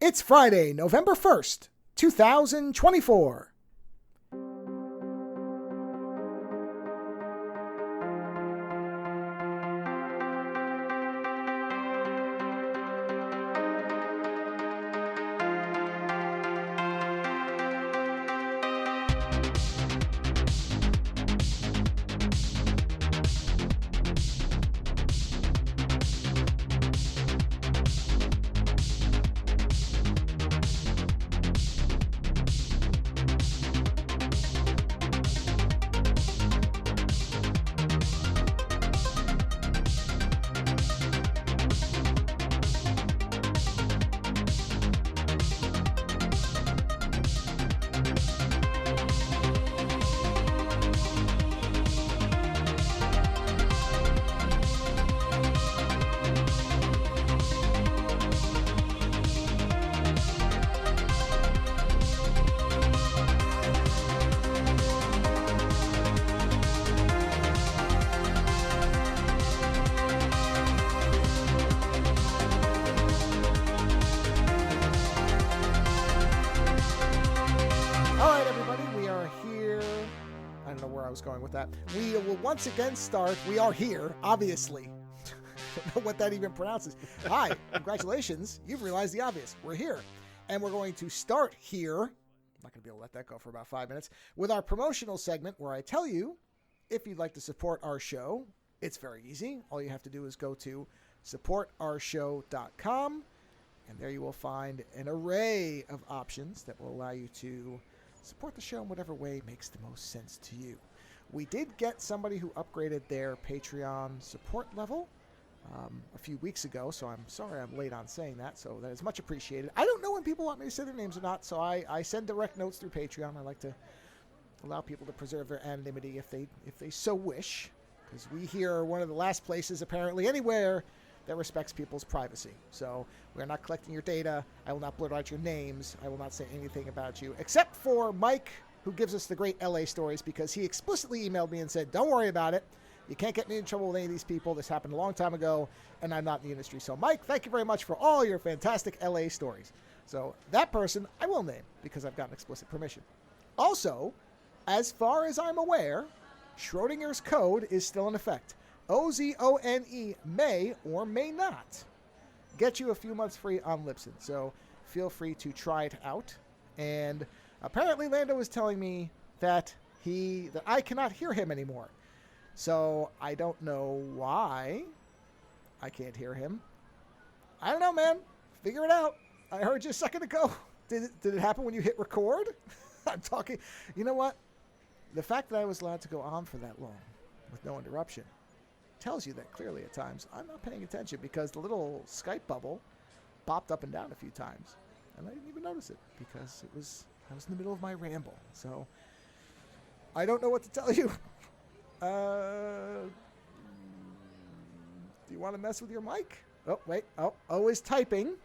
It's Friday, November 1st, 2024. We will once again start. We are here, obviously. Don't know what that even pronounces. Hi, congratulations. You've realized the obvious. We're here. And we're going to start here. I'm not going to be able to let that go for about 5 minutes. With our promotional segment where I tell you, if you'd like to support our show, it's very easy. All you have to do is go to supportourshow.com. And there you will find an array of options that will allow you to support the show in whatever way makes the most sense to you. We did get somebody who upgraded their Patreon support level a few weeks ago, so I'm sorry I'm late on saying that, so that is much appreciated. I don't know when people want me to say their names or not, so I send direct notes through Patreon. I like to allow people to preserve their anonymity if they so wish, because we here are one of the last places, apparently, anywhere that respects people's privacy. So we're not collecting your data. I will not blurt out your names. I will not say anything about you, except for Mike, who gives us the great LA stories, because he explicitly emailed me and said, don't worry about it. You can't get me in trouble with any of these people. This happened a long time ago, and I'm not in the industry. So, Mike, thank you very much for all your fantastic LA stories. So that person I will name because I've gotten explicit permission. Also, as far as I'm aware, Schrodinger's code is still in effect. Ozone may or may not get you a few months free on Libsyn. So feel free to try it out. And apparently, Lando is telling me that I cannot hear him anymore. So I don't know why I can't hear him. I don't know, man. Figure it out. I heard you a second ago. Did it happen when you hit record? I'm talking. You know what? The fact that I was allowed to go on for that long with no interruption tells you that clearly at times I'm not paying attention, because the little Skype bubble popped up and down a few times. And I didn't even notice it because I was in the middle of my ramble. So I don't know what to tell you. Do you want to mess with your mic? Oh, wait. Oh is typing. ...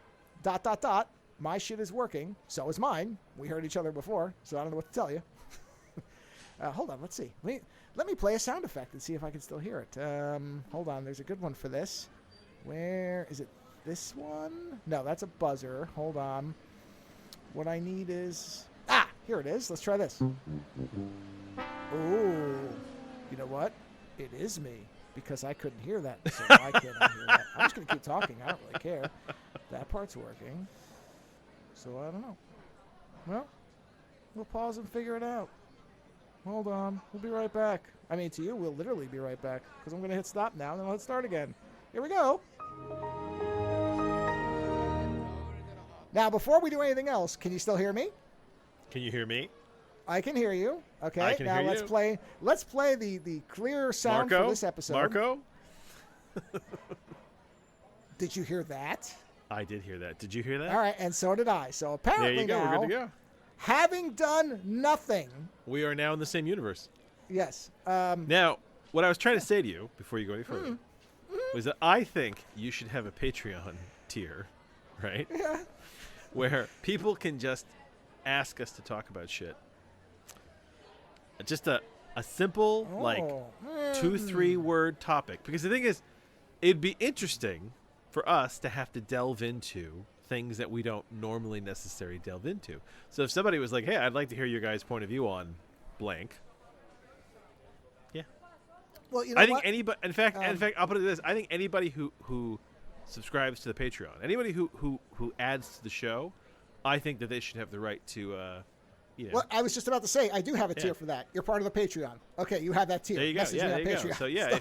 My shit is working. So is mine. We heard each other before, so I don't know what to tell you. Hold on. Let's see. Let me play a sound effect and see if I can still hear it. Hold on. There's a good one for this. Where is it? This one? No, that's a buzzer. Hold on. What I need is... here it is. Let's try this. Ooh. You know what? It is me, because I couldn't hear that, so I can't hear that. I'm just going to keep talking. I don't really care. That part's working. So I don't know. Well, we'll pause and figure it out. Hold on. We'll be right back. I mean, to you, we'll literally be right back, because I'm going to hit stop now, and then I'll hit start again. Here we go. Now, before we do anything else, can you still hear me? Can you hear me? I can hear you. Okay. I can now hear let's play the clear sound for this episode. Marco? Did you hear that? I did hear that. Did you hear that? All right, and so did I. So apparently there you go. now, we're good to go. Having done nothing. We are now in the same universe. Yes. Now, what I was trying to say to you before you go any further was that I think you should have a Patreon tier, right? Yeah. Where people can just ask us to talk about shit. Just a simple, 2-3 word topic. Because the thing is, it'd be interesting for us to have to delve into things that we don't normally necessarily delve into. So if somebody was like, "Hey, I'd like to hear your guys' point of view on blank," yeah, Well, you know I think what? anybody. In fact, I'll put it this: I think anybody who subscribes to the Patreon, anybody who adds to the show, I think that they should have the right to, Well, I was just about to say, I do have a tier for that. You're part of the Patreon. Okay, you have that tier. There you go. Message Yeah, me there on you Patreon. go. So yeah,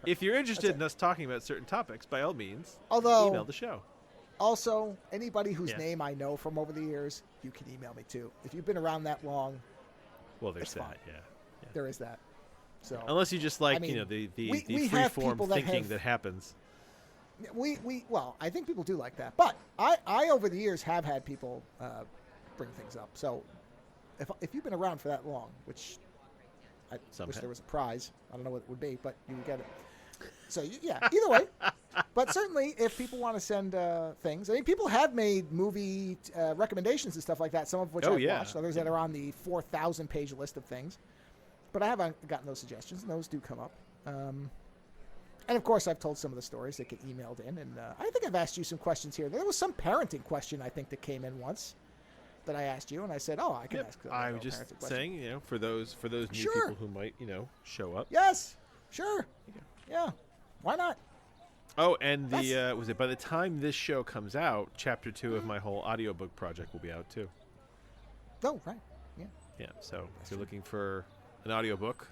if you're interested in us talking about certain topics, by all means, Although, email the show. Also, anybody whose Yeah. name I know from over the years, you can email me too. If you've been around that long, Well, there's it's that. fine. Yeah. There is that. So Unless you just like I mean, the we free have form people that thinking have- that happens. well, I think people do like that. But I over the years have had people bring things up. So if you've been around for that long, which I wish there was a prize. I don't know what it would be, but you would get it. So yeah, either way. But certainly, if people want to send things, I mean, people have made movie recommendations and stuff like that. Some of which I've watched, others that are on the 4,000-page list of things. But I haven't gotten those suggestions, and those do come up. And of course, I've told some of the stories that get emailed in, and I think I've asked you some questions here. There was some parenting question I think that came in once that I asked you, and I said, "Oh, I can ask." I was just saying, for those new Sure. people who might show up. Yes, sure, yeah, why not? Oh, and the was it by the time this show comes out, Chapter 2 of my whole audiobook project will be out too. Oh, right, yeah. Yeah, so if you're looking for an audiobook,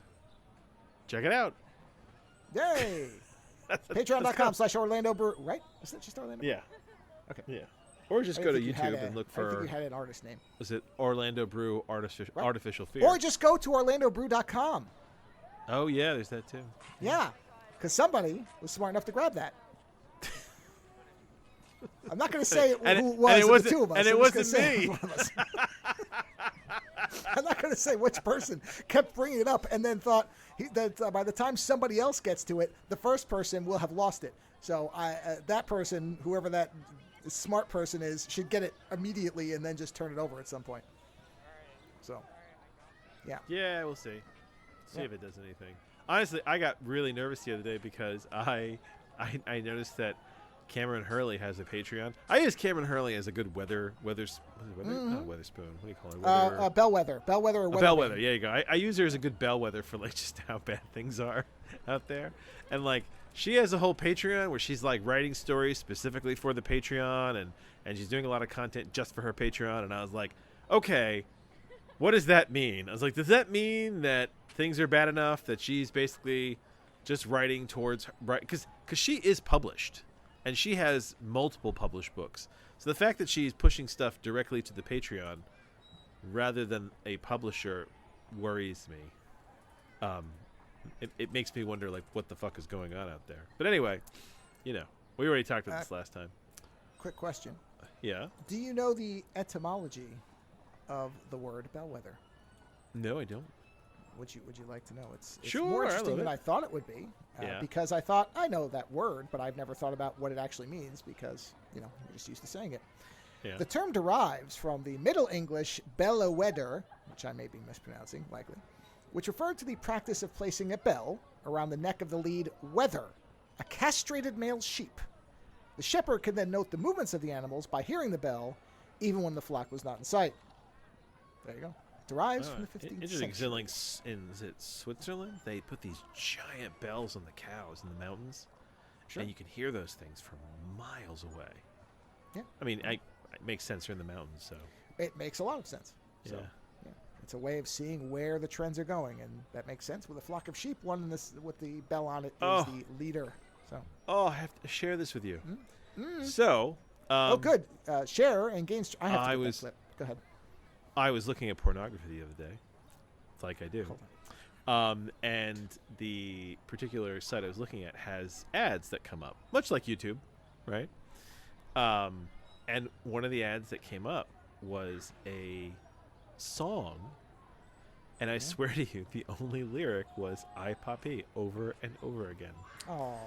check it out. Yay! Patreon.com/Orlando Brew. Right? Is that just Orlando Brew? Yeah. Okay. Yeah. Or just I go to didn't think you had YouTube and look I didn't for. think you had an artist name. Was it Orlando Brew Artificial Fear? Or just go to OrlandoBrew.com. Oh yeah, there's that too. Yeah, because somebody was smart enough to grab that. I'm not going to say who it was, the two of us. And it wasn't me. One of us. I'm not going to say which person kept bringing it up and then thought that by the time somebody else gets to it, the first person will have lost it. So that person, whoever that smart person is, should get it immediately and then just turn it over at some point. So, yeah. Yeah, we'll see. See if it does anything. Honestly, I got really nervous the other day because I noticed that Cameron Hurley has a Patreon. I use Cameron Hurley as a good not Weatherspoon. What do you call it? Bellwether or weather. Bellwether. Yeah, you go. I use her as a good bellwether for like just how bad things are out there, and like she has a whole Patreon where she's like writing stories specifically for the Patreon, and she's doing a lot of content just for her Patreon. And I was like, okay, what does that mean? I was like, does that mean that things are bad enough that she's basically just writing towards because she is published. And she has multiple published books. So the fact that she's pushing stuff directly to the Patreon rather than a publisher worries me. It makes me wonder, like, what the fuck is going on out there. But anyway, we already talked about this last time. Quick question. Yeah? Do you know the etymology of the word bellwether? No, I don't. Would you like to know? It's sure, more interesting than I thought it would be. Because I thought, I know that word, but I've never thought about what it actually means because, you're just used to saying it. Yeah. The term derives from the Middle English bellwether, which I may be mispronouncing, likely, which referred to the practice of placing a bell around the neck of the lead wether, a castrated male sheep. The shepherd could then note the movements of the animals by hearing the bell, even when the flock was not in sight. There you go. Derives from the 15th Interesting. century. Like is it Switzerland? They put these giant bells on the cows in the mountains, and you can hear those things from miles away. Yeah. I mean, it makes sense. They're in the mountains, so It makes a lot of sense. So, yeah. It's a way of seeing where the trends are going, and that makes sense. With a flock of sheep, one with the bell on it is the leader. So. Oh, I have to share this with you. So. Good. Share and gain. I have to get that clip. Go ahead. I was looking at pornography the other day, like I do, and the particular site I was looking at has ads that come up, much like YouTube, right? And one of the ads that came up was a song, and I swear to you, the only lyric was "I Papi" over and over again. Oh.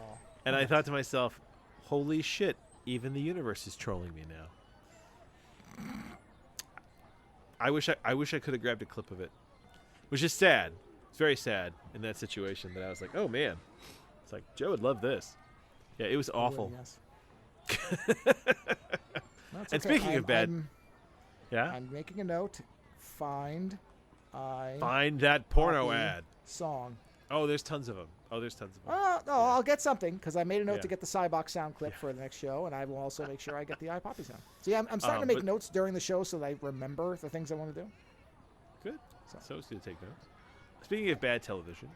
And I thought to myself, "Holy shit! Even the universe is trolling me now." I wish I could have grabbed a clip of it, which is sad. It's very sad in that situation that I was like, oh man, it's like Joe would love this. Yeah, it was awful. Yes. That's And okay. speaking of bad, yeah, I'm making a note. Find that porno Poppy ad. song. Oh, there's tons of them. No, Yeah. I'll get something because I made a note Yeah. to get the Cybox sound clip for the next show, and I will also make sure I get the iPoppy sound. So yeah, I'm starting to make notes during the show so that I remember the things I want to do. Good. So it's good to take notes. Speaking of bad television,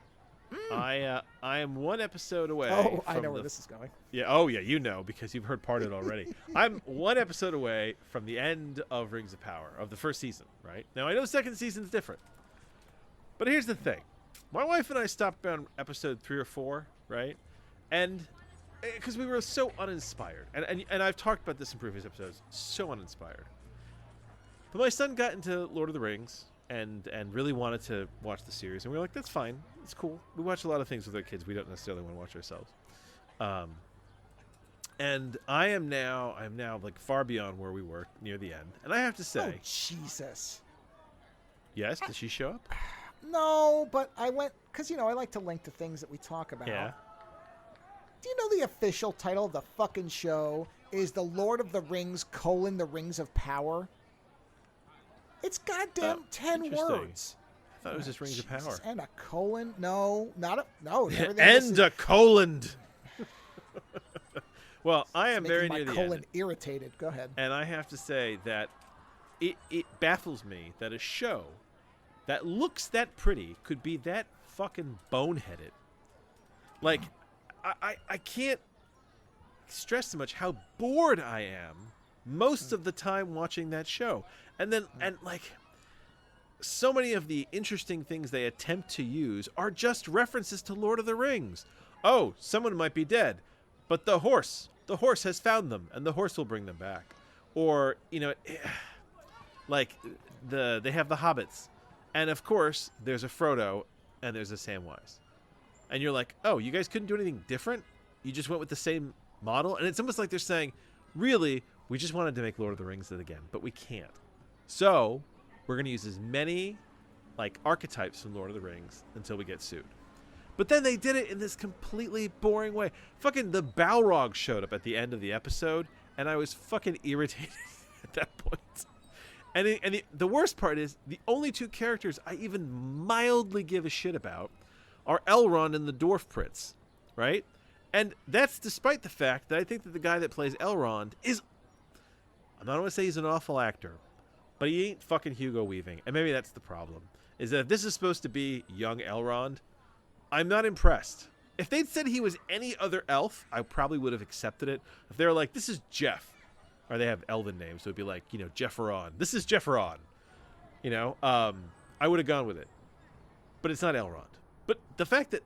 I am one episode away. Oh, I from know where this is going. Yeah. Oh, yeah. You know because you've heard part of it already. I'm one episode away from the end of Rings of Power of the first season. Right now, I know second season's different, but here's the thing: my wife and I stopped on episode 3 or 4, right? And because we were so uninspired, and I've talked about this in previous episodes, so uninspired. But my son got into Lord of the Rings and really wanted to watch the series, and we were like, that's fine, it's cool. We watch a lot of things with our kids we don't necessarily want to watch ourselves. And I am now like far beyond where we were near the end, and I have to say, Oh Jesus! yes, did she show up? No, but I went because I like to link to things that we talk about. Yeah. Do you know the official title of the fucking show is The Lord of the Rings: The Rings of Power? It's goddamn 10 interesting. words. I thought it was just Rings of Power. And a colon? No, not a no. And a colon. Well, I am very near the colon end, irritated. Go ahead. and I have to say that it baffles me that a show that looks that pretty could be that fucking boneheaded. Like, I can't stress too much how bored I am most of the time watching that show. And then, like, so many of the interesting things they attempt to use are just references to Lord of the Rings. Oh, someone might be dead, but the horse has found them, and the horse will bring them back. Or, like, they have the hobbits. And, of course, there's a Frodo, and there's a Samwise. And you're like, oh, you guys couldn't do anything different? You just went with the same model? And it's almost like they're saying, really, we just wanted to make Lord of the Rings again, but we can't. So we're going to use as many like archetypes from Lord of the Rings until we get sued. But then they did it in this completely boring way. Fucking the Balrog showed up at the end of the episode, and I was fucking irritated at that point. And the worst part is the only two characters I even mildly give a shit about are Elrond and the Dwarf Prince, right? And that's despite the fact that I think that the guy that plays Elrond is, I'm not going to say he's an awful actor, but he ain't fucking Hugo Weaving. And maybe that's the problem, is that if this is supposed to be young Elrond, I'm not impressed. If they'd said he was any other elf, I probably would have accepted it. If they were like, this is Jeff, or they have elven names, so it'd be like, Jefferon. This is Jefferon. I would have gone with it. But it's not Elrond. But the fact that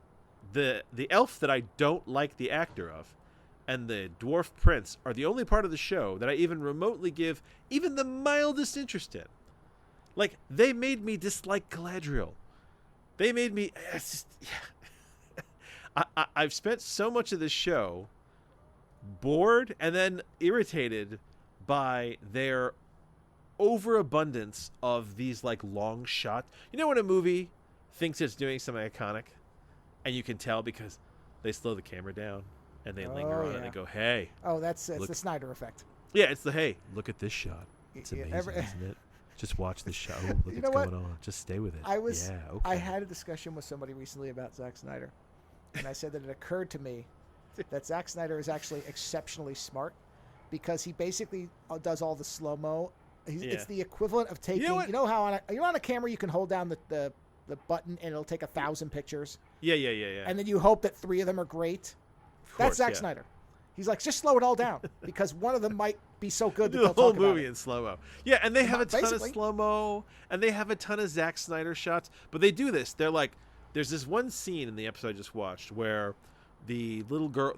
the elf that I don't like the actor of and the dwarf prince are the only part of the show that I even remotely give even the mildest interest in. Like, they made me dislike Galadriel. They made me... It's just, I've spent so much of this show bored and then irritated by their overabundance of these, like, long shots. You know when a movie thinks it's doing something iconic, and you can tell because they slow the camera down and they linger on it and they go, hey. Oh, it's the Snyder effect. Yeah, it's the, hey, look at this shot. It's amazing, isn't it? Just watch this show. Look what's going on. Just stay with it. I had a discussion with somebody recently about Zack Snyder, and I said that it occurred to me that Zack Snyder is actually exceptionally smart because he basically does all the slow-mo. It's the equivalent of taking, you know how on a camera you can hold down the button and it'll take 1,000 pictures. Yeah. And then you hope that 3 of them are great. That's Zack Snyder. He's like, just slow it all down because one of them might be so good that the they'll whole talk movie about in slow-mo. Yeah, and they have a ton of slow-mo, and they have a ton of Zack Snyder shots. But they do this. They're like, there's this one scene in the episode I just watched where the little girl,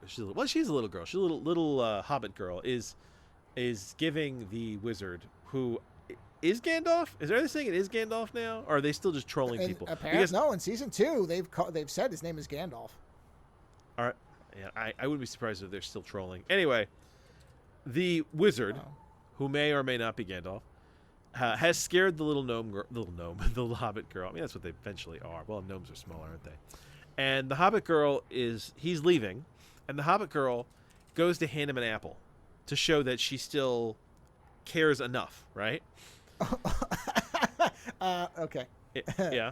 she's a little girl. She's a little hobbit girl is giving the wizard who is Gandalf. Is there anything it is Gandalf now, or are they still just trolling people? Apparently, no. In season 2, they've said his name is Gandalf. All right. Yeah, I wouldn't be surprised if they're still trolling. Anyway, the wizard, who may or may not be Gandalf, has scared the the little hobbit girl. I mean, that's what they eventually are. Well, gnomes are smaller, aren't they? And the hobbit girl he's leaving, and the hobbit girl goes to hand him an apple. to show that she still cares enough, right? Okay. Yeah.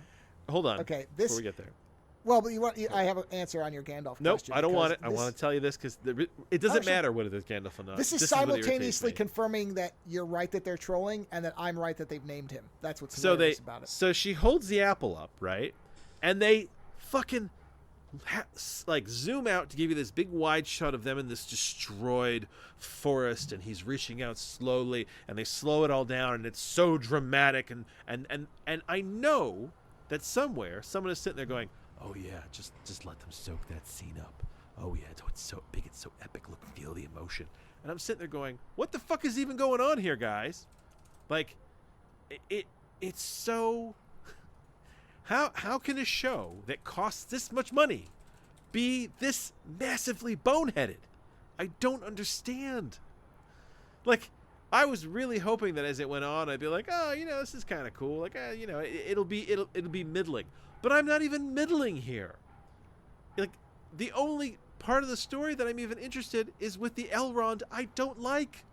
Hold on. Okay. Before we get there. Well, but I have an answer on your Gandalf Nope, question. I don't want it. I want to tell you this because it doesn't matter whether there's Gandalf or not. This is simultaneously confirming that you're right that they're trolling and that I'm right that they've named him. That's what's hilarious about it. So she holds the apple up, right? And they fucking like zoom out to give you this big wide shot of them in this destroyed forest, and he's reaching out slowly, and they slow it all down, and it's so dramatic, and I know that somewhere someone is sitting there going, oh yeah, just let them soak that scene up. Oh yeah, it's so big, it's so epic. Look, feel the emotion. And I'm sitting there going, what the fuck is even going on here, guys? Like, it's so. How can a show that costs this much money be this massively boneheaded? I don't understand. Like, I was really hoping that as it went on, I'd be like, oh, this is kind of cool. Like, it'll be middling. But I'm not even middling here. Like, the only part of the story that I'm even interested is with the Elrond I don't like.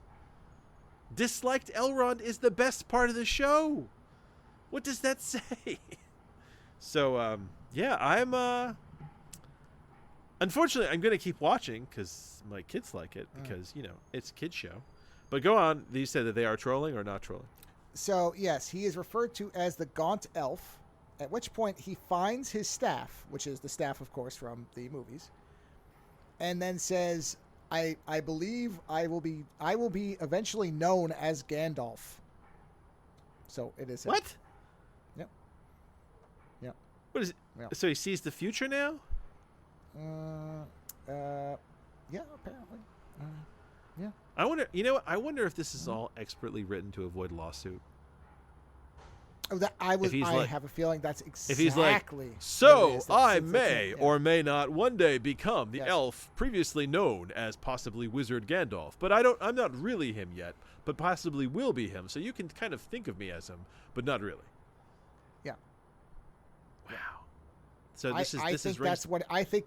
Disliked Elrond is the best part of the show. What does that say? So, yeah, I'm, unfortunately, I'm going to keep watching because my kids like it because, it's a kid's show. But go on. You said that they are trolling or not trolling? So, yes, he is referred to as the Gaunt Elf, at which point he finds his staff, which is the staff, of course, from the movies, and then says, I believe I will be eventually known as Gandalf. So it is. What? Yep. Yep. What is it? Yeah. So he sees the future now? Yeah, apparently. Yeah. I wonder. I wonder if this is all expertly written to avoid lawsuit. Oh, I have a feeling that's exactly. If he's like, so I may or may not one day become the elf previously known as possibly Wizard Gandalf, but I'm not really him yet, but possibly will be him. So you can kind of think of me as him, but not really. Yeah. Wow. So this I think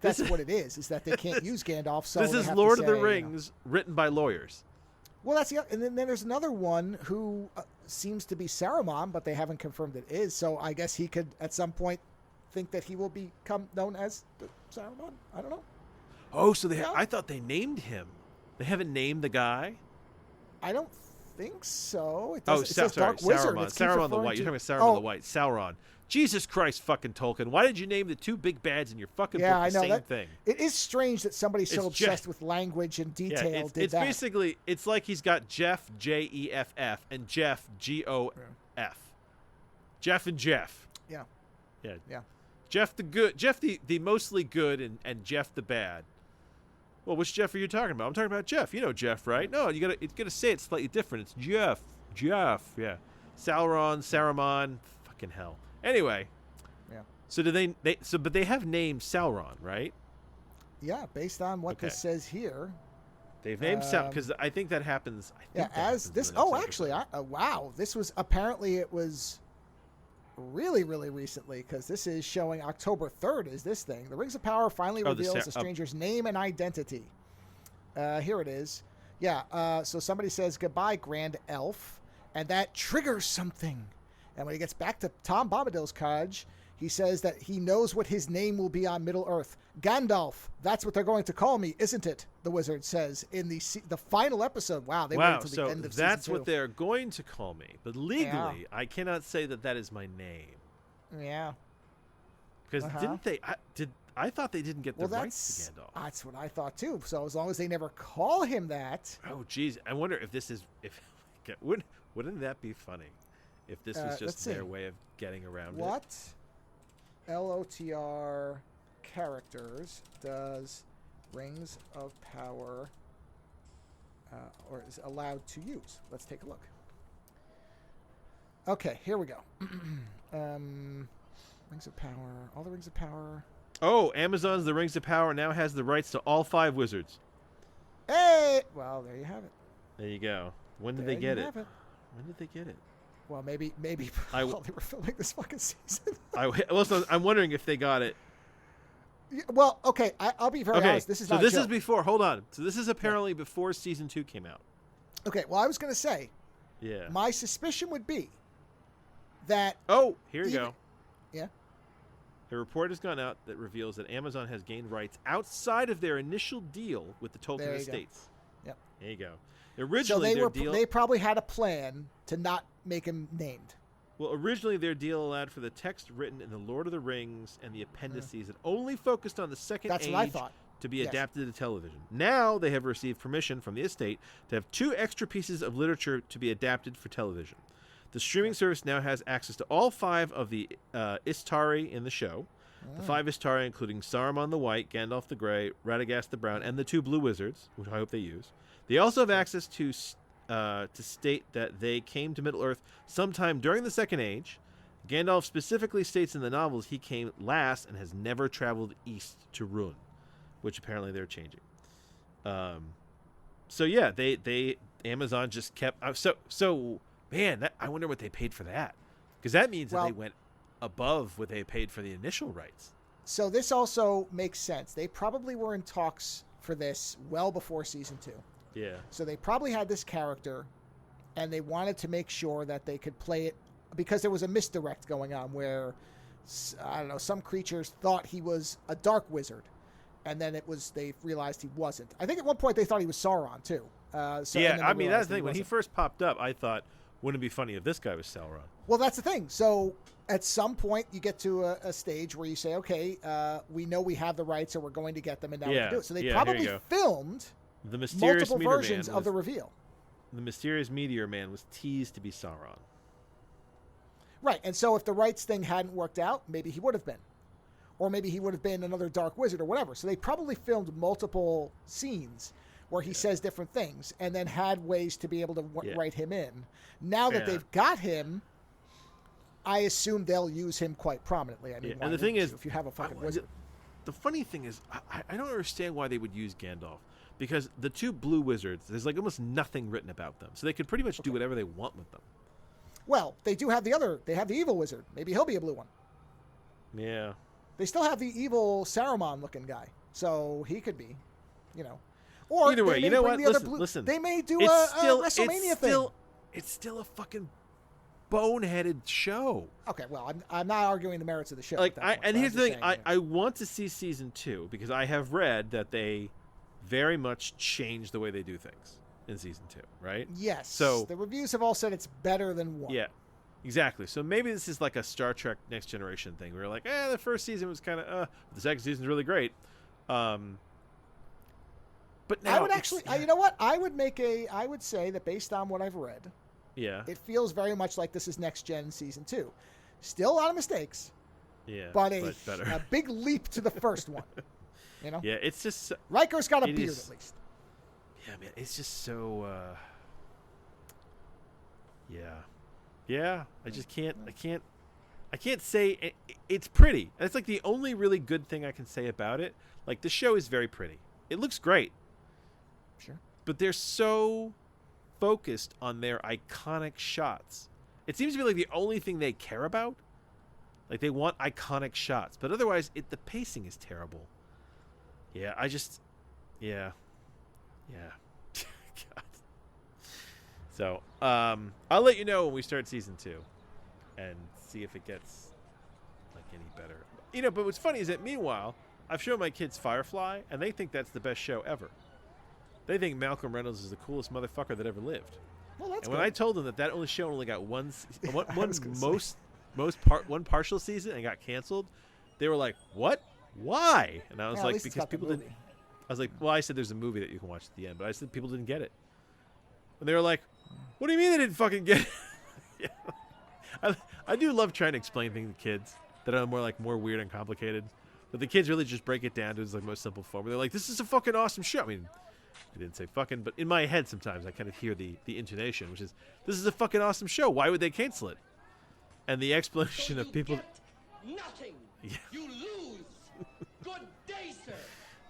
that's what it is. Is that they can't use Gandalf? So this is Lord of the Rings written by lawyers. Well, that's and then there's another one who seems to be Saruman, but they haven't confirmed it is. So I guess he could at some point think that he will become known as Saruman. I don't know. Oh, so I thought they named him. They haven't named the guy. I don't think so. It says Dark Wizard. Saruman the White. You're talking about Saruman the White. Sauron. Jesus Christ, fucking Tolkien! Why did you name the two big bads in your fucking book the same thing? It is strange that somebody so obsessed with language and detail did that. It's basically like he's got Jeff Jeff and Jeff Gof. Jeff and Jeff. Yeah. Yeah. Jeff the good, Jeff the mostly good, and Jeff the bad. Well, which Jeff are you talking about? I'm talking about Jeff. You know Jeff, right? No, you gotta say it slightly different. It's Jeff. Yeah. Saruman. Fucking hell. Anyway, yeah. So but they have named Sauron, right? Yeah, based on what this says here. They've named Sauron because I think that happens. Actually, wow! This was apparently it was really, really recently because this is showing October 3rd. Is this thing? The Rings of Power finally reveals a stranger's name and identity. Here it is. Yeah. So somebody says goodbye, Grand Elf, and that triggers something. And when he gets back to Tom Bombadil's cottage, he says that he knows what his name will be on Middle-earth. Gandalf. That's what they're going to call me, isn't it? The wizard says in the final episode. Wow, they waited until the end of season 2. That's what they're going to call me. But legally, I cannot say that is my name. Yeah. Because didn't they? I thought they didn't get the rights to Gandalf. That's what I thought too. So as long as they never call him that. Oh, geez. I wonder if this is wouldn't that be funny? If this was just their way of getting around what LOTR characters does Rings of Power or is allowed to use? Let's take a look. Okay, here we go. Rings of Power. All the Rings of Power. Oh, Amazon's The Rings of Power now has the rights to all 5 wizards. Hey! Well, there you have it. There you go. When did they get it? When did they get it? Well, maybe while they were filming this fucking season. I'm wondering if they got it Well, okay, I'll be very honest. This is not a this joke. is before. Hold on. So this is apparently before season 2 came out. Okay, well, I was going to say, Yeah. my suspicion would be that... Oh, here you go. Yeah? A report has gone out that reveals that Amazon has gained rights outside of their initial deal with the Tolkien Estates. Yep. There you go. Originally, so deal... they probably had a plan to not make him named. Well, originally their deal allowed for the text written in the Lord of the Rings and the appendices that only focused on the Second That's Age what I thought. to be adapted to television. Now they have received permission from the estate to have 2 extra pieces of literature to be adapted for television. The streaming service now has access to all 5 of the Istari in the show. The 5 Istari, including Saruman the White, Gandalf the Grey, Radagast the Brown, and the 2 Blue Wizards, which I hope they use. They also have access to state that they came to Middle-earth sometime during the Second Age. Gandalf specifically states in the novels he came last and has never traveled east to Rhûn, which apparently they're changing. So yeah, they Amazon just kept man, I wonder what they paid for that, because that means that they went above what they paid for the initial rights. So this also makes sense. They probably were in talks for this well before season 2. Yeah. So they probably had this character, and they wanted to make sure that they could play it, because there was a misdirect going on where, I don't know, some creatures thought he was a dark wizard, and then they realized he wasn't. I think at one point they thought he was Sauron too. Yeah, I mean, that's the thing. When he first popped up, I thought, wouldn't it be funny if this guy was Sauron? Well, that's the thing. So at some point you get to a stage where you say, okay, we know we have the rights, so we're going to get them, and now we can do it. So they probably filmed the mysterious multiple versions of the reveal. The mysterious meteor man was teased to be Sauron. Right, and so if the rights thing hadn't worked out, maybe he would have been. Or maybe he would have been another dark wizard or whatever. So they probably filmed multiple scenes where he says different things and then had ways to be able to write him in. Now that they've got him, I assume they'll use him quite prominently. I mean, and the thing is, if you have a fucking wizard. The funny thing is, I don't understand why they would use Gandalf. Because the 2 Blue Wizards, there's like almost nothing written about them. So they could pretty much do whatever they want with them. Well, they do have they have the evil wizard. Maybe he'll be a blue one. Yeah. They still have the evil Saruman-looking guy. So he could be, Or either way, you know what? Listen. They may do a WrestleMania thing. It's still a fucking boneheaded show. Okay, well, I'm not arguing the merits of the show. And here's the thing. I want to see season 2 because I have read that they very much changed the way they do things in season 2, right? Yes. So the reviews have all said it's better than 1. Yeah, exactly. So maybe this is like a Star Trek Next Generation thing. Where like, the first season was kind of, the second season is really great. But now I would actually, you know what? I would say that based on what I've read, it feels very much like this is Next Gen season 2. Still a lot of mistakes. Yeah, but better. A big leap to the first one. Yeah, it's just Riker's got a beard at least. Yeah, man, it's just so. Yeah. I just can't. I can't say it's pretty. That's like the only really good thing I can say about it. Like the show is very pretty. It looks great. Sure. But they're so focused on their iconic shots. It seems to be like the only thing they care about. Like they want iconic shots, but otherwise, the pacing is terrible. Yeah, yeah. God. So, I'll let you know when we start season 2 and see if it gets like any better. But what's funny is that meanwhile, I've shown my kids Firefly and they think that's the best show ever. They think Malcolm Reynolds is the coolest motherfucker that ever lived. Well, that's and good. when I told them that show only got one partial season and got canceled, they were like, "What? Why?" And I was like, "Because people didn't." I was like, "Well, I said there's a movie that you can watch at the end, but I said people didn't get it." And they were like, "What do you mean they didn't fucking get it?" I do love trying to explain things to kids that are more weird and complicated, but the kids really just break it down to its like most simple form. They're like, "This is a fucking awesome show." I mean, I didn't say fucking, but in my head sometimes I kind of hear the intonation, which is, "This is a fucking awesome show. Why would they cancel it?" And the explanation of people. Nothing. Yeah. You lose. Good day, sir.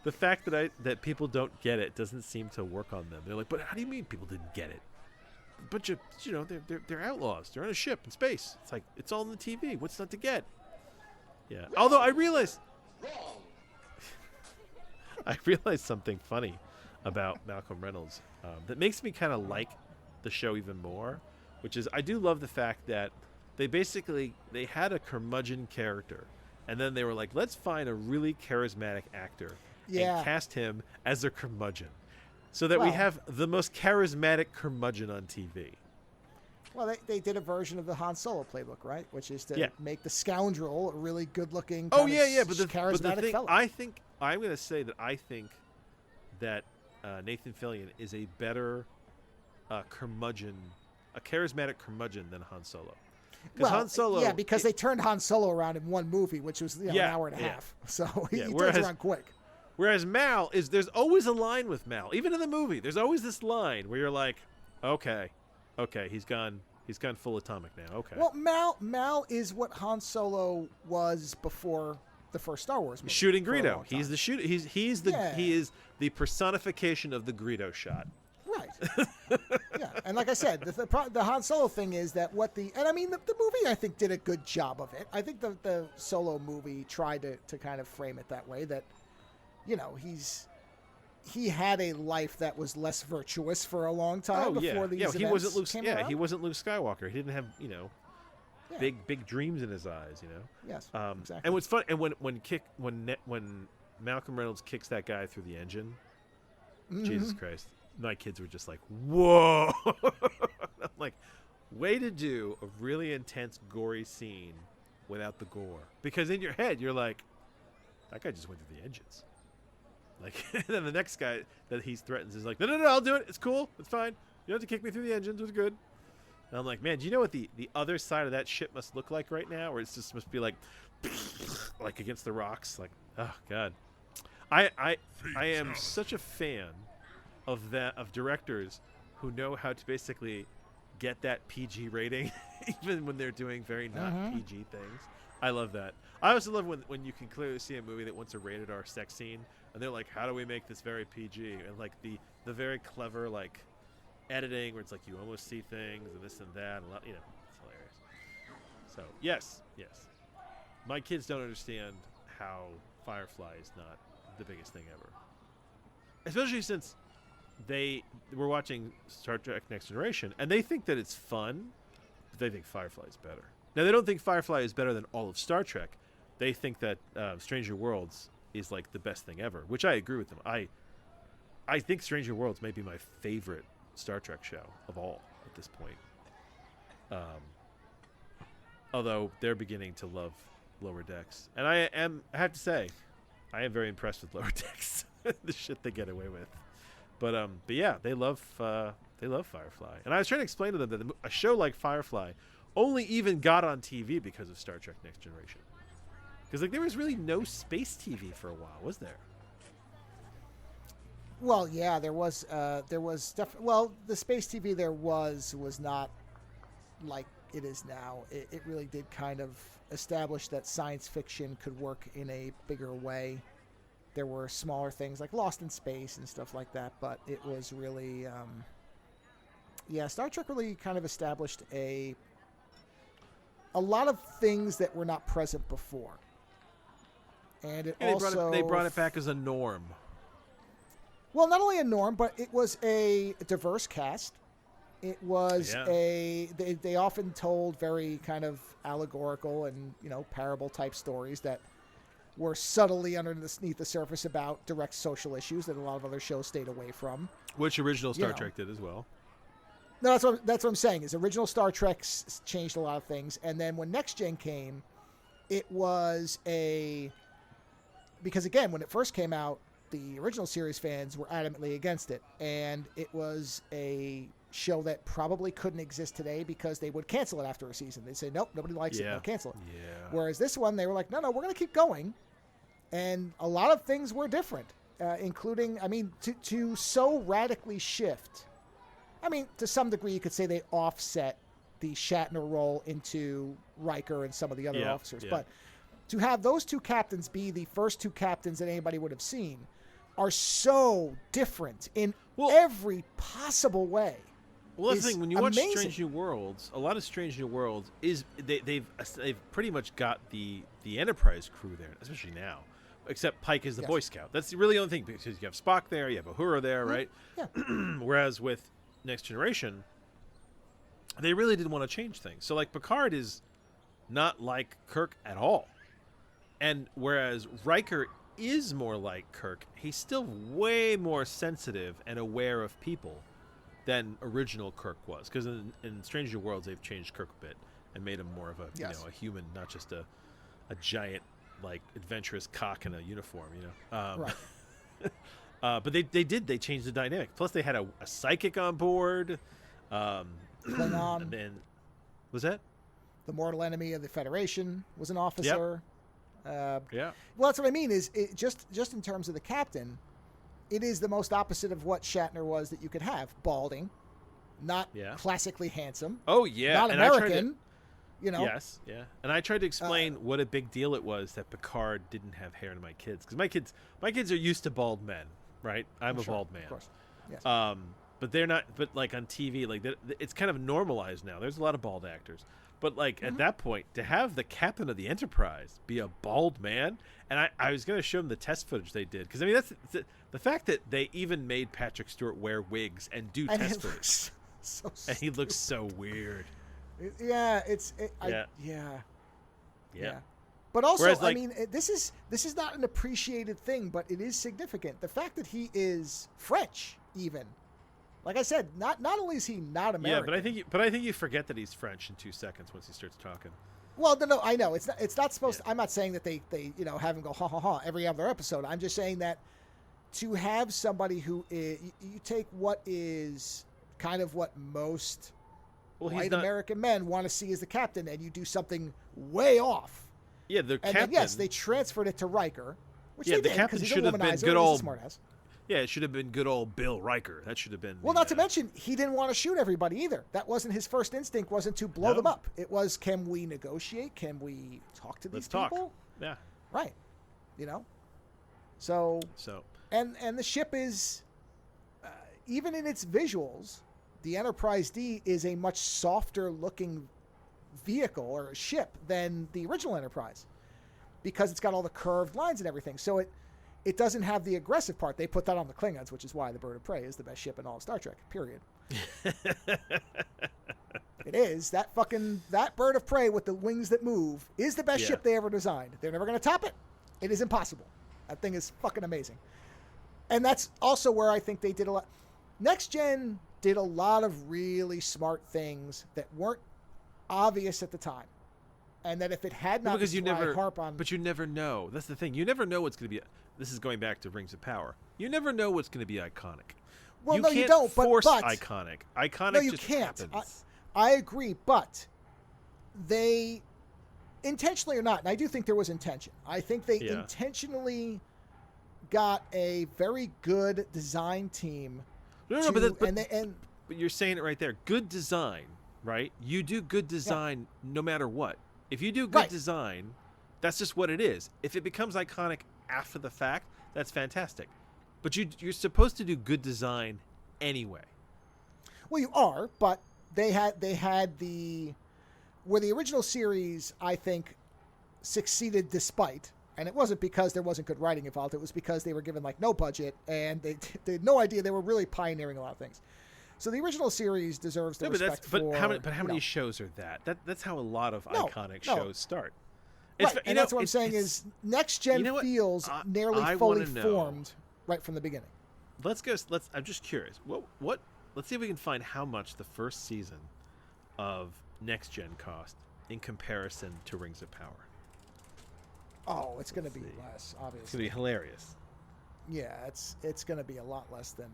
The fact that people don't get it doesn't seem to work on them. They're like, "But how do you mean people didn't get it? A bunch of they're outlaws. They're on a ship in space. It's like it's all on the TV. What's not to get?" Yeah. Although I realize. Wrong. I realized something funny about Malcolm Reynolds that makes me kind of like the show even more, which is I do love the fact that they had a curmudgeon character, and then they were like, let's find a really charismatic actor and cast him as a curmudgeon, so that we have the most charismatic curmudgeon on TV. Well, they did a version of the Han Solo playbook, right? Which is to make the scoundrel a really good-looking, but the charismatic thing, fella. I'm going to say that I think that Nathan Fillion is a better curmudgeon, a charismatic curmudgeon than Han Solo. Well, Han Solo, because they turned Han Solo around in one movie, which was an hour and a half. So he turns around quick. Whereas Mal there's always a line with Mal, even in the movie. There's always this line where you're like, okay, he's gone full atomic now. Okay. Well, Mal is what Han Solo was before the first Star Wars movie. Shooting Greedo. He's the shooter. He is the personification of the Greedo shot. Right. Yeah, and like I said, the Han Solo thing is that the movie I think did a good job of it. I think the Solo movie tried to kind of frame it that way, that he had a life that was less virtuous for a long time before these events came around. He wasn't Luke Skywalker. He didn't have big dreams in his eyes. Yes, exactly. And what's fun, and when Malcolm Reynolds kicks that guy through the engine, Jesus Christ. My kids were just like, whoa. I'm like, way to do a really intense, gory scene without the gore. Because in your head, you're like, that guy just went through the engines. Like, and then the next guy that he threatens is like, no, I'll do it. It's cool. It's fine. You don't have to kick me through the engines. It was good. And I'm like, man, do you know what the other side of that shit must look like right now? Or it just must be like against the rocks. Like, oh, God. I am such a fan of directors who know how to basically get that PG rating, even when they're doing very not PG things. I love that. I also love when you can clearly see a movie that wants a rated R sex scene, and they're like, how do we make this very PG? And like the very clever like editing where it's like you almost see things and this and that, and it's hilarious. So yes, my kids don't understand how Firefly is not the biggest thing ever, especially since they were watching Star Trek Next Generation, and they think that it's fun, but they think Firefly is better. Now, they don't think Firefly is better than all of Star Trek. They think that Stranger Worlds is like the best thing ever, which I agree with them. I think Stranger Worlds may be my favorite Star Trek show of all at this point. Although they're beginning to love Lower Decks. And I have to say, I am very impressed with Lower Decks. The shit they get away with. But yeah, they love Firefly, and I was trying to explain to them that a show like Firefly only even got on TV because of Star Trek Next Generation. Because like there was really no space TV for a while, was there? Well, yeah, there was definitely. Well, the space TV there was not like it is now. It really did kind of establish that science fiction could work in a bigger way. There were smaller things like Lost in Space and stuff like that, but it was really, Star Trek really kind of established a lot of things that were not present before, and they brought it back as a norm. Well, not only a norm, but it was a diverse cast. It was they often told very kind of allegorical and parable type stories that were subtly underneath the surface about direct social issues that a lot of other shows stayed away from. Which original Star Trek did as well. No, that's what I'm saying. Is original Star Trek changed a lot of things, and then when Next Gen came, it was because again, when it first came out, the original series fans were adamantly against it, and it was a show that probably couldn't exist today because they would cancel it after a season. They'd say, nope, nobody likes it, they'll cancel it. Yeah. Whereas this one, they were like, no, we're going to keep going. And a lot of things were different, including, to so radically shift. To some degree, you could say they offset the Shatner role into Riker and some of the other officers. Yeah. But to have those two captains be the first two captains that anybody would have seen are so different in every possible way. Well, that's the thing. When you watch amazing. Strange New Worlds, a lot of Strange New Worlds is they've pretty much got the Enterprise crew there, especially now, except Pike is the Yes. Boy Scout. That's really the only thing, because you have Spock there, you have Uhura there, right? Yeah. Whereas with Next Generation, they really didn't want to change things. So like Picard is not like Kirk at all, and whereas Riker is more like Kirk, he's still way more sensitive and aware of people than original Kirk was. Because in Stranger Worlds, they've changed Kirk a bit and made him more of a Yes. a human, not just a giant like adventurous cock in a uniform. Right. But they changed the dynamic. Plus, they had a psychic on board. Klingon, And then was that? the mortal enemy of the Federation, was an officer. Yeah. Well, that's what I mean. Is it just in terms of the captain, it is the most opposite of what Shatner was that you could have: balding, not classically handsome. Oh yeah, not and I tried to- American. You know. Yes, yeah. And I tried to explain what a big deal it was that Picard didn't have hair to my kids, because my kids are used to bald men, right? I'm a Sure, bald man. Of course. Yes. But they're not. But like on TV, like it's kind of normalized now. There's a lot of bald actors. But like at that point, to have the captain of the Enterprise be a bald man, and I was going to show them the test footage they did, because I mean that's the fact that they even made Patrick Stewart wear wigs and do And test it footage, looks so and he looks so weird. Yeah, yeah. But also, Whereas, I mean, this is not an appreciated thing, but it is significant. The fact that he is French, even, like I said, not only is he not American. Yeah, but I think you forget that he's French in 2 seconds once he starts talking. Well, no, I know it's not supposed. To, I'm not saying that they have him go ha ha ha every other episode. I'm just saying that to have somebody who is, you take what is kind of what most white American men want to see as the captain, and you do something way off. Yeah, the And captain. then, yes, they transferred it to Riker, which Yeah, they the did, captain 'cause he's a should have been womanizer, good he's a old- smartass. Yeah, it should have been good old Bill Riker. That should have been. Well, not to mention, he didn't want to shoot everybody either. That wasn't his first instinct. Wasn't to blow them up. It was, can we negotiate? Can we talk to these Let's people? talk. Yeah. Right. You know. So. So. And the ship is, even in its visuals, the Enterprise D is a much softer looking vehicle or ship than the original Enterprise, because it's got all the curved lines and everything. So it doesn't have the aggressive part. They put that on the Klingons, which is why the Bird of Prey is the best ship in all of Star Trek, period. It is. That Bird of Prey with the wings that move is the best ship they ever designed. They're never going to top it. It is impossible. That thing is fucking amazing. And that's also where I think they did a lot. Next Gen did a lot of really smart things that weren't obvious at the time. And that if it had not Because you never harp on, but you never know. That's the thing. You never know what's going to be. This is going back to Rings of Power. You never know what's going to be iconic. well, you no, can't you don't. force But iconic. Iconic no, you just can't. happens. I agree, but they intentionally or not, and I do think there was intention. I think they intentionally got a very good design team. No, but you're saying it right there. Good design, right? You do good design no matter what. If you do good design, that's just what it is. If it becomes iconic after the fact, that's fantastic. But you're supposed to do good design anyway. Well, you are, but they had where the original series, I think, succeeded despite, and it wasn't because there wasn't good writing involved. It was because they were given like no budget and they had no idea. They were really pioneering a lot of things. So the original series deserves the respect but how many shows are that? That's how a lot of iconic shows start. Right, and that's what I'm saying is Next Gen feels nearly fully formed right from the beginning. I'm just curious. What? Let's see if we can find how much the first season of Next Gen cost in comparison to Rings of Power. Oh, it's going to be less, obviously. It's going to be hilarious. Yeah, it's going to be a lot less than.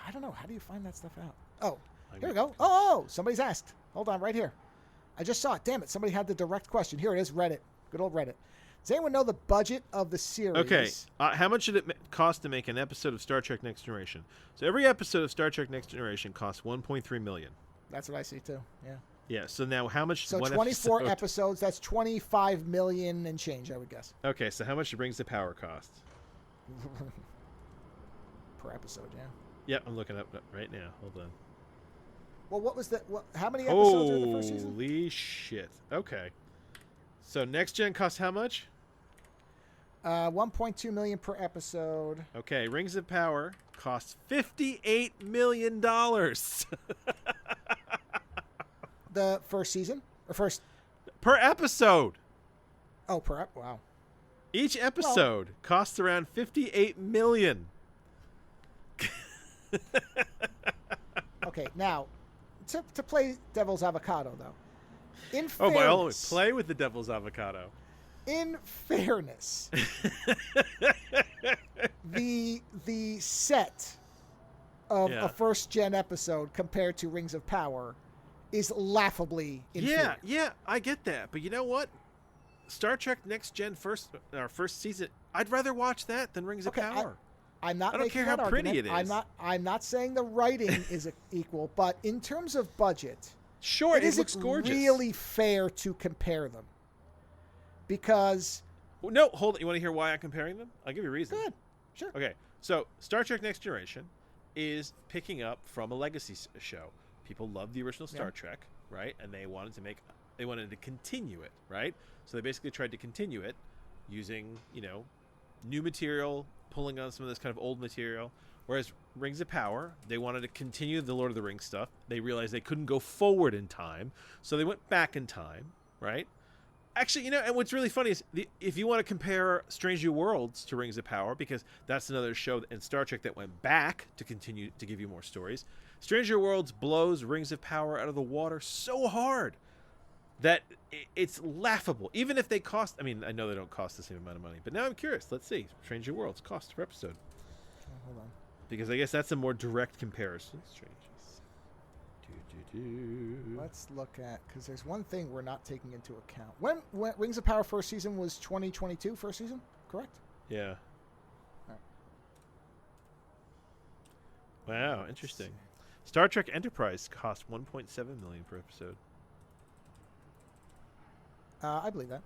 I don't know. How do you find that stuff out? Oh, here we go. Oh, somebody's asked. Hold on, right here. I just saw it. Damn it. Somebody had the direct question. Here it is. Reddit. Good old Reddit. Does anyone know the budget of the series? Okay. How much did it cost to make an episode of Star Trek Next Generation? So every episode of Star Trek Next Generation costs $1.3 million. That's what I see too. Yeah. Yeah. So now how much? So 24 episodes. That's 25 million and change, I would guess. Okay. So how much Rings of Power cost? Per episode, yeah. Yep, I'm looking up right now. Hold on. Well, what was that? How many episodes are in the first season? Holy shit. Okay. So Next Gen costs how much? $1.2 million per episode. Okay, Rings of Power costs $58 million. The first season or first? Per episode. Oh, wow. Each episode costs around $58 million. Okay, now to play devil's avocado though. In Oh, by all fairness, play with the devil's avocado. in fairness, the set of Yeah. a first gen episode compared to Rings of Power is laughably inferior. Yeah, I get that. But you know what? Star Trek Next Gen first season, I'd rather watch that than Rings of Okay, Power. I'm not I don't making care that how pretty argument. it is. I'm not saying the writing is equal, but in terms of budget, Sure, it it isn't looks gorgeous. really fair to compare them. Because Well, no, hold it. You want to hear why I'm comparing them? I'll give you a reason. good. Sure. Okay, so Star Trek Next Generation is picking up from a legacy show. People love the original Star Trek, right? And they wanted to continue it, right? So they basically tried to continue it using, new material, pulling on some of this kind of old material. Whereas Rings of Power, they wanted to continue the Lord of the Rings stuff. They realized they couldn't go forward in time, so they went back in time, right? Actually, and what's really funny is if you want to compare Strange New Worlds to Rings of Power, because that's another show in Star Trek that went back to continue to give you more stories, Strange New Worlds blows Rings of Power out of the water so hard that it's laughable. Even if they cost, I know they don't cost the same amount of money, but now I'm curious. Let's see. Strange New Worlds cost per episode. Hold on. Because I guess that's a more direct comparison. Strange. Let's look at, because there's one thing we're not taking into account. When Rings of Power first season was 2022 first season, correct? Yeah. Right. Wow, interesting. Star Trek Enterprise cost $1.7 million per episode. I believe that.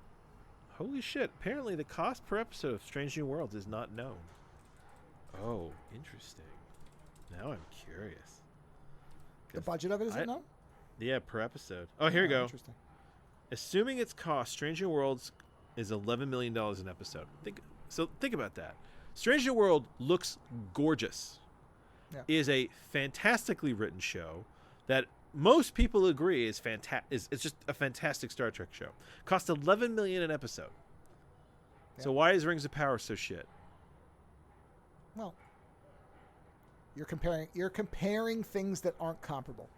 Holy shit. Apparently the cost per episode of Strange New Worlds is not known. Oh, interesting. Now I'm curious. The budget of it isn't known? Yeah, per episode. Oh, here we go. Interesting. Assuming its cost, Strange New Worlds is $11 million an episode. Think about that. Strange New World looks gorgeous. Yeah. Is a fantastically written show that most people agree is it's just a fantastic Star Trek show. Cost $11 million an episode. Yeah. So why is Rings of Power so shit? Well, you're comparing things that aren't comparable.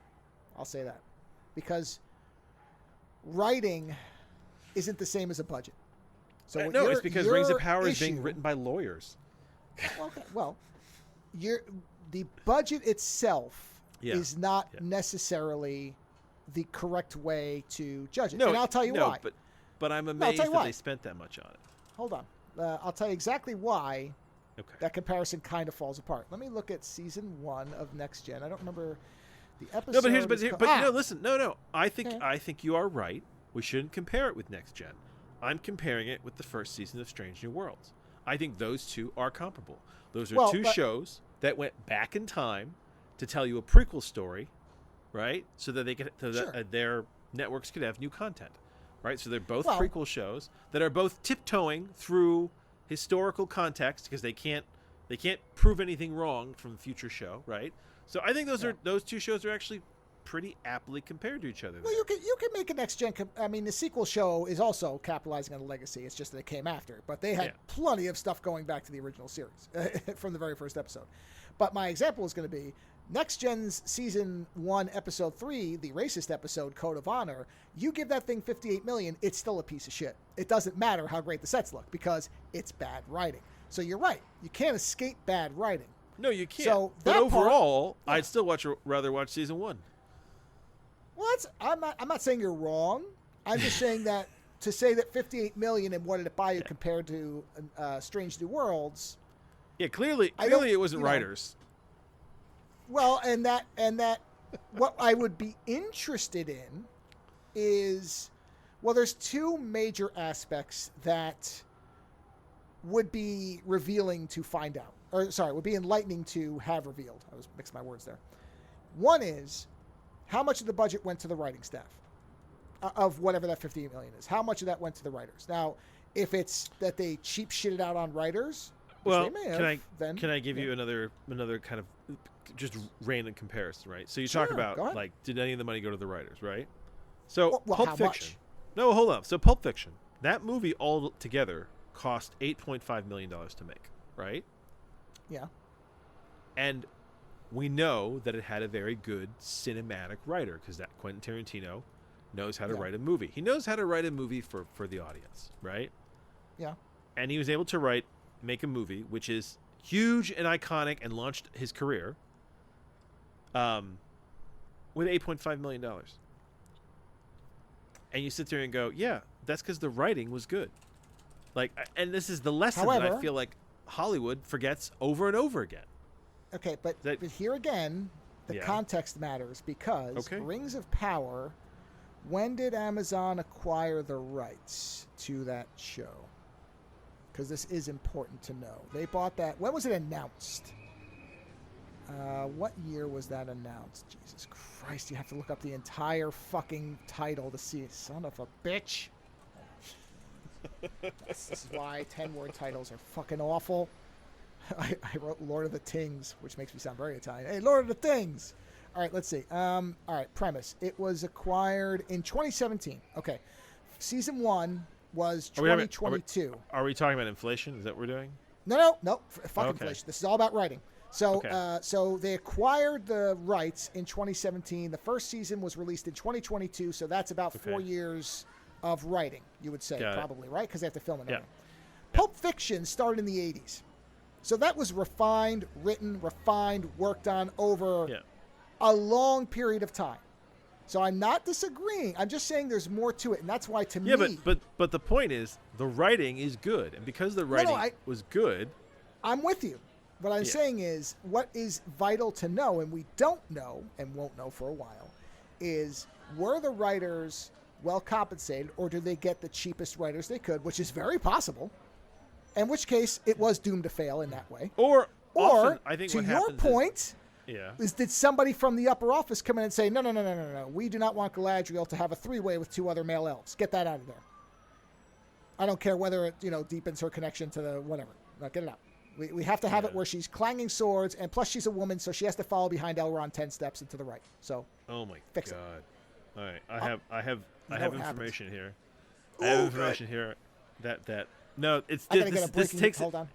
I'll say that. Because writing isn't the same as a budget. So No, it's because Rings of Power is being issue- written by lawyers. Okay, well, the budget itself Yeah. is not Yeah. necessarily the correct way to judge it. No, and I'll tell you why. But I'm I'll amazed tell you that why. they spent that much on it. Hold on. I'll tell you exactly why Okay. that comparison kind of falls apart. Let me look at season 1 of Next Gen. I don't remember the episode. No, but here's is no, listen. No. I think Okay. I think you are right. We shouldn't compare it with Next Gen. I'm comparing it with the first season of Strange New Worlds. I think those two are comparable. Those are two shows that went back in time to tell you a prequel story, right? So that they could, their networks could have new content, right? So they're both prequel shows that are both tiptoeing through historical context because they can't prove anything wrong from the future show, right? So I think those two shows are actually pretty aptly compared to each other. Well, you can make a Next Gen. The sequel show is also capitalizing on the legacy. It's just that it came after, but they had plenty of stuff going back to the original series from the very first episode. But my example is going to be Next Gen's season 1, episode 3, the racist episode, Code of Honor. You give that thing $58 million, it's still a piece of shit. It doesn't matter how great the sets look because it's bad writing. So you're right. You can't escape bad writing. No, you can't. So but that overall, part- I'd still rather watch season 1. Well, I'm not saying you're wrong. I'm just saying that to say that $58 million and what did it buy you compared to Strange New Worlds. Yeah, clearly it wasn't writers. Well, and that what I would be interested in is, well, there's two major aspects that would be revealing to find out, or sorry, would be enlightening to have revealed. I was mixed my words there. One is how much of the budget went to the writing staff of whatever that $58 million is. How much of that went to the writers? Now, If it's that they cheap shitted out on writers, which Well, they may have, then can I give you another kind of just random comparison, right? So you talk Sure, about go ahead. like, did any of the money go to the writers, right? So Well, Pulp how Fiction. much? No, hold on. So Pulp Fiction, that movie all together cost $8.5 million to make, right? Yeah. And we know that it had a very good cinematic writer because that Quentin Tarantino knows how to Yeah. write a movie. He knows how to write a movie for the audience, right? Yeah. And he was able to make a movie which is huge and iconic and launched his career with $8.5 million. And you sit there and go, yeah, that's because the writing was good. Like, and this is the lesson that I However- feel like Hollywood forgets over and over again. Okay, but That- here again, the Yeah. context matters because Okay. Rings of Power. When did Amazon acquire the rights to that show? Because this is important to know. They bought that. When was it announced? What year was that announced? Jesus Christ, you have to look up the entire fucking title to see it. Son of a bitch. This is why 10-word titles are fucking awful. I wrote Lord of the Things, which makes me sound very Italian. Hey, Lord of the Things. All right, let's see. All right, premise. It was acquired in 2017. Okay. Season 1 was Are we having- 2022. Are we talking about inflation? Is that what we're doing? No. Fuck Okay. inflation. This is all about writing. So, Okay. so they acquired the rights in 2017. The first season was released in 2022, so that's about 4 Okay. years of writing, you would say, Got it. probably, right? Because they have to film it. Yeah. Everything. Pulp Fiction started in the 80s. So that was refined, worked on over Yeah. a long period of time. So I'm not disagreeing. I'm just saying there's more to it, and that's why to Yeah, me, but the point is the writing is good, and because the writing was good, I'm with you. What I'm Yeah. saying is what is vital to know, and we don't know and won't know for a while, is were the writers well compensated, or did they get the cheapest writers they could, which is very possible. In which case, it was doomed to fail in that way. or Or, often, I think to what your happens point, yeah, is did somebody from the upper office come in and say, no, we do not want Galadriel to have a three-way with two other male elves. Get that out of there. I don't care whether it, deepens her connection to the whatever. No, get it out. We have to have it where she's clanging swords, and plus she's a woman, so she has to follow behind Elrond 10 steps and to the right. So, oh my Fix it. god. All right, I have You know what information here. Ooh, I have good. information here that no, it's I gotta this, get a this breaking. takes Hold on.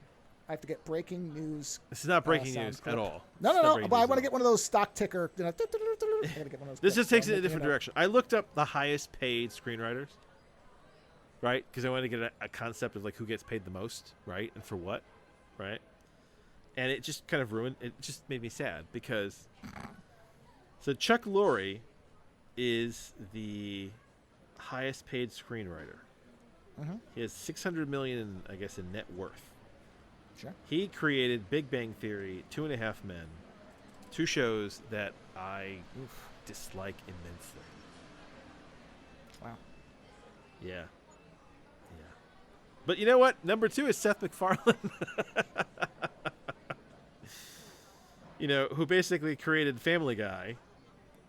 I have to get breaking news. this is not breaking sound news clip. at all. No, It's not but breaking I news want to at get one of those stock ticker. I gotta get one of those. This clips, just so takes I'm it in a looking different up. direction. I looked up the highest paid screenwriters, right? Because I wanted to get a concept of like who gets paid the most, right, and for what, right? And it just kind of ruined. It just made me sad because so Chuck Lorre is the highest paid screenwriter. Mhm. He has $600 million, I guess, in net worth. Sure. He created Big Bang Theory, 2.5 Men, two shows that I dislike immensely. Wow. Yeah. Yeah. But you know what? Number 2 is Seth MacFarlane. Who basically created Family Guy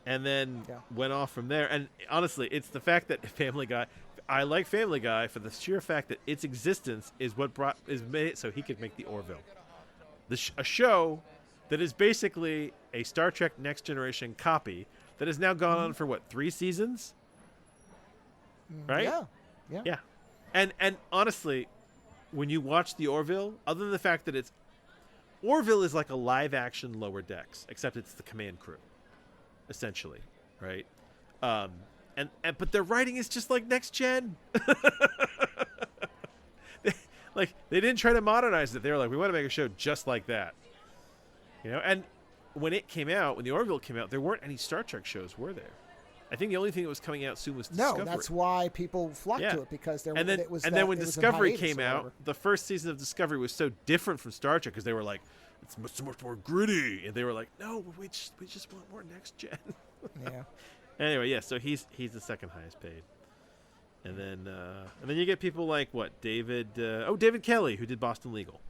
and then went off from there. And honestly, it's the fact that Family Guy, I like Family Guy for the sheer fact that its existence is what is made it so he could make the Orville. A show that is basically a Star Trek Next Generation copy that has now gone on for what, 3 seasons? Right? Yeah. Yeah. And honestly, when you watch the Orville, other than the fact that Orville is like a live action Lower Decks, except it's the command crew, essentially, right? But their writing is just like Next Gen. They didn't try to modernize it. They were like, we want to make a show just like that. And when the Orville came out, there weren't any Star Trek shows, were there? I think the only thing that was coming out soon was Discovery. No, that's why people flocked to it, because And then when Discovery came out, the first season of Discovery was so different from Star Trek because they were like, it's so much more gritty, and they were like, no, we just want more Next Gen. Yeah. Anyway, yeah, so he's the second highest paid, and then you get people like David Kelly, who did Boston Legal,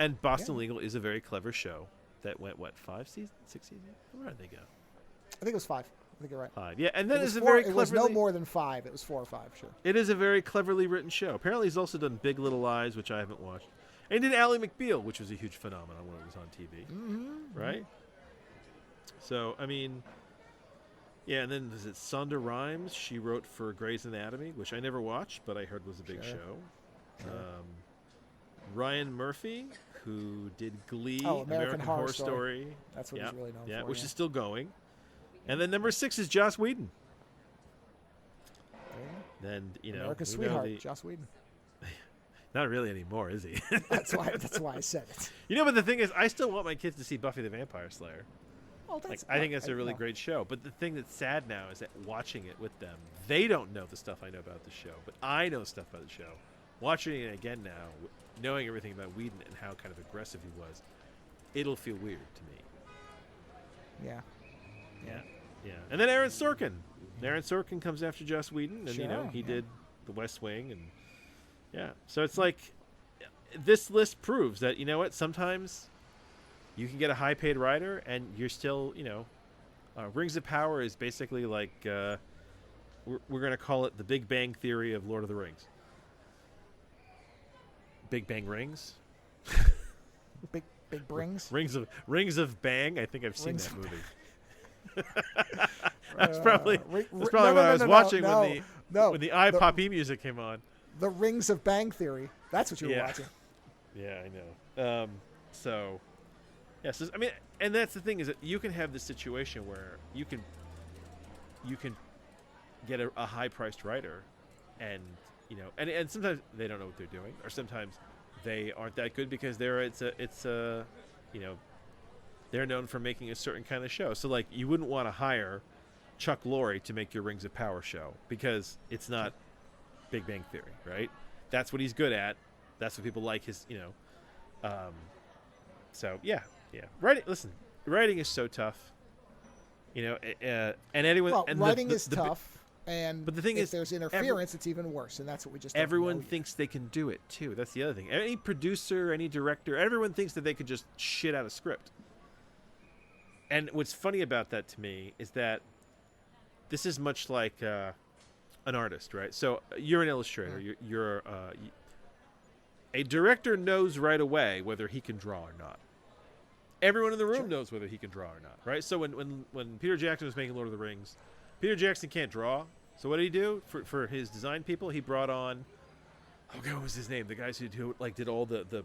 and Boston Legal is a very clever show that went 5 seasons, 6 seasons. Where did they go? I think it was 5. think you're right. 5. Yeah, and then It was is a four- very It was cleverly. no more than 5. It was 4 or 5, sure. It is a very cleverly written show. Apparently, he's also done Big Little Lies, which I haven't watched, and he did Ally McBeal, which was a huge phenomenon when it was on TV. Mm-hmm. Right. So I mean, yeah, and then is it Sonda Rhimes? She wrote for Grey's Anatomy, which I never watched, but I heard was a big Sure. show. Sure. Ryan Murphy, who did Glee, Oh, American Horror Story. Story. That's what Yeah, he's really known yeah, for. which is still going. And then number 6 is Joss Whedon. Then America's we know sweetheart, Joss Whedon. not really anymore, is he? That's why I said it. But the thing is, I still want my kids to see Buffy the Vampire Slayer. Oh, Like, that's, I think that's a really no. great show. But the thing that's sad now is that watching it with them, they don't know the stuff I know about the show, but I know stuff about the show. Watching it again now, knowing everything about Whedon and how kind of aggressive he was, it'll feel weird to me. Yeah. Yeah. And then Aaron Sorkin. Aaron Sorkin comes after Joss Whedon, and Sure, he yeah. did The West Wing, and yeah. So it's like this list proves that sometimes you can get a high-paid writer, and you're still Rings of Power is basically like we're going to call it the Big Bang Theory of Lord of the Rings. Big Bang Rings. Big brings. Rings of Bang. I think I've seen Rings that of movie. That's probably what I was watching when the iPop music came on. The Rings of Bang Theory. That's what you were watching. Yeah, I know. So I mean, and that's the thing is that you can have this situation where you can get a high-priced writer, and and sometimes they don't know what they're doing, or sometimes they aren't that good because they're known for making a certain kind of show. So like you wouldn't want to hire Chuck Lorre to make your Rings of Power show because it's not Big Bang Theory, right? That's what he's good at. That's what people like his, so yeah. Writing is so tough, and anyone. Well, and writing is tough, but the thing if is, there's interference, it's even worse, and that's what we just. don't everyone know yet. thinks they can do it too. That's the other thing. Any producer, any director, everyone thinks that they could just shit out a script. And what's funny about that to me is that this is much like an artist, right? So you're an illustrator. You're a director knows right away whether he can draw or not. Everyone in the room knows whether he can draw or not, right? So when Peter Jackson was making Lord of the Rings, Peter Jackson can't draw. So what did he do for his design people? He brought on, what was his name? The guys who did all the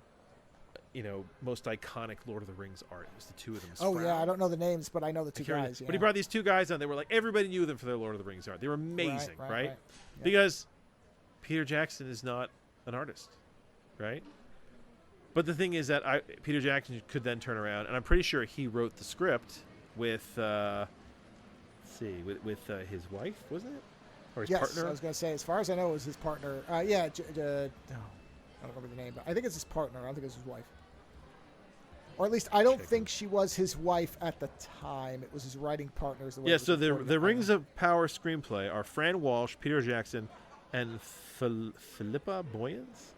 most iconic Lord of the Rings art. It was the two of them. Oh yeah, I don't know the names, but I know the two guys. But he brought these two guys on. They were like, everybody knew them for their Lord of the Rings art. They were amazing, right? Yeah. Because Peter Jackson is not an artist, right? But the thing is that Peter Jackson could then turn around, and I'm pretty sure he wrote the script with, with his wife, wasn't it? Or his partner? I was going to say, as far as I know, it was his partner. I don't remember the name, but I think it's his partner. I don't think it's his wife. Or at least I don't think she was his wife at the time. It was his writing partners. So the Rings of Power screenplay are Fran Walsh, Peter Jackson, and Philippa Boyens.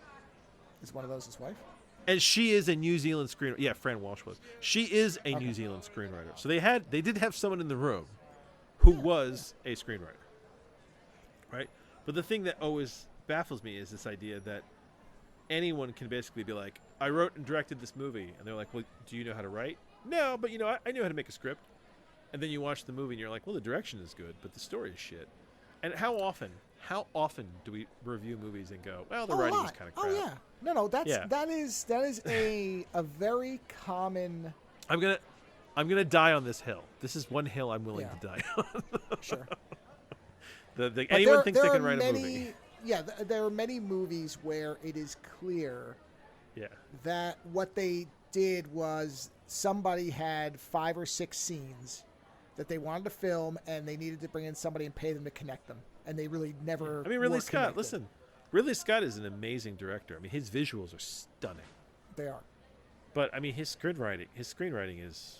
Is one of those his wife? And she is a New Zealand screenwriter. Yeah, Fran Walsh was. She is a New Zealand screenwriter. So they did have someone in the room who was a screenwriter, right? But the thing that always baffles me is this idea that anyone can basically be like, I wrote and directed this movie. And they're like, well, do you know how to write? No, but I know how to make a script. And then you watch the movie and you're like, well, the direction is good, but the story is shit. And how often do we review movies and go, well, the writing was kind of crap? Oh yeah. No, that is a very common. I'm gonna die on this hill. This is one hill I'm willing to die on. Sure. Anyone thinks they can write a movie. Yeah, there are many movies where it is clear that what they did was somebody had 5 or 6 scenes that they wanted to film, and they needed to bring in somebody and pay them to connect them, and they really never. I mean, Ridley Scott. Listen, Ridley Scott is an amazing director. I mean, his visuals are stunning. They are. But I mean, his screenwriting is,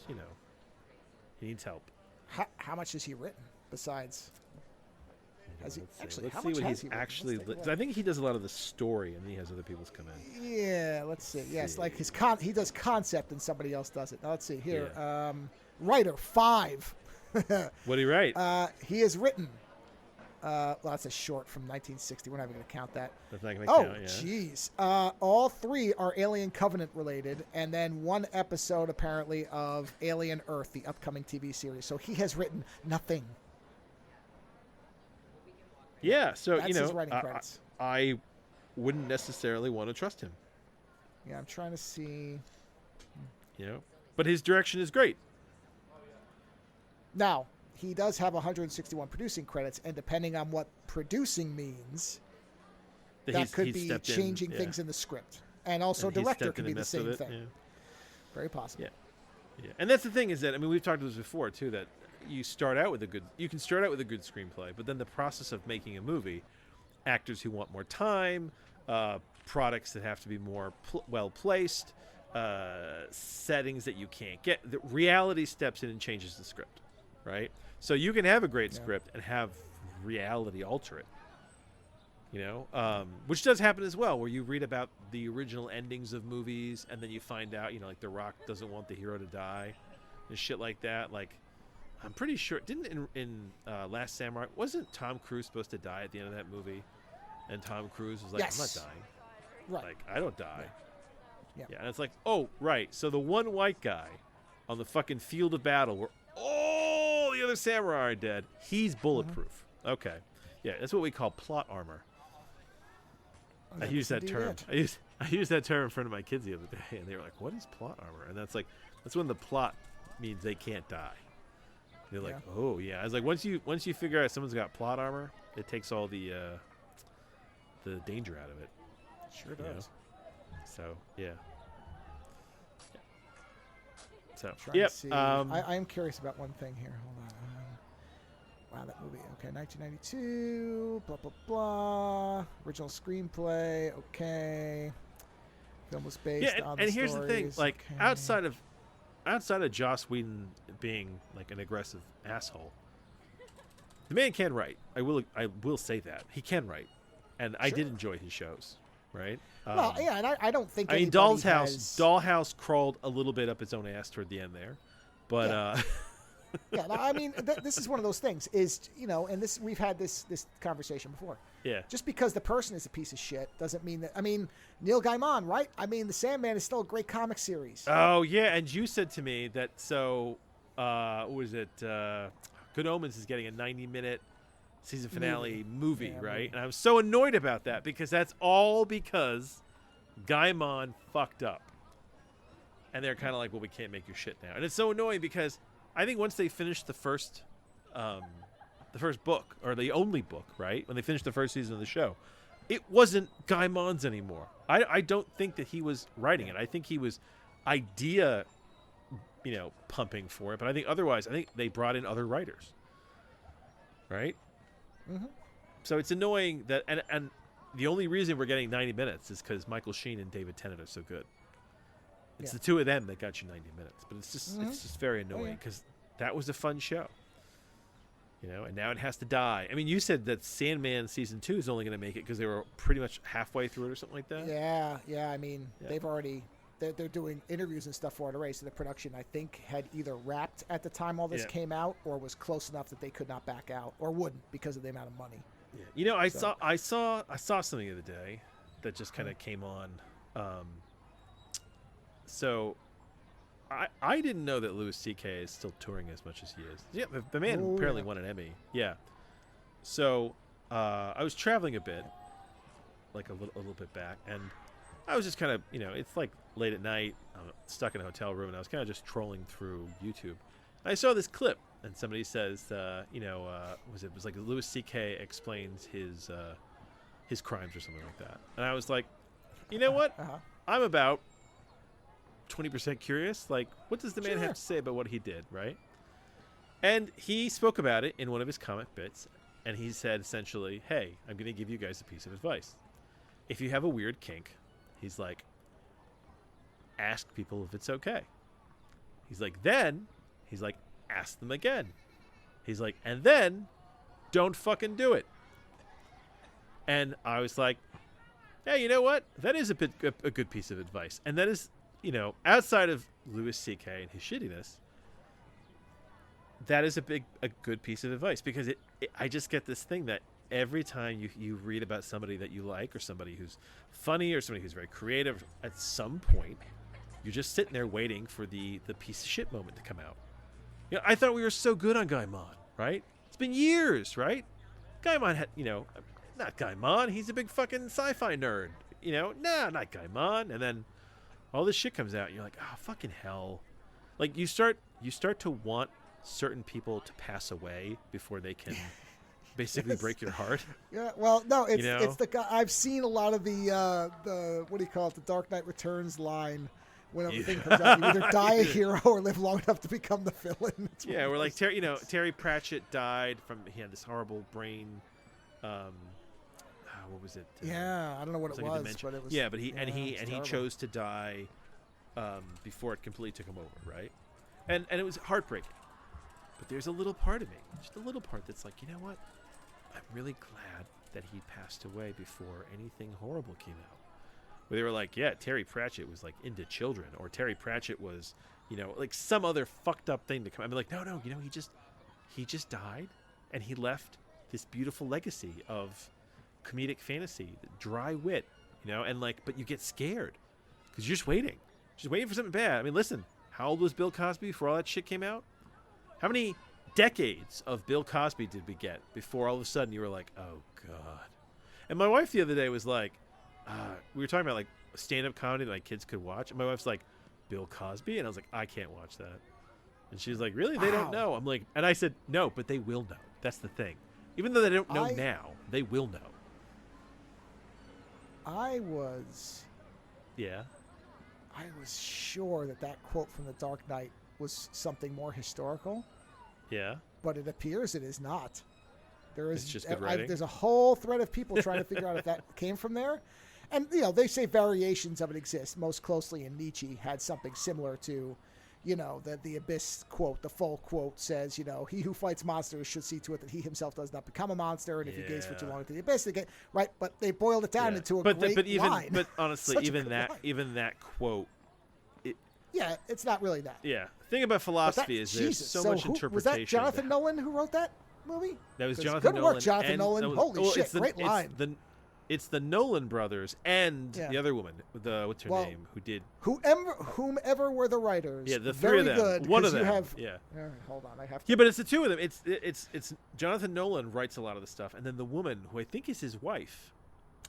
he needs help. How much has he written besides? Let's see what he's actually. I think he does a lot of the story, and then he has other people's come in. Yeah, let's see. Yes, like he does concept, and somebody else does it. Now let's see here. Writer 5. What did he write? He has written. Well, that's a short from 1960. We're not even going to count that. That's not going to Oh, count. Yeah. jeez. All three are Alien Covenant related, and then one episode apparently of Alien Earth, the upcoming TV series. So he has written nothing. Yeah. So That's his writing credits. I wouldn't necessarily want to trust him. Yeah, I'm trying to see. But his direction is great. Now, he does have 161 producing credits, and depending on what producing means, that could be changing things in the script. And also director could be the same thing. Yeah. Very possible. Yeah. And that's the thing is that, I mean, we've talked about this before, too, that you can start out with a good screenplay, but then the process of making a movie, actors who want more time, products that have to be more well-placed, settings that you can't get. The reality steps in and changes the script, right? So you can have a great script and have reality alter it, which does happen as well, where you read about the original endings of movies and then you find out, like The Rock doesn't want the hero to die and shit like that. Like, I'm pretty sure, didn't in Last Samurai, wasn't Tom Cruise supposed to die at the end of that movie? And Tom Cruise was like, yes. I'm not dying. Right. Like, I don't die. Yeah. And it's like, oh, right. So the one white guy on the fucking field of battle where all the other samurai are dead, he's bulletproof. Okay. Yeah, that's what we call plot armor. I use that term. I used that term in front of my kids the other day, and they were like, what is plot armor? And that's when the plot means they can't die. They're like, oh, yeah. I was like, once you figure out someone's got plot armor, it takes all the danger out of it. Sure does. So, yeah. So, yep. I am curious about one thing here. Hold on. Wow, that movie. Okay, 1992. Blah blah blah. Original screenplay. Okay. Film was based on. And here's the thing: like outside of Joss Whedon being like an aggressive asshole, the man can write. I will say that he can write, and I did enjoy his shows. Right. Well, yeah, and I don't think. I mean, Dollhouse crawled a little bit up its own ass toward the end there, but. Yeah, no, I mean, this is one of those things. And we've had this conversation before. Yeah. Just because the person is a piece of shit doesn't mean that. I mean, Neil Gaiman, right? I mean, The Sandman is still a great comic series. Oh yeah, and you said to me that what was it? Good Omens is getting a 90-minute season finale movie, right? And I was so annoyed about that because that's all because Gaiman fucked up, and they're kind of like, well, we can't make your shit now, and it's so annoying because. I think once they finished the first book, or the only book, right? When they finished the first season of the show, it wasn't Gaiman's anymore. I don't think that he was writing it. I think he was idea, pumping for it. But I think otherwise, they brought in other writers, right? Mm-hmm. So it's annoying that, and the only reason we're getting 90 minutes is because Michael Sheen and David Tennant are so good. It's the two of them that got you 90 minutes, but it's just very annoying because that was a fun show, and now it has to die. I mean, you said that Sandman season 2 is only going to make it because they were pretty much halfway through it or something like that. Yeah. I mean, they've already they're doing interviews and stuff for it already. So the production, I think, had either wrapped at the time all this came out, or was close enough that they could not back out, or wouldn't because of the amount of money. Yeah. I saw something the other day that just kind of came on. So, I didn't know that Louis C.K. is still touring as much as he is. Yeah, the man apparently won an Emmy. Yeah. So, I was traveling a bit, like a little bit back, and I was just kind of, it's like late at night. I'm stuck in a hotel room, and I was kind of just trolling through YouTube. And I saw this clip, and somebody says, it was like Louis C.K. explains his crimes or something like that, and I was like, you know what? I'm about 20% curious, like, what does the man have to say about what he did, right? And he spoke about it in one of his comic bits, and he said essentially, hey, I'm going to give you guys a piece of advice. If you have a weird kink, he's like, ask people if it's okay. He's like, ask them again. He's like, and then don't fucking do it. And I was like, hey, you know what? That is a good piece of advice. And that is, outside of Louis C.K. and his shittiness, that is a good piece of advice, because I just get this thing that every time you read about somebody that you like, or somebody who's funny, or somebody who's very creative, at some point you're just sitting there waiting for the piece of shit moment to come out. I thought we were so good on Gaimon, right? It's been years, right? Gaimon had, not Gaimon. He's a big fucking sci-fi nerd. Nah, not Gaimon. And then all this shit comes out, and you're like, oh, fucking hell. Like, you start to want certain people to pass away before they can basically break your heart. Yeah, well, no, it's the guy. I've seen a lot of the what do you call it, the Dark Knight Returns line when everything comes out. You either die a hero or live long enough to become the villain. Yeah, we're like Terry Pratchett died he had this horrible brain. What was it? I don't know what it was, but it was. Yeah, but he chose to die before it completely took him over, right? And it was heartbreaking. But there's a little part of me, just a little part, that's like, you know what? I'm really glad that he passed away before anything horrible came out. Where they were like, yeah, Terry Pratchett was like into children, or Terry Pratchett was, like some other fucked up thing to come. I'm like, no, he just died, and he left this beautiful legacy of comedic fantasy, dry wit, and like, but you get scared because you're just waiting for something bad. I mean, listen, how old was Bill Cosby before all that shit came out? How many decades of Bill Cosby did we get before all of a sudden you were like, oh God? And my wife the other day was like, we were talking about like stand-up comedy that my kids could watch, and my wife's like, Bill Cosby? And I was like, I can't watch that. And she's like, really? They don't know? I'm like, and I said, no, but they will know. That's the thing. Even though they don't know now, they will know. I was sure that quote from The Dark Knight was something more historical. Yeah. But it appears it is not. It's just good writing. There's a whole thread of people trying to figure out if that came from there. And, they say variations of it exist. Most closely in Nietzsche had something similar to, the Abyss quote. The full quote says, he who fights monsters should see to it that he himself does not become a monster. And if he gaze for too long into the abyss, they get right. But they boiled it down into a great line. But honestly, even that quote. It's not really that. Yeah. The thing about philosophy is there's so much interpretation. Was that Jonathan Nolan who wrote that movie? That was Jonathan Nolan. Good work, Jonathan Nolan. Holy shit, great line. It's the Nolan brothers and the other woman, what's her name, who did... Whomever were the writers. Yeah, the three of them. Good, one of them. Hold on, I have to... Yeah, but it's the two of them. It's Jonathan Nolan writes a lot of the stuff, and then the woman, who I think is his wife.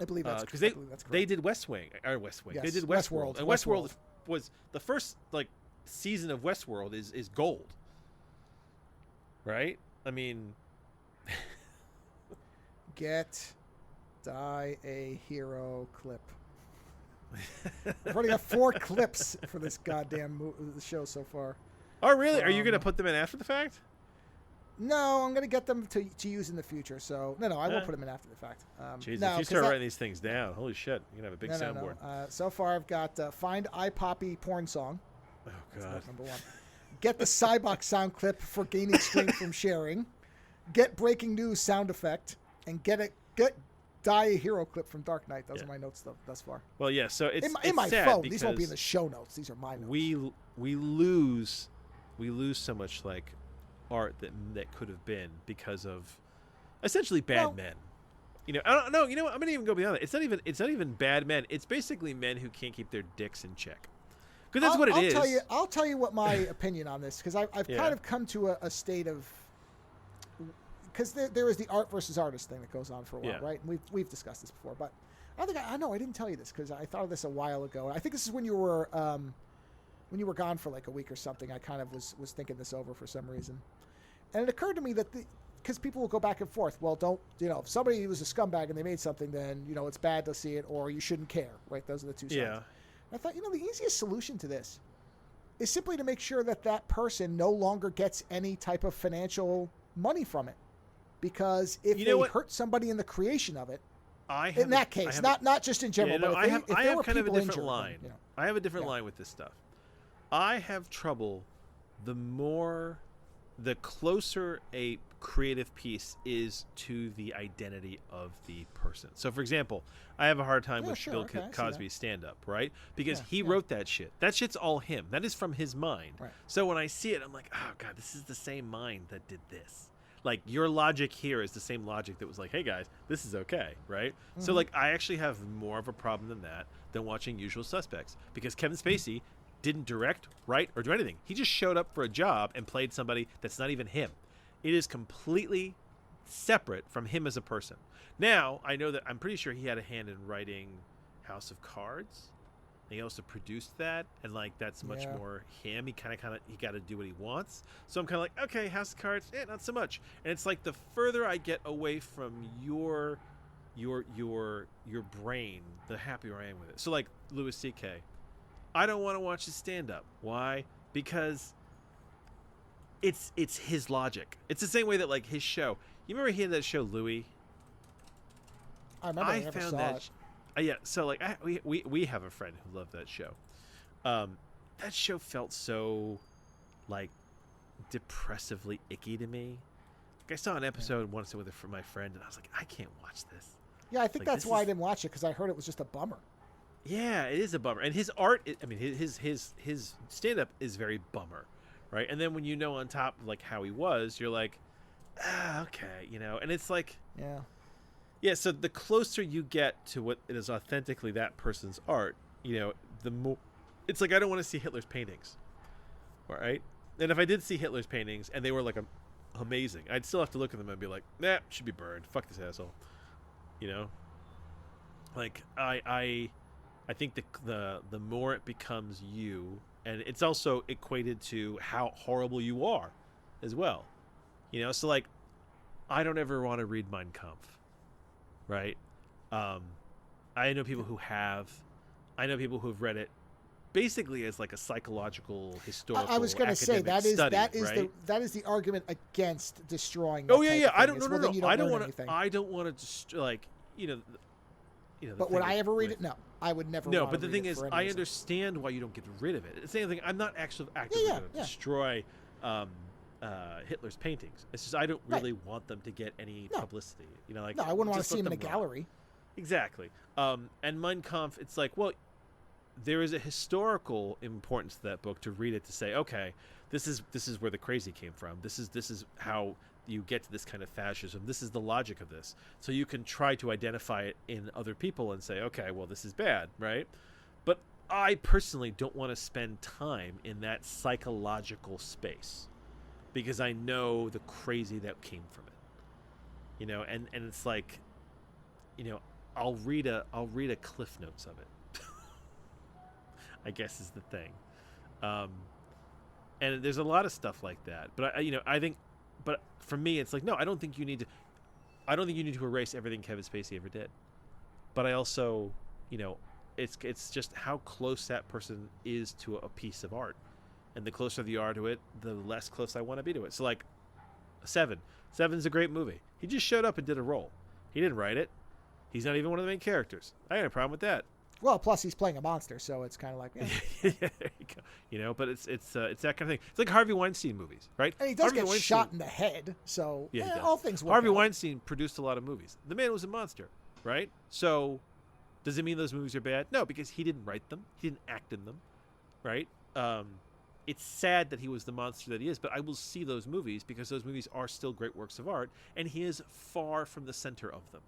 I believe that's correct. Because they did West Wing. Yes, they did Westworld. And Westworld was the first season of Westworld is gold. Right? I mean... Die a hero clip. I've already got 4 clips for this goddamn show so far. Oh, really? Are you going to put them in after the fact? No, I'm going to get them to use in the future. So, no, I won't put them in after the fact. Jesus, if you start writing these things down, holy shit, you're going to have a big soundboard. So far, I've got Find iPoppy porn song. Oh, God. That's number 1. Get the Cybox sound clip for gaining strength from sharing. Get breaking news sound effect. And get Die a hero clip from Dark Knight. Those are my notes thus far. Well, yeah. So it's in my sad phone. These won't be in the show notes. These are my notes. We lose so much like art that could have been because of essentially bad men. I don't know. I'm gonna even go beyond that. It's not even bad men. It's basically men who can't keep their dicks in check. Because that's what it is. I'll tell you what my opinion on this, because I've kind of come to a state of. Because there is the art versus artist thing that goes on for a while, right? And we've discussed this before, but I didn't tell you this because I thought of this a while ago. I think this is when you were gone for like a week or something. I kind of was thinking this over for some reason, and it occurred to me that because people will go back and forth. Well, don't if somebody was a scumbag and they made something, then it's bad to see it, or you shouldn't care, right? Those are the two sides. Yeah. I thought the easiest solution to this is simply to make sure that person no longer gets any type of financial money from it. Because if they hurt somebody in the creation of it, in that case, not just in general, but if I there have were kind of a people different injured, line. then, I have a different line with this stuff. I have trouble the more the closer a creative piece is to the identity of the person. So, for example, I have a hard time with Bill Cosby's stand-up, right? Because he wrote that shit. That shit's all him. That is from his mind. Right. So when I see it, I'm like, oh, God, this is the same mind that did this. Like, your logic here is the same logic that was like, hey, guys, this is okay, right? Mm-hmm. So, like, I actually have more of a problem than watching Usual Suspects. Because Kevin Spacey didn't direct, write, or do anything. He just showed up for a job and played somebody that's not even him. It is completely separate from him as a person. Now, I know that I'm pretty sure he had a hand in writing House of Cards. And he also produced that, and like that's much more him. He kind of he got to do what he wants. So I'm kind of like, okay, House of Cards, not so much. And it's like the further I get away from your brain, the happier I am with it. So like Louis C.K., I don't want to watch his stand-up. Why? Because it's his logic. It's the same way that like his show. You remember he had that show Louis? I remember. I never saw it. Yeah, so like we have a friend who loved that show. That show felt so like depressively icky to me. Like I saw an episode once with it from my friend, and I was like, I can't watch this. Yeah, I think that's why I didn't watch it, because I heard it was just a bummer. Yeah, it is a bummer, and his art. I mean, his stand up is very bummer, right? And then when you know on top like how he was, you're like, okay, and it's like Yeah, so the closer you get to what it is authentically that person's art, the more it's like I don't want to see Hitler's paintings. All right? And if I did see Hitler's paintings and they were like amazing, I'd still have to look at them and be like, nah, should be burned. Fuck this asshole. Like I think the more it becomes you, and it's also equated to how horrible you are as well. So like I don't ever want to read Mein Kampf. Right. I know people who have. I know people who have read it basically as like a psychological historical. I was going to say that is the argument against destroying. Oh yeah. I don't know. I don't want to just like But would I ever read it? No, I would never. No, but the thing is, I understand why you don't get rid of it. It's the same thing. I'm not actually actively going to destroy Hitler's paintings. It's just I don't really want them to get any publicity. No, I wouldn't want to see them in a gallery. Exactly. And Mein Kampf, it's like, well, there is a historical importance to that book to read it to say, okay, this is where the crazy came from. This is how you get to this kind of fascism. This is the logic of this. So you can try to identify it in other people and say, okay, well, this is bad, right? But I personally don't want to spend time in that psychological space, because I know the crazy that came from it, and it's like, I'll read a Cliff Notes of it. I guess is the thing, and there's a lot of stuff like that. But I think, but for me, it's like, no, I don't think you need to erase everything Kevin Spacey ever did. But I also, it's just how close that person is to a piece of art. And the closer you are to it, the less close I want to be to it. So like Seven. Seven's a great movie. He just showed up and did a role. He didn't write it. He's not even one of the main characters. I had a problem with that. Well, plus he's playing a monster, so it's kind of like, yeah, there you go. But it's that kind of thing. It's like Harvey Weinstein movies, right? And he does get shot in the head, so all things work Harvey out. Weinstein produced a lot of movies. The man was a monster, right? So does it mean those movies are bad? No, because he didn't write them. He didn't act in them, right? It's sad that he was the monster that he is, but I will see those movies because those movies are still great works of art, and he is far from the center of them.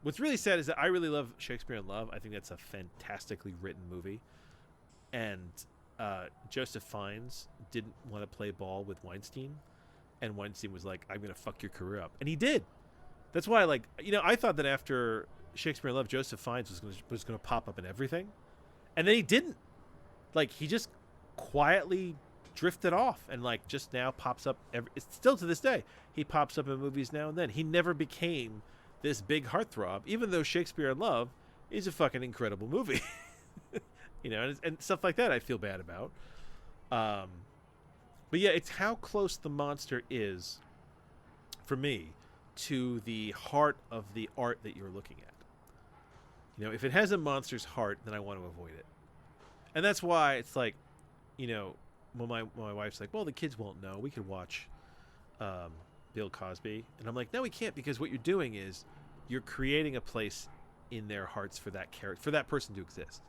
What's really sad is that I really love Shakespeare in Love. I think that's a fantastically written movie, and Joseph Fiennes didn't want to play ball with Weinstein, and Weinstein was like, "I'm gonna fuck your career up," and he did. That's why, I thought that after Shakespeare in Love, Joseph Fiennes was gonna pop up in everything, and then he didn't. Like, he just quietly drifted off and just now pops up it's still to this day. He pops up in movies now and then. He never became this big heartthrob, even though Shakespeare in Love is a fucking incredible movie. And stuff like that I feel bad about. But yeah, it's how close the monster is for me to the heart of the art that you're looking at. If it has a monster's heart, then I want to avoid it. And that's why it's like, my wife's like, well, the kids won't know. We could watch Bill Cosby, and I'm like, no, we can't, because what you're doing is you're creating a place in their hearts for that character, for that person to exist.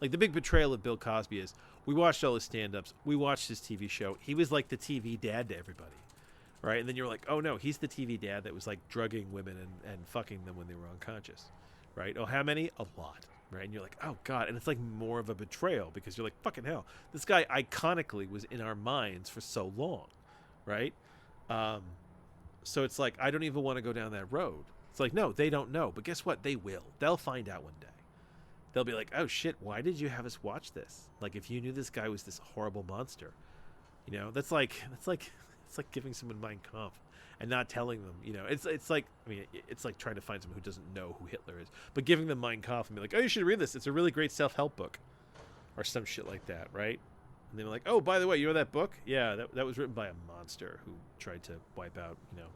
Like, the big betrayal of Bill Cosby is we watched all his stand-ups, we watched his TV show. He was like the TV dad to everybody, right? And then you're like, oh no, he's the TV dad that was like drugging women and fucking them when they were unconscious, right? Oh, how many? A lot, right? And you're like, oh god, and it's like more of a betrayal because you're like, fucking hell, this guy iconically was in our minds for so long, right? So it's like, I don't even want to go down that road. It's like, no, they don't know, but guess what? They will. They'll find out one day. They'll be like, oh shit, why did you have us watch this? Like, if you knew this guy was this horrible monster, you know, it's like giving someone Mein Kampf and not telling them, you know, it's like, I mean, it's like trying to find someone who doesn't know who Hitler is, but giving them Mein Kampf and be like, oh, you should read this. It's a really great self-help book or some shit like that. Right. And they're like, oh, by the way, you know that book? Yeah. That was written by a monster who tried to wipe out, you know,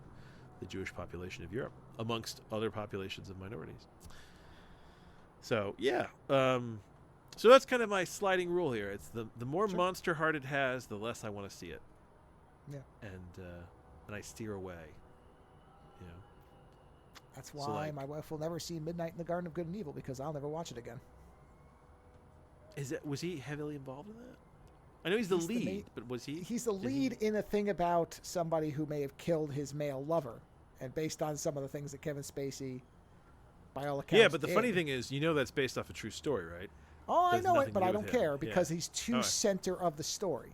the Jewish population of Europe amongst other populations of minorities. So yeah, so that's kind of my sliding rule here. It's the more monster heart it has, the less I want to see it. Yeah, and I steer away. You know, that's why so, like, my wife will never see Midnight in the Garden of Good and Evil, because I'll never watch it again. Was he heavily involved in that? I know he's the lead, but was he? He's the lead in a thing about somebody who may have killed his male lover, and based on some of the things that Kevin Spacey, by all accounts, yeah, but the funny thing is, you know, that's based off a true story, right? Oh, I know it, but I don't care because he's too right. center of the story.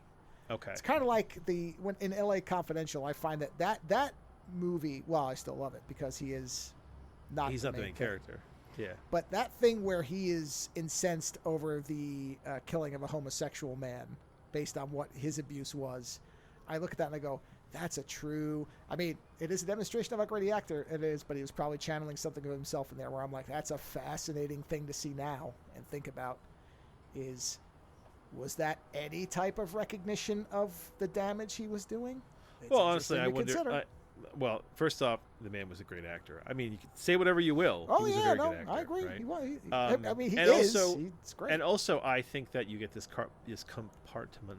Okay. It's kind of like when in L.A. Confidential, I find that movie. Well, I still love it because he's not the main character. Yeah. But that thing where he is incensed over the killing of a homosexual man based on what his abuse was, I look at that and I go, that's a true... I mean, it is a demonstration of how great the actor it is, but he was probably channeling something of himself in there where I'm like, that's a fascinating thing to see now and think about was that any type of recognition of the damage he was doing? Well, honestly, I wonder... well, first off, the man was a great actor. I mean, you can say whatever you will. Oh, he was yeah, a very no, good actor, I agree. Right? I mean, and is. Also, he's great. And also, I think that you get this compartmentalization.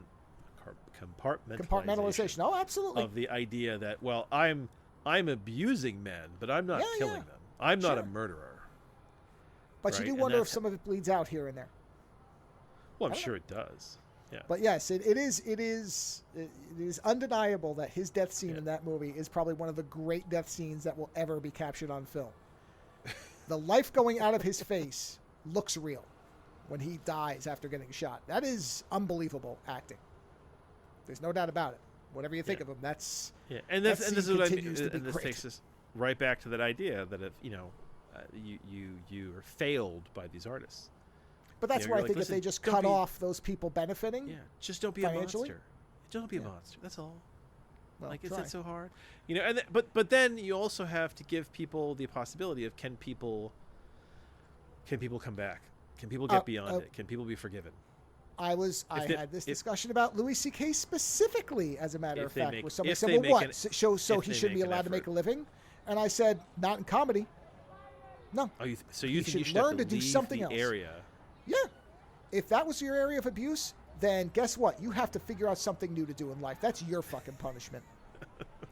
Oh, absolutely. Of the idea that, well, I'm abusing men, but I'm not killing them. I'm not a murderer. But right? You do wonder if some of it bleeds out here and there. Well, I'm sure it does. Yeah. But yes, it is undeniable that his death scene in that movie is probably one of the great death scenes that will ever be captured on film. The life going out of his face looks real when he dies after getting shot. That is unbelievable acting. There's no doubt about it. Whatever you think of him, that's and this is what I mean. And this takes us right back to that idea that if you are failed by these artists. But that's where I think if they just cut off those people benefiting, just don't be a monster. Don't be a monster. That's all. Well, like, is that so hard? You know, and but then you also have to give people the possibility of can people come back? Can people get beyond it? Can people be forgiven? I had this discussion about Louis C.K. specifically, as a matter of fact, where somebody said, well, what? So he should be allowed to make a living? And I said, not in comedy. No. Oh, so you think you should learn to do something else. Area? Yeah. If that was your area of abuse, then guess what? You have to figure out something new to do in life. That's your fucking punishment.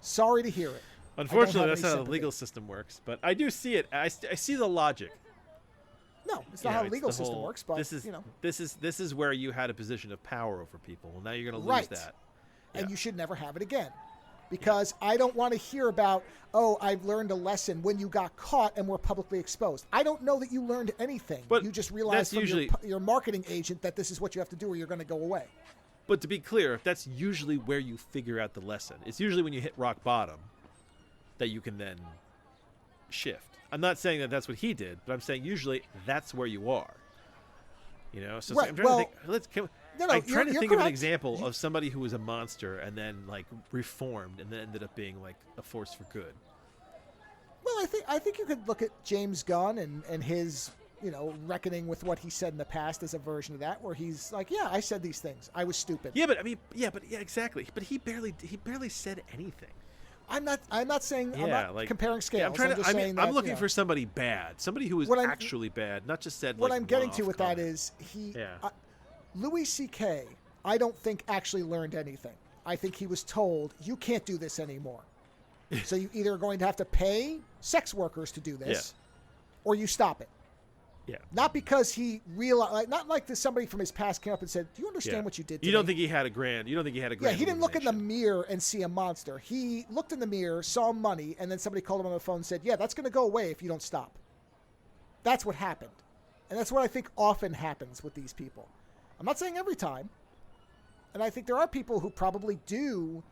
Sorry to hear it. Unfortunately, that's how the legal system works. But I do see it. I see the logic. No, it's not how the legal system works. But this is where you had a position of power over people. Well, now you're going to lose that. And you should never have it again. Because I don't want to hear about, oh, I've learned a lesson when you got caught and were publicly exposed. I don't know that you learned anything. But you just realized from your marketing agent that this is what you have to do or you're going to go away. But to be clear, that's usually where you figure out the lesson. It's usually when you hit rock bottom that you can then shift. I'm not saying that that's what he did, but I'm saying usually that's where you are. You know? So I'm trying to think... I'm trying to think of an example of somebody who was a monster and then like reformed and then ended up being like a force for good. Well, I think you could look at James Gunn and his, reckoning with what he said in the past as a version of that, where he's like, yeah, I said these things. I was stupid. Yeah, exactly. But he barely said anything. I'm not saying I'm not comparing scales. I'm looking for somebody bad, somebody who was actually bad, not just said. What I'm getting to with that is Louis C.K. I don't think actually learned anything. I think he was told, you can't do this anymore. So you either are going to have to pay sex workers to do this, or you stop it. Yeah. Not because he realized, like, not like somebody from his past came up and said, do you understand what you did to You don't me? think he had a grand? You don't think he had a Yeah, grand? he didn't look in the illumination? mirror and see a monster. He looked in the mirror, saw money, and then somebody called him on the phone and said, yeah, that's going to go away if you don't stop. That's what happened. And that's what I think often happens with these people. I'm not saying every time. And I think there are people who probably do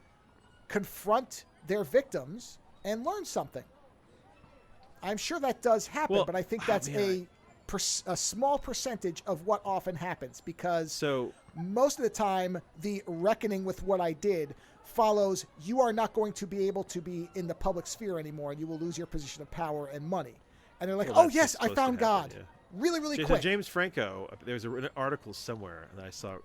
confront their victims and learn something. I'm sure that does happen, Well, but I think that's man, a small percentage of what often happens, because So most of the time the reckoning with what I did follows you are not going to be able to be in the public sphere anymore, and you will lose your position of power and money. And they're like, Well, oh, that's yes, what's I supposed to found happen, God. yeah. Really, really So quick. James Franco, there's an article somewhere that I saw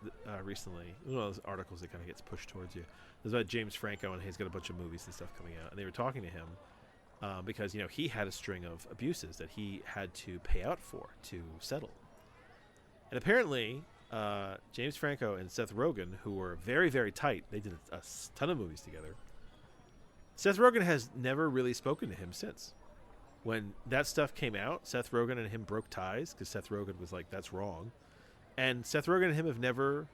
recently. One of those articles that kind of gets pushed towards you. There's about James Franco, and he's got a bunch of movies and stuff coming out. And they were talking to him because, you know, he had a string of abuses that he had to pay out for to settle. And apparently, James Franco and Seth Rogen, who were very, very tight, they did a ton of movies together. Seth Rogen has never really spoken to him since. When that stuff came out, Seth Rogen and him broke ties because Seth Rogen was like, that's wrong. And Seth Rogen and him have never,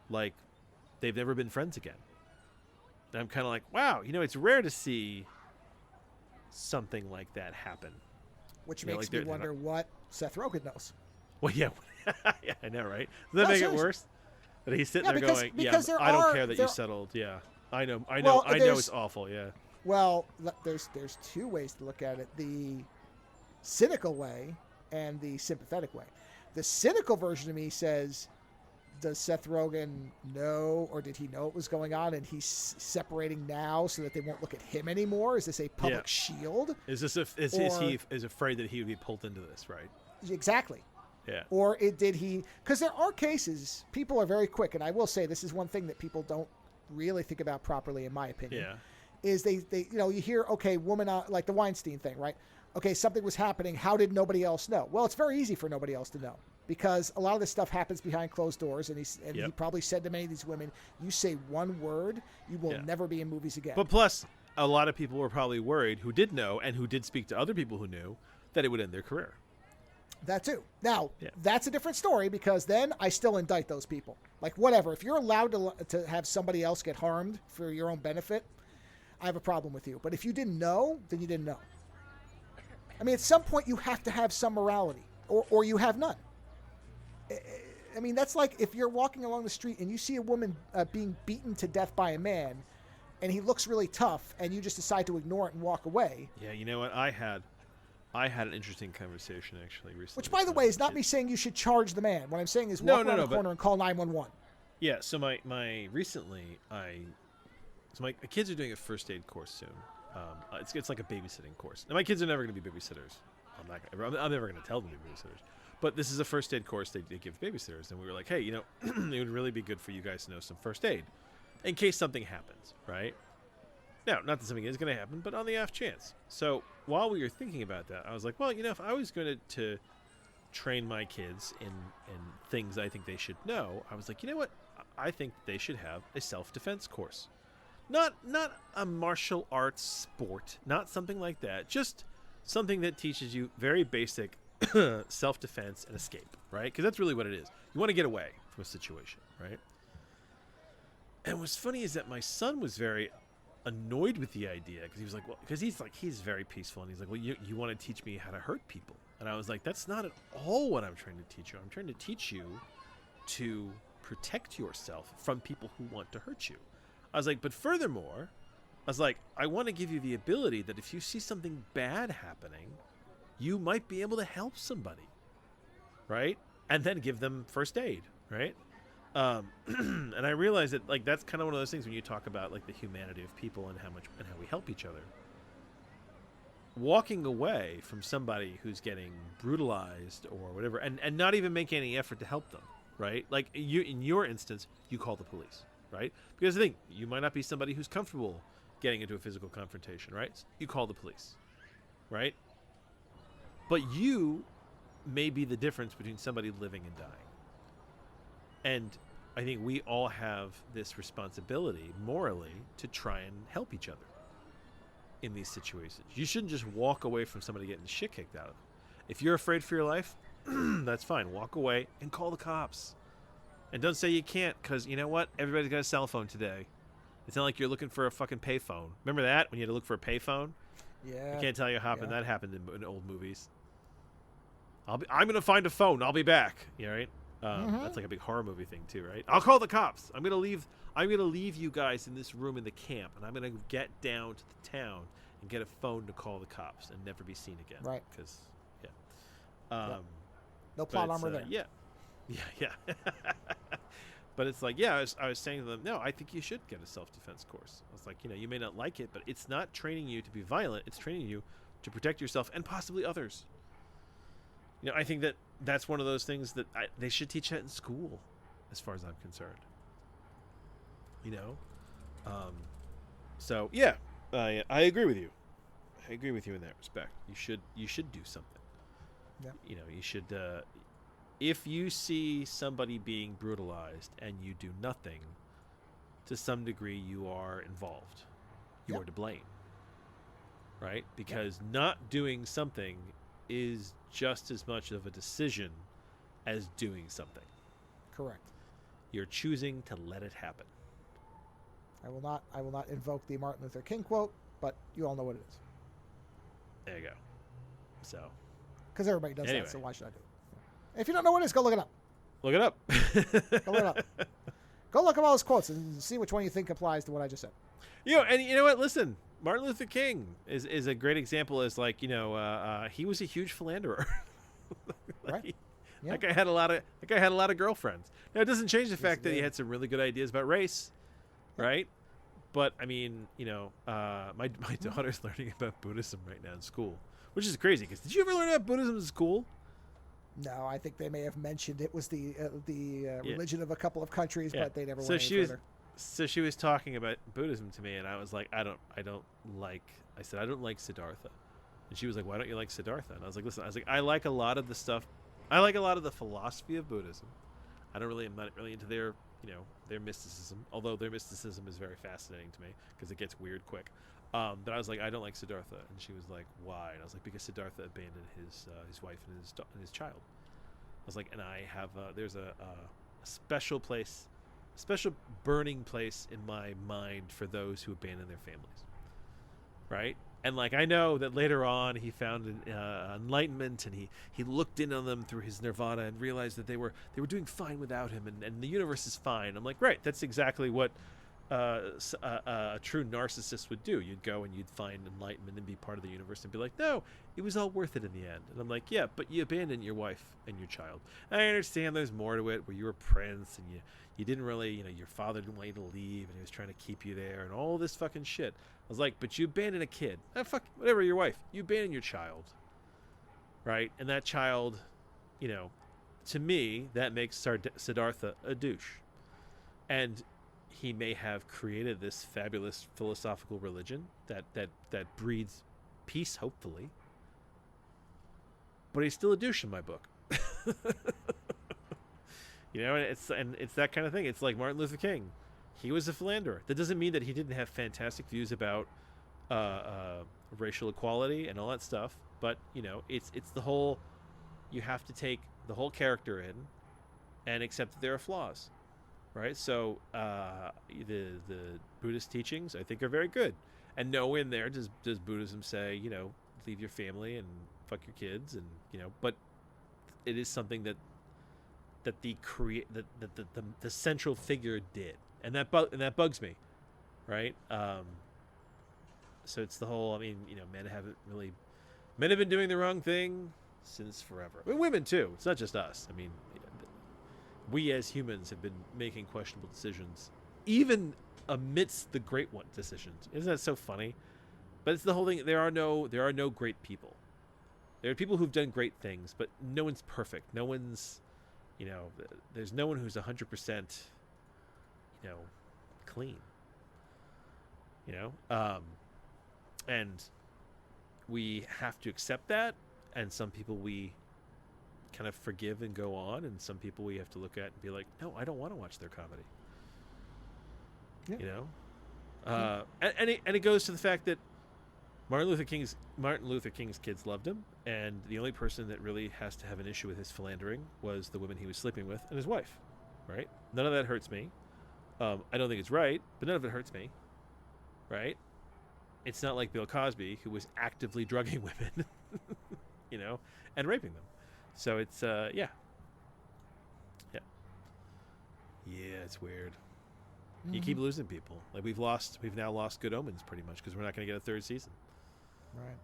like, they've never been friends again. And I'm kind of like, wow, you know, it's rare to see something like that happen. Which You know, makes like me they're wonder not- what Seth Rogen knows. Well, yeah, yeah, I know, right? Does that No, make seriously. it worse? That he's sitting Yeah, there because- going, because yeah, there I don't are- care that there- you settled. Yeah, I know, Well, I know there's- it's awful. Yeah, Well, there's two ways to look at it. The cynical way and the sympathetic way. The cynical version of me says, does Seth Rogen know, or did he know what was going on, and he's separating now so that they won't look at him anymore? Is this a public Yeah. shield? is this is he is afraid that he would be pulled into this, right? Exactly. Yeah, Or did he? Because there are cases, people are very quick, and I will say this is one thing that people don't really think about properly, in my opinion. yeah, Is they you know, you hear, okay, woman, like the Weinstein thing, right? Okay, something was happening. How did nobody else know? Well, it's very easy for nobody else to know, because a lot of this stuff happens behind closed doors, and he Yep. probably said to many of these women, you say one word, you will Yeah. never be in movies again. But plus, a lot of people were probably worried who did know and who did speak to other people who knew that it would end their career. That too. Now, Yeah. that's a different story, because then I still indict those people. Like, whatever. If you're allowed to have somebody else get harmed for your own benefit, I have a problem with you. But if you didn't know, then you didn't know. I mean, at some point, you have to have some morality, or you have none. I mean, that's like if you're walking along the street and you see a woman being beaten to death by a man, and he looks really tough, and you just decide to ignore it and walk away. Yeah, you know what? I had an interesting conversation actually recently. Which, by the way, is not me saying you should charge the man. What I'm saying is walk around the corner and call 911. Yeah, so my recently my kids are doing a first aid course soon. It's like a babysitting course. Now my kids are never going to be babysitters. I'm never going to tell them to be babysitters. But this is a first aid course they give babysitters, and we were like, hey, you know, it would really be good for you guys to know some first aid in case something happens, right? Now, not that something is going to happen, but on the off chance. So while we were thinking about that, I was like, well, you know, if I was going to train my kids in things I think they should know, I was like, you know what? I think they should have a self-defense course. Not a martial arts sport, not something like that. Just something that teaches you very basic self-defense and escape, right? Because that's really what it is. You want to get away from a situation, right? And what's funny is that my son was very annoyed with the idea, because he was like, well, because he's very peaceful, and he's like, well, you want to teach me how to hurt people? And I was like, that's not at all what I'm trying to teach you. I'm trying to teach you to protect yourself from people who want to hurt you. I was like, but furthermore, I was like, I want to give you the ability that if you see something bad happening, you might be able to help somebody, right? And then give them first aid, right? And I realized that, like, that's kind of one of those things when you talk about, like, the humanity of people and how we help each other. Walking away from somebody who's getting brutalized or whatever, and not even making any effort to help them, right? Like, in your instance, you call the police, right? Because the thing, you might not be somebody who's comfortable getting into a physical confrontation, right? So you call the police, right? But you may be the difference between somebody living and dying. And I think we all have this responsibility morally to try and help each other in these situations. You shouldn't just walk away from somebody getting the shit kicked out of them. If you're afraid for your life, that's fine. Walk away and call the cops. And don't say you can't, because you know what? Everybody's got a cell phone today. It's not like you're looking for a fucking payphone. Remember that? When you had to look for a payphone? Yeah. I can't tell you how often that happened in old movies. I'm going to find a phone. I'll be back. You know, right? That's like a big horror movie thing too, right? I'll call the cops. I'm gonna leave you guys in this room in the camp, and I'm gonna get down to the town and get a phone to call the cops and never be seen again. Right. Because No plot armor there. Yeah. But it's like, I was saying to them, no, I think you should get a self-defense course. I was like, you may not like it, but it's not training you to be violent. It's training you to protect yourself and possibly others. I think that's one of those things that they should teach that in school, as far as I'm concerned. So yeah, I agree with you. I agree with you in that respect. You should do something. Yeah. You should. If you see somebody being brutalized and you do nothing, to some degree you are involved. You are to blame. Right? Because not doing something is just as much of a decision as doing something. Correct. You're choosing to let it happen. I will not invoke the Martin Luther King quote, but you all know what it is. There you go. So, because everybody does anyway. that, so why should I do it? If you don't know what it is, go look it up. Look it up. Go look it up. Go look up all those quotes and see which one you think applies to what I just said. And you know what? Listen, Martin Luther King is a great example. As like he was a huge philanderer. Right. Yeah. That guy had a lot of girlfriends. Now it doesn't change the fact that he had some really good ideas about race, right? But I mean, my daughter's learning about Buddhism right now in school, which is crazy. Because did you ever learn about Buddhism in school? No, I think they may have mentioned it was the religion of a couple of countries, but they never went any further. So she was talking about Buddhism to me, and I was like, I said I don't like Siddhartha, and she was like, why don't you like Siddhartha? And I was like, listen, I like a lot of the stuff. I like a lot of the philosophy of Buddhism. I'm not really into their mysticism, although their mysticism is very fascinating to me because it gets weird quick. But I was like, I don't like Siddhartha, and she was like, why? And I was like, because Siddhartha abandoned his wife and his child. I was like, and I have there's a special place, a special burning place in my mind for those who abandon their families, right? And like I know that later on he found enlightenment, and he looked in on them through his nirvana and realized that they were doing fine without him, and the universe is fine. I'm like, right, that's exactly what a true narcissist would do. You'd go and you'd find enlightenment and be part of the universe and be like, no, it was all worth it in the end. And I'm like, yeah, but you abandoned your wife and your child. And I understand there's more to it, where you were a prince and you didn't really, your father didn't want you to leave and he was trying to keep you there and all this fucking shit. I was like, but you abandoned a kid. Fuck, whatever, your wife. You abandoned your child. Right? And that child, to me, that makes Siddhartha a douche. And he may have created this fabulous philosophical religion that breeds peace, hopefully. But he's still a douche in my book. It's that kind of thing. It's like Martin Luther King. He was a philanderer. That doesn't mean that he didn't have fantastic views about racial equality and all that stuff. But it's the whole. You have to take the whole character in, and accept that there are flaws. Right, so the Buddhist teachings I think are very good, and nowhere in there does Buddhism say leave your family and fuck your kids, and but it is something that the central figure did, and that bugs me, right? So it's the whole. I mean, men have been doing the wrong thing since forever. I mean, women too. It's not just us. I mean. We as humans have been making questionable decisions, even amidst the great decisions. Isn't that so funny? But it's the whole thing. There are no great people. There are people who've done great things, but no one's perfect. No one's, there's no one who's 100%, clean. And we have to accept that. And some people we kind of forgive and go on, and some people we have to look at and be like, no, I don't want to watch their comedy. Yeah. You know, and it goes to the fact that Martin Luther King's kids loved him, and the only person that really has to have an issue with his philandering was the women he was sleeping with and his wife. Right? None of that hurts me. I don't think it's right, but none of it hurts me. Right? It's not like Bill Cosby, who was actively drugging women, you know, and raping them. So it's yeah, it's weird. You keep losing people. Like we've now lost Good Omens pretty much because we're not going to get a third season. Right.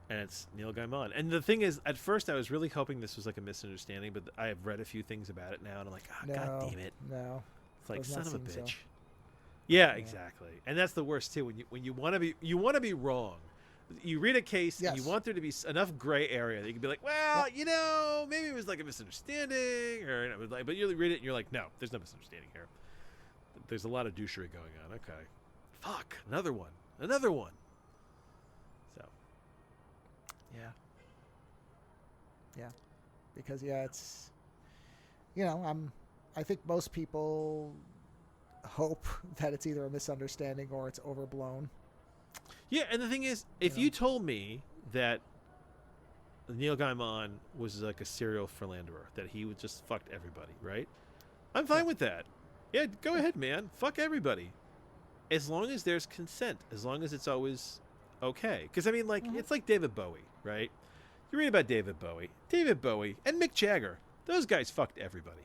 And it's Neil Gaiman. And the thing is, at first I was really hoping this was like a misunderstanding, but I have read a few things about it now, and I'm like, No, God damn it! No. It's like, Does son not of a seem bitch. so. Yeah, exactly. And that's the worst too. When you want to be wrong. You read a case and you want there to be enough gray area that you can be like, well, you know, maybe it was like a misunderstanding, or you know, like, but you read it and you're like, no, there's no misunderstanding here. There's a lot of douchery going on. Okay, fuck, another one. So, Yeah, because it's, you know, I think most people hope that it's either a misunderstanding or it's overblown. yeah. And the thing is, if you told me that Neil Gaiman was like a serial philanderer, that he would just fucked everybody, right? I'm fine with that. Yeah, go ahead, man. Fuck everybody. As long as there's consent, as long as it's always okay. Because, I mean, like, it's like David Bowie, right? You read about David Bowie, and Mick Jagger. Those guys fucked everybody.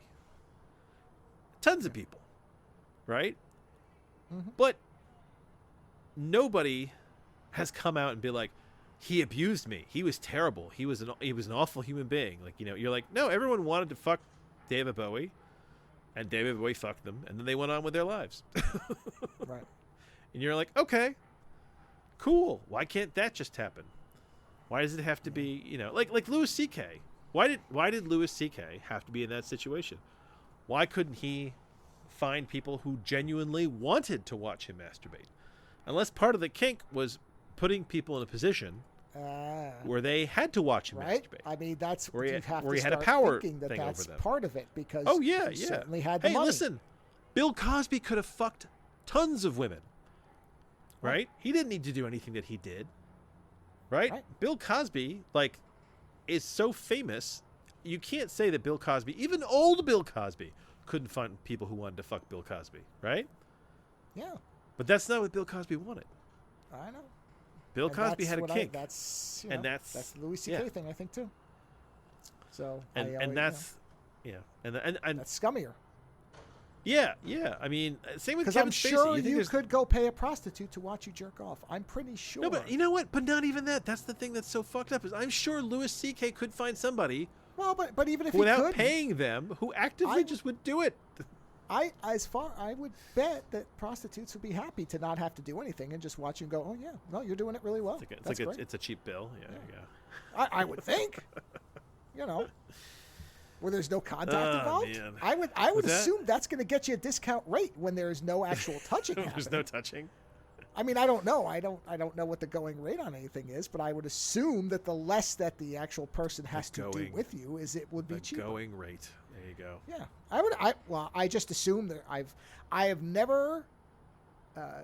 Tons of people, right? But nobody has come out and be like, he abused me. He was terrible. He was an awful human being. Like, you know, you're like, no, everyone wanted to fuck David Bowie. And David Bowie fucked them, and then they went on with their lives. Right. And you're like, okay, cool. Why can't that just happen? Why does it have to be, you know, like Louis C.K.? Why did Louis C.K. have to be in that situation? Why couldn't he find people who genuinely wanted to watch him masturbate? Unless part of the kink was putting people in a position where they had to watch him masturbate. I mean, that's where you have where to he had a start power thinking that thing that's over them. part of it because he certainly had the Hey, money. listen, Bill Cosby could have fucked tons of women, right? He didn't need to do anything that he did, right? Bill Cosby, like, is so famous, you can't say that Bill Cosby, even old Bill Cosby, couldn't find people who wanted to fuck Bill Cosby, right? Yeah, But that's not what Bill Cosby wanted. I know. Bill And Cosby that's had a what kink. that's and that's the Louis C.K. thing, I think, too. So and that's and that's scummier. yeah. I mean, same with Because Kevin I'm Spacey. sure think you there's- could go pay a prostitute to watch you jerk off. I'm pretty sure. No, but you know what? But not even that. That's the thing that's so fucked up. Is I'm sure Louis C.K. could find somebody well, but even if without he could, paying them who actively just would do it. I would bet that prostitutes would be happy to not have to do anything and just watch you and go, oh yeah, no, you're doing it really well. It's a cheap bill. Yeah. I would think, you know, where there's no contact involved. Man. I would assume that's going to get you a discount rate when there's no actual touching happening. There's no touching. I mean, I don't know. I don't know what the going rate on anything is, but I would assume that the less that the actual person has to do with you is it would be cheaper. Going rate. There you go. Yeah, I just assume that I have never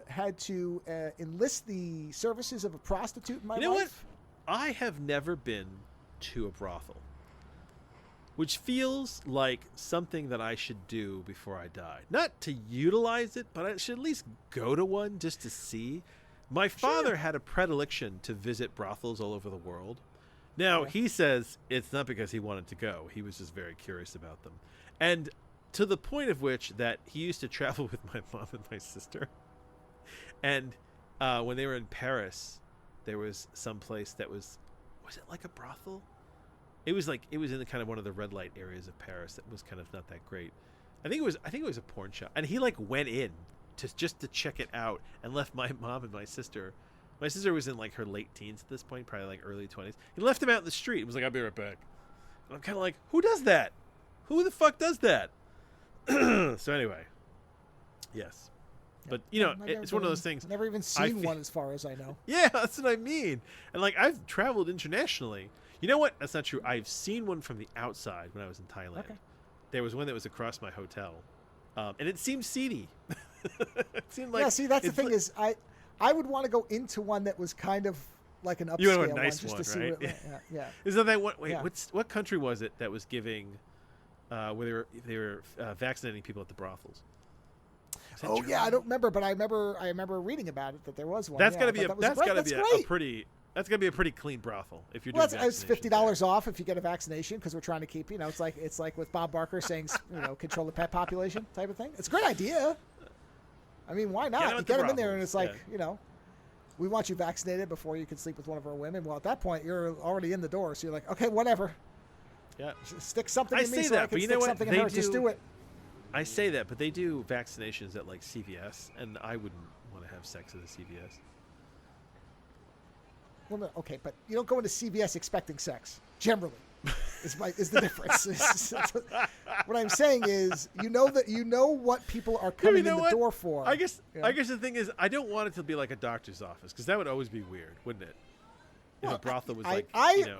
had to enlist the services of a prostitute in my life. You know what? I have never been to a brothel, which feels like something that I should do before I die. Not to utilize it, but I should at least go to one just to see. My father had a predilection to visit brothels all over the world. Now, he says it's not because he wanted to go. He was just very curious about them. And to the point of which that he used to travel with my mom and my sister. And when they were in Paris, there was some place that was it like a brothel? It was in the kind of one of the red light areas of Paris that was kind of not that great. I think it was a porn shop. And he like went in just to check it out and left my mom and my sister. My sister was in like her late teens at this point, probably like early 20s. He left them out in the street. He was like, I'll be right back. And I'm kind of like, who does that? Who the fuck does that? So anyway, yes. But, you know, it's one of those things. Never even seen one as far as I know. Yeah, that's what I mean. And like, I've traveled internationally. You know what? That's not true. I've seen one from the outside when I was in Thailand. Okay. There was one that was across my hotel, and it seemed seedy. It seemed like yeah, see, that's the it's thing like- is, I would want to go into one that was kind of like an upscale You want a nice one, just to one, see right? what yeah. Isn't that what? Wait, Yeah. what country was it that was giving, where they were vaccinating people at the brothels? Was that Oh yeah, I Germany? don't remember, but I remember reading about it that there was one. That's yeah, gotta I be thought a that was that's great. gotta be That's a great. pretty that's gotta be a pretty clean brothel if you're Well, doing it's vaccinations $50 there. off if you get a vaccination because we're trying to keep, it's like with Bob Barker saying, control the pet population type of thing. It's a great idea. I mean, why Get 'em not? at You the get them in there, and brothels, it's like, we want you vaccinated before you can sleep with one of our women. Well, at that point, you're already in the door, so you're like, okay, whatever. Yeah, Stick something I in me say so I that, can but you stick know what? something in They her. Just do- do it. I say that, but they do vaccinations at like CVS, and I wouldn't want to have sex at a CVS. Well, no, okay, but you don't go into CVS expecting sex. Generally, is the difference. What I'm saying is, you know what people are coming you know in the what? door for. I guess Yeah. I guess the thing is, I don't want it to be like a doctor's office because that would always be weird, wouldn't it? If Well, a brothel was I- like, I-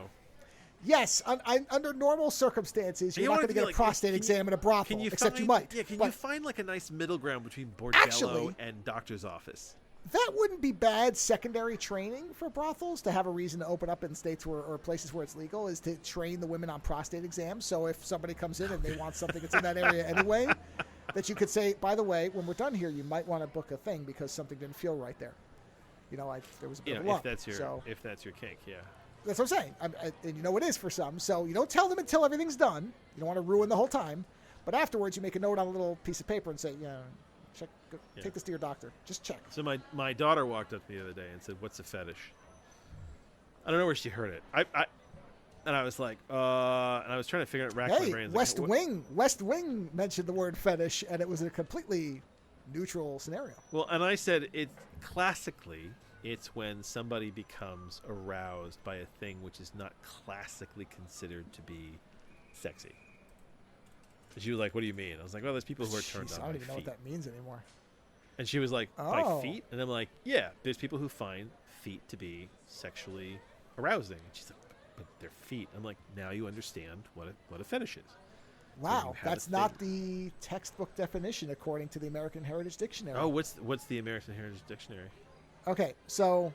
Yes, under normal circumstances, you're You not want going it to to be get a like, prostate can you- exam in a brothel, can you except find, you might. Yeah, can But you find like a nice middle ground between bordello Actually- and doctor's office? that wouldn't be bad secondary training for brothels to have a reason to open up in states or places where it's legal is to train the women on prostate exams. So if somebody comes in and they want something that's in that area anyway, that you could say, by the way, when we're done here, you might want to book a thing because something didn't feel right there. Like there was a bit of a lump. If that's your kink, yeah. That's what I'm saying. And it is for some. So you don't tell them until everything's done. You don't want to ruin the whole time. But afterwards, you make a note on a little piece of paper and say, check. Yeah. Take this to your doctor. Just check. So my daughter walked up to me the other day and said, "What's a fetish?" I don't know where she heard it. And I was like, and I was trying to figure out, rack my Hey, brains. West like, Wing mentioned the word fetish, and it was a completely neutral scenario. Well, and I said classically, it's when somebody becomes aroused by a thing which is not classically considered to be sexy. And she was like, "What do you mean?" I was like, "Well, there's people who are turned Jeez, on I don't by even know what feet." that means anymore. And she was like, "By Oh. feet?" And I'm like, "Yeah, there's people who find feet to be sexually arousing." And she's like, "But they're feet." I'm like, "Now you understand what a fetish is." Wow, you have a that's not thing. the textbook definition according to the American Heritage Dictionary. Oh, what's the American Heritage Dictionary? Okay, so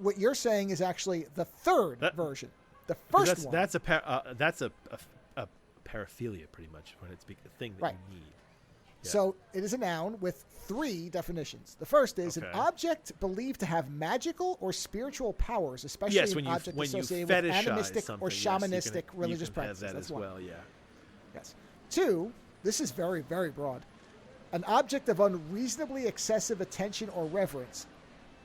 what you're saying is actually the third That- version. The first that's one. that's a paraphilia, pretty much, when it's a thing that Right. you need. Yeah. So it is a noun with 3 definitions. The first is an Okay. object believed to have magical or spiritual powers, especially Yes, an when you object when you associated with fetishize animistic something, or yes, you can- shamanistic you religious can practices. have that That's as one. well. Yeah. Yes. 2, this is very, very broad. An object of unreasonably excessive attention or reverence.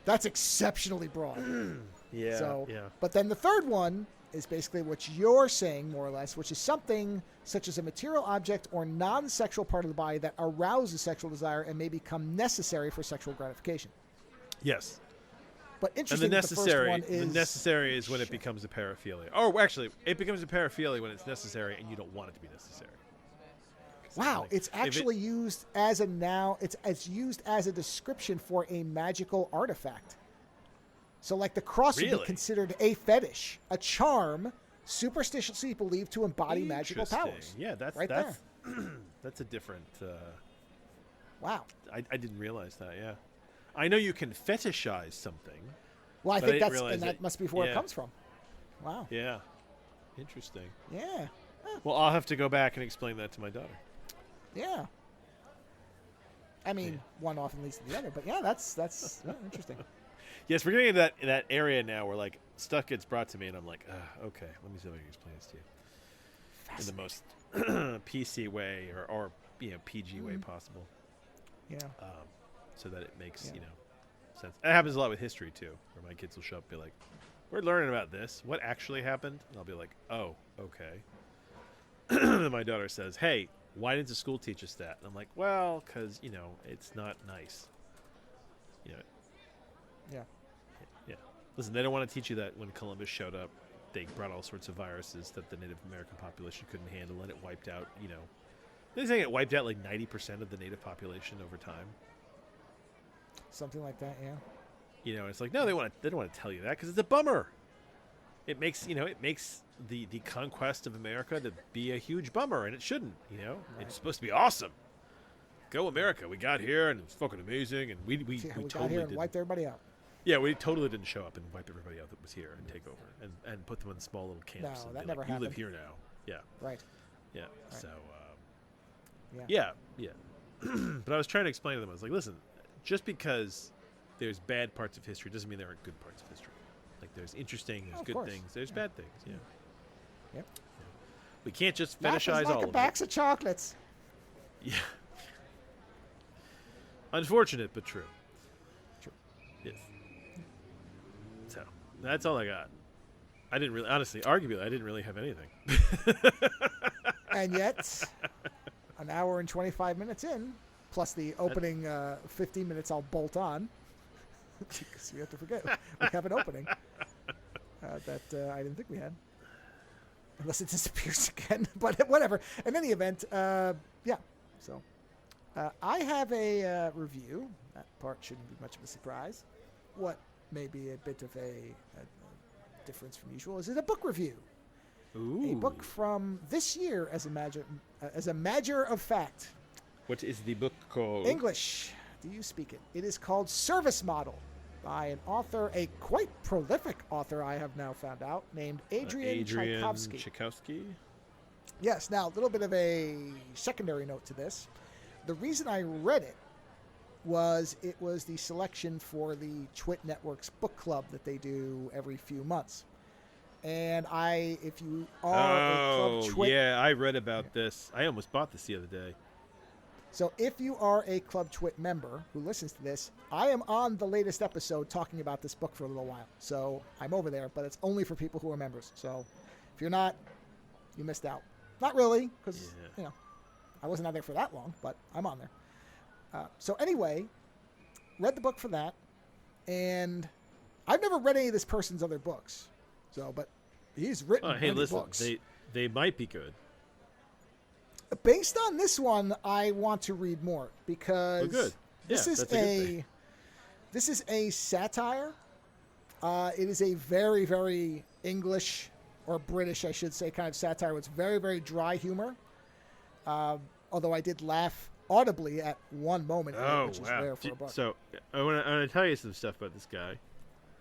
That's exceptionally broad. Yeah. So, yeah. But then the third one is basically what you're saying, more or less, which is something such as a material object or non-sexual part of the body that arouses sexual desire and may become necessary for sexual gratification. Yes. But And interesting, the that the first necessary, one is the necessary is when it becomes a paraphilia. Oh, actually, it becomes a paraphilia when it's necessary and you don't want it to be necessary. wow. like, It's if it- actually used as a noun. It's used as a description for a magical artifact. So, like the cross would be Really? considered a fetish, a charm, superstitiously believed to embody magical Interesting. powers. Yeah, that's right that's that's a different. Wow. I didn't realize that. Yeah, I know you can fetishize something. Well, I But I think didn't that's realize and that that- must be where it yeah. comes from. Wow. Yeah, interesting. Yeah. Well, I'll have to go back and explain that to my daughter. Yeah. I mean, Yeah. one often leads to the other, but yeah, that's interesting. Yes, we're getting into that area now where like stuff gets brought to me, and I'm like, okay, let me see if I can explain this to you in the most PC way or PG way possible, Yeah. so that it makes Yeah. sense. It happens a lot with history too, where my kids will show up and be like, "We're learning about this. What actually happened?" And I'll be like, "Oh, okay." And my daughter says, "Hey, why didn't the school teach us that?" And I'm like, "Well, because it's not nice." Yeah. Yeah. Listen, they don't want to teach you that when Columbus showed up, they brought all sorts of viruses that the Native American population couldn't handle, and it wiped out, they're saying it wiped out like 90% of the native population over time. Something like that, yeah. It's like, no, they don't want to tell you that because it's a bummer. it makes the conquest of America to be a huge bummer, and it shouldn't. Right. It's supposed to be awesome. Go America! We got here, and it's fucking amazing, and we See how we totally got here and didn't. wiped everybody out. Yeah, we totally didn't show up and wipe everybody out that was here and take over and put them in small little camps. No, and that be never like, you live happened. here now. Yeah, Right. yeah. Right. So, Yeah. yeah. But I was trying to explain to them. I was like, listen, just because there's bad parts of history doesn't mean there aren't good parts of history. Like there's interesting, there's Of good course. things, there's bad things. Yeah. Yep. We can't just Life is fetishize like all a of box of chocolates. it. Yeah. Unfortunate, but true. True. Yes. So that's all I got. I didn't really, honestly, arguably, I didn't really have anything. And yet, an hour and 25 minutes in, plus the opening 15 minutes I'll bolt on, because we have to forget, we have an opening that I didn't think we had. Unless it disappears again, but whatever. In any event, yeah. So, I have a review. That part shouldn't be much of a surprise. What may be a bit of a difference from usual is it a book review. Ooh. A book from this year, as a matter of fact. What is the book called? English. Do you speak it? It is called Service Model by an author, a quite prolific author I have now found out, named Adrian Tchaikovsky. Tchaikovsky? Yes. Now, a little bit of a secondary note to this. The reason I read it was the selection for the Twit Network's book club that they do every few months. And if you are a Club Twit... yeah, I read about this. I almost bought this the other day. So if you are a Club Twit member who listens to this, I am on the latest episode talking about this book for a little while. So I'm over there, but it's only for people who are members. So if you're not, you missed out. Not really, because, I wasn't on there for that long, but I'm on there. So anyway, read the book for that. And I've never read any of this person's other books. So, but he's written many books. They might be good. Based on this one, I want to read more because good. this Yeah, is that's a good thing. this is a satire. It is a very, very English or British, I should say, kind of satire. It's very, very dry humor. Although I did laugh audibly at one moment, which is rare for a book. So I want to tell you some stuff about this guy.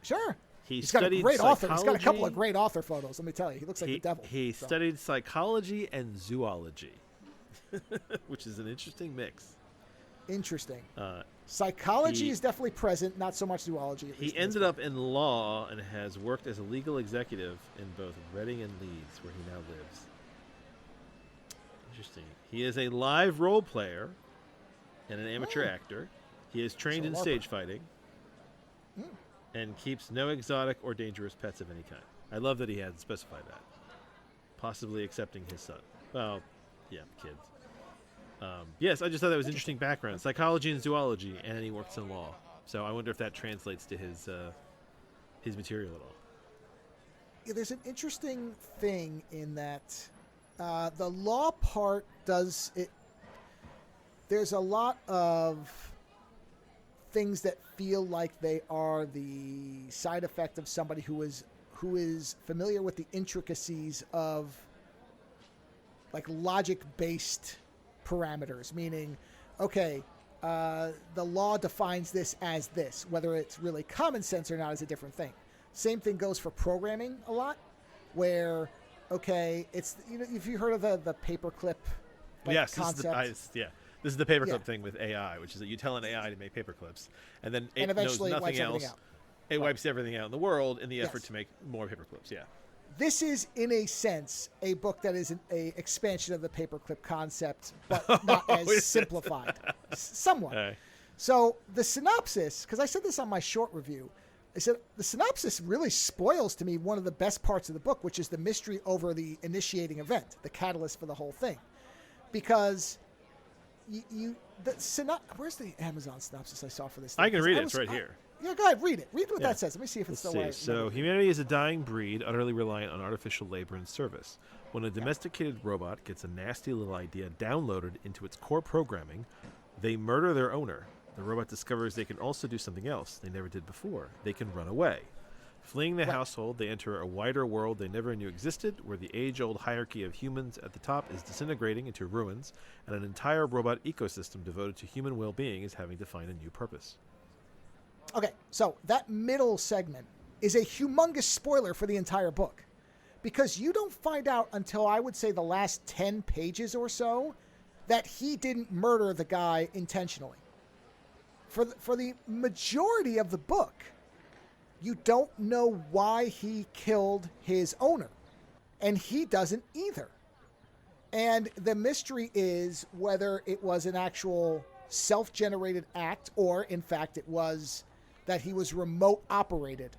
Sure. He's got a studied great author. He's got a couple psychology. of great author photos. Let me tell you, he looks like the devil. He studied psychology and zoology, which is an interesting mix. Interesting. Psychology he- is definitely present, not so much zoology. At least He in this ended book. up in law and has worked as a legal executive in both Reading and Leeds, where he now lives. Interesting. He is a live role player and an amateur actor. He is trained So in LARPer. stage fighting and keeps no exotic or dangerous pets of any kind. I love that he hadn't specified that. Possibly excepting his son. Well, yeah, kids. Yes, I just thought that was interesting background. Psychology and zoology, and he works in law. So I wonder if that translates to his material at all. Yeah, there's an interesting thing in that the law part does it. There's a lot of things that feel like they are the side effect of somebody who is familiar with the intricacies of like logic-based parameters, meaning, okay, the law defines this as this. Whether it's really common sense or not is a different thing. Same thing goes for programming a lot, where, okay, it's, if you heard of the paperclip Yes, concept. this is the paperclip Yeah. thing with AI, which is that you tell an AI to make paperclips, and then it And knows eventually it nothing wipes everything else. out. It wipes everything out in the world in the effort Yes. to make more paperclips. Yeah. This is, in a sense, a book that is a expansion of the paperclip concept, but not is as it? simplified. Somewhat. Okay. So the synopsis, because I said this on my short review, I said the synopsis really spoils to me one of the best parts of the book, which is the mystery over the initiating event, the catalyst for the whole thing. Because where's the Amazon synopsis I saw for this thing? I can read it. was- It's right here. Yeah, go ahead, read it. Read what Yeah. that says. Let me see if it's Let's still see. right. So humanity is a dying breed, utterly reliant on artificial labor and service. When a domesticated robot gets a nasty little idea downloaded into its core programming, they murder their owner. The robot discovers they can also do something else they never did before. They can run away. Fleeing the Right. household, they enter a wider world they never knew existed, where the age-old hierarchy of humans at the top is disintegrating into ruins, and an entire robot ecosystem devoted to human well-being is having to find a new purpose. Okay, so that middle segment is a humongous spoiler for the entire book, because you don't find out until, I would say, the last 10 pages or so that he didn't murder the guy intentionally. For the majority of the book, you don't know why he killed his owner, and he doesn't either. And the mystery is whether it was an actual self-generated act, or in fact it was that he was remote operated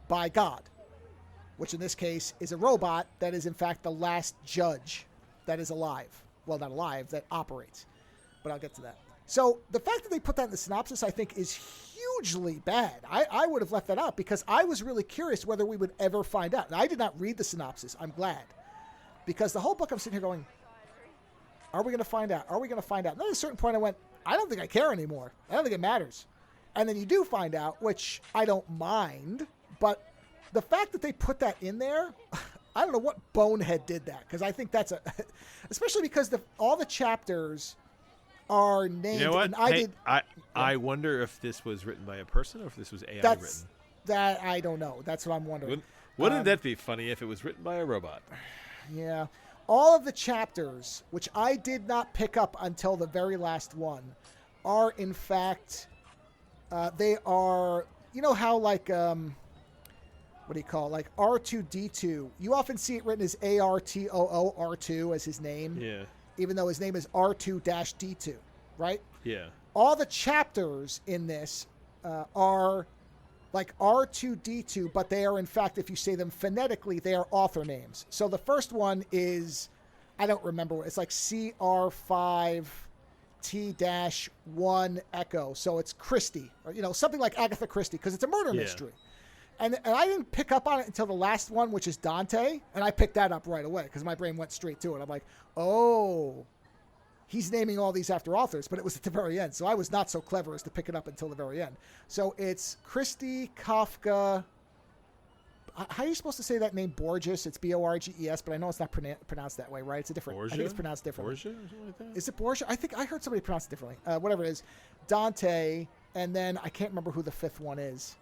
by God, which in this case is a robot that is in fact the last judge that is alive. Well, not alive, that operates. But I'll get to that. So the fact that they put that in the synopsis, I think, is hugely bad. I would have left that out because I was really curious whether we would ever find out. And I did not read the synopsis. I'm glad. Because the whole book I'm sitting here going, are we going to find out? Are we going to find out? And then at a certain point I went, I don't think I care anymore. I don't think it matters. And then you do find out, which I don't mind. But the fact that they put that in there, I don't know what bonehead did that. Because I think that's especially because all the chapters are named. You know what? And I wonder if this was written by a person or if this was AI written. That I don't know. That's what I'm wondering. Wouldn't that be funny if it was written by a robot? Yeah. All of the chapters, which I did not pick up until the very last one, are in fact, they are, you know how like, what do you call it? Like R2D2. You often see it written as ARTOO, R2 as his name. Yeah. Even though his name is R2-D2, right? Yeah. All the chapters in this are like R2D2, but they are, in fact, if you say them phonetically, they are author names. So the first one is, I don't remember what, it's like CR5T-1 Echo. So it's Christie, or, something like Agatha Christie, because it's a murder mystery. And I didn't pick up on it until the last one, which is Dante, and I picked that up right away because my brain went straight to it. I'm like, oh, he's naming all these after authors, but it was at the very end. So I was not so clever as to pick it up until the very end. So it's Christie, Kafka. How are you supposed to say that name? Borges. It's Borges, but I know it's not pronounced that way, right? It's a different. Borgia? I think it's pronounced differently. Borgia or something like that? Is it Borgia? I think I heard somebody pronounce it differently. Whatever it is, Dante, and then I can't remember who the fifth one is.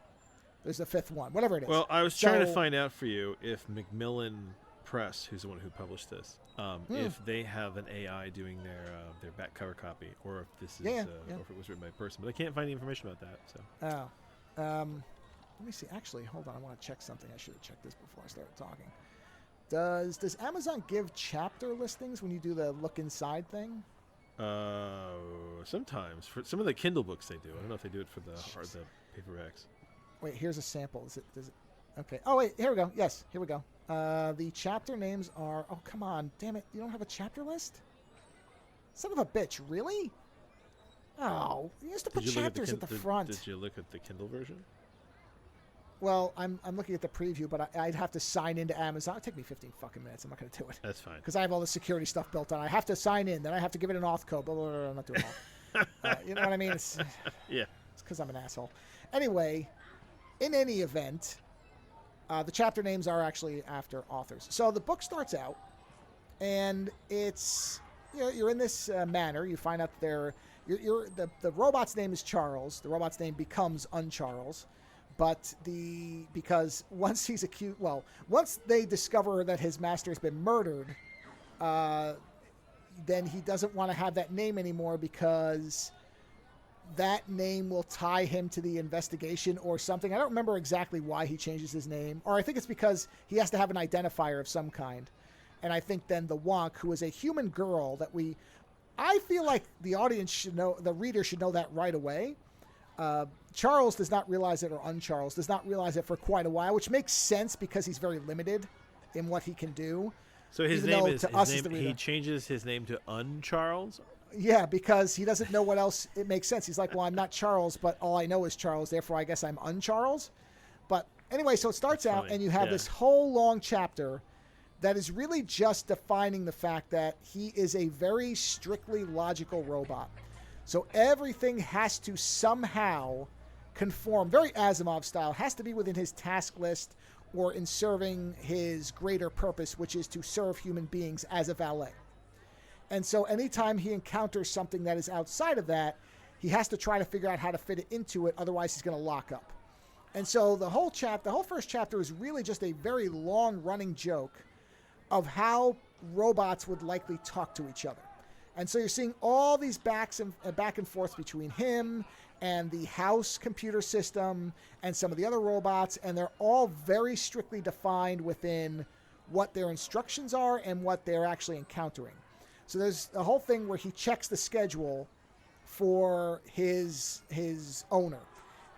There's a fifth one, whatever it is. Well, I was trying to find out for you if Macmillan Press, who's the one who published this, if they have an AI doing their back cover copy, or if this is, or if it was written by a person. But I can't find any information about that. So. Let me see. Actually, hold on. I want to check something. I should have checked this before I started talking. Does Amazon give chapter listings when you do the look inside thing? Sometimes for some of the Kindle books they do. I don't know if they do it for the paperbacks. Wait, here's a sample. Does it? Okay. Oh, wait. Here we go. Yes, here we go. The chapter names are... Oh, come on. Damn it. You don't have a chapter list? Son of a bitch. Really? Oh, you used to put chapters at the front. Did you look at the Kindle version? Well, I'm looking at the preview, but I'd have to sign into Amazon. It'd take me 15 fucking minutes. I'm not going to do it. That's fine. Because I have all the security stuff built on. I have to sign in. Then I have to give it an auth code. Blah, blah, blah, I'm not doing that. You know what I mean? It's because I'm an asshole. Anyway... In any event, the chapter names are actually after authors. So the book starts out, and it's you're in this manor. You find out the robot's name is Charles. The robot's name becomes Uncharles, but because once he's accused, once they discover that his master has been murdered, then he doesn't want to have that name anymore because that name will tie him to the investigation or something. I don't remember exactly why he changes his name. Or I think it's because he has to have an identifier of some kind. And I think then the Wonk, who is a human girl that I feel like the audience should know, the reader should know that right away. Charles does not realize it, or Uncharles does not realize it for quite a while, which makes sense because he's very limited in what he can do. So his name is, he changes his name to Uncharles? Yeah, because he doesn't know what else it makes sense. He's like, well, I'm not Charles, but all I know is Charles, therefore I guess I'm Uncharles. But anyway, so it starts out and you have this whole long chapter that is really just defining the fact that he is a very strictly logical robot. So everything has to somehow conform, very Asimov style, has to be within his task list or in serving his greater purpose, which is to serve human beings as a valet. And so anytime he encounters something that is outside of that, he has to try to figure out how to fit it into it, otherwise he's going to lock up. And so the whole first chapter is really just a very long-running joke of how robots would likely talk to each other. And so you're seeing all these back and forth between him and the house computer system and some of the other robots, and they're all very strictly defined within what their instructions are and what they're actually encountering. So there's a whole thing where he checks the schedule for his owner.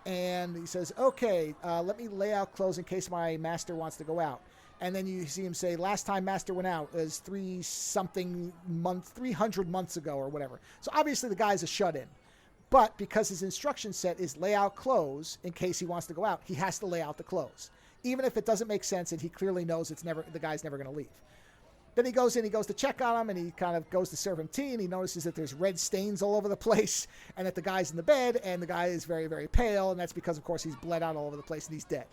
And he says, okay, let me lay out clothes in case my master wants to go out. And then you see him say, last time master went out was 300 months ago or whatever. So obviously the guy's a shut-in. But because his instruction set is lay out clothes in case he wants to go out, he has to lay out the clothes. Even if it doesn't make sense and he clearly knows the guy's never going to leave. Then he goes to check on him, and he kind of goes to serve him tea, and he notices that there's red stains all over the place, and that the guy's in the bed, and the guy is very, very pale, and that's because, of course, he's bled out all over the place, and he's dead.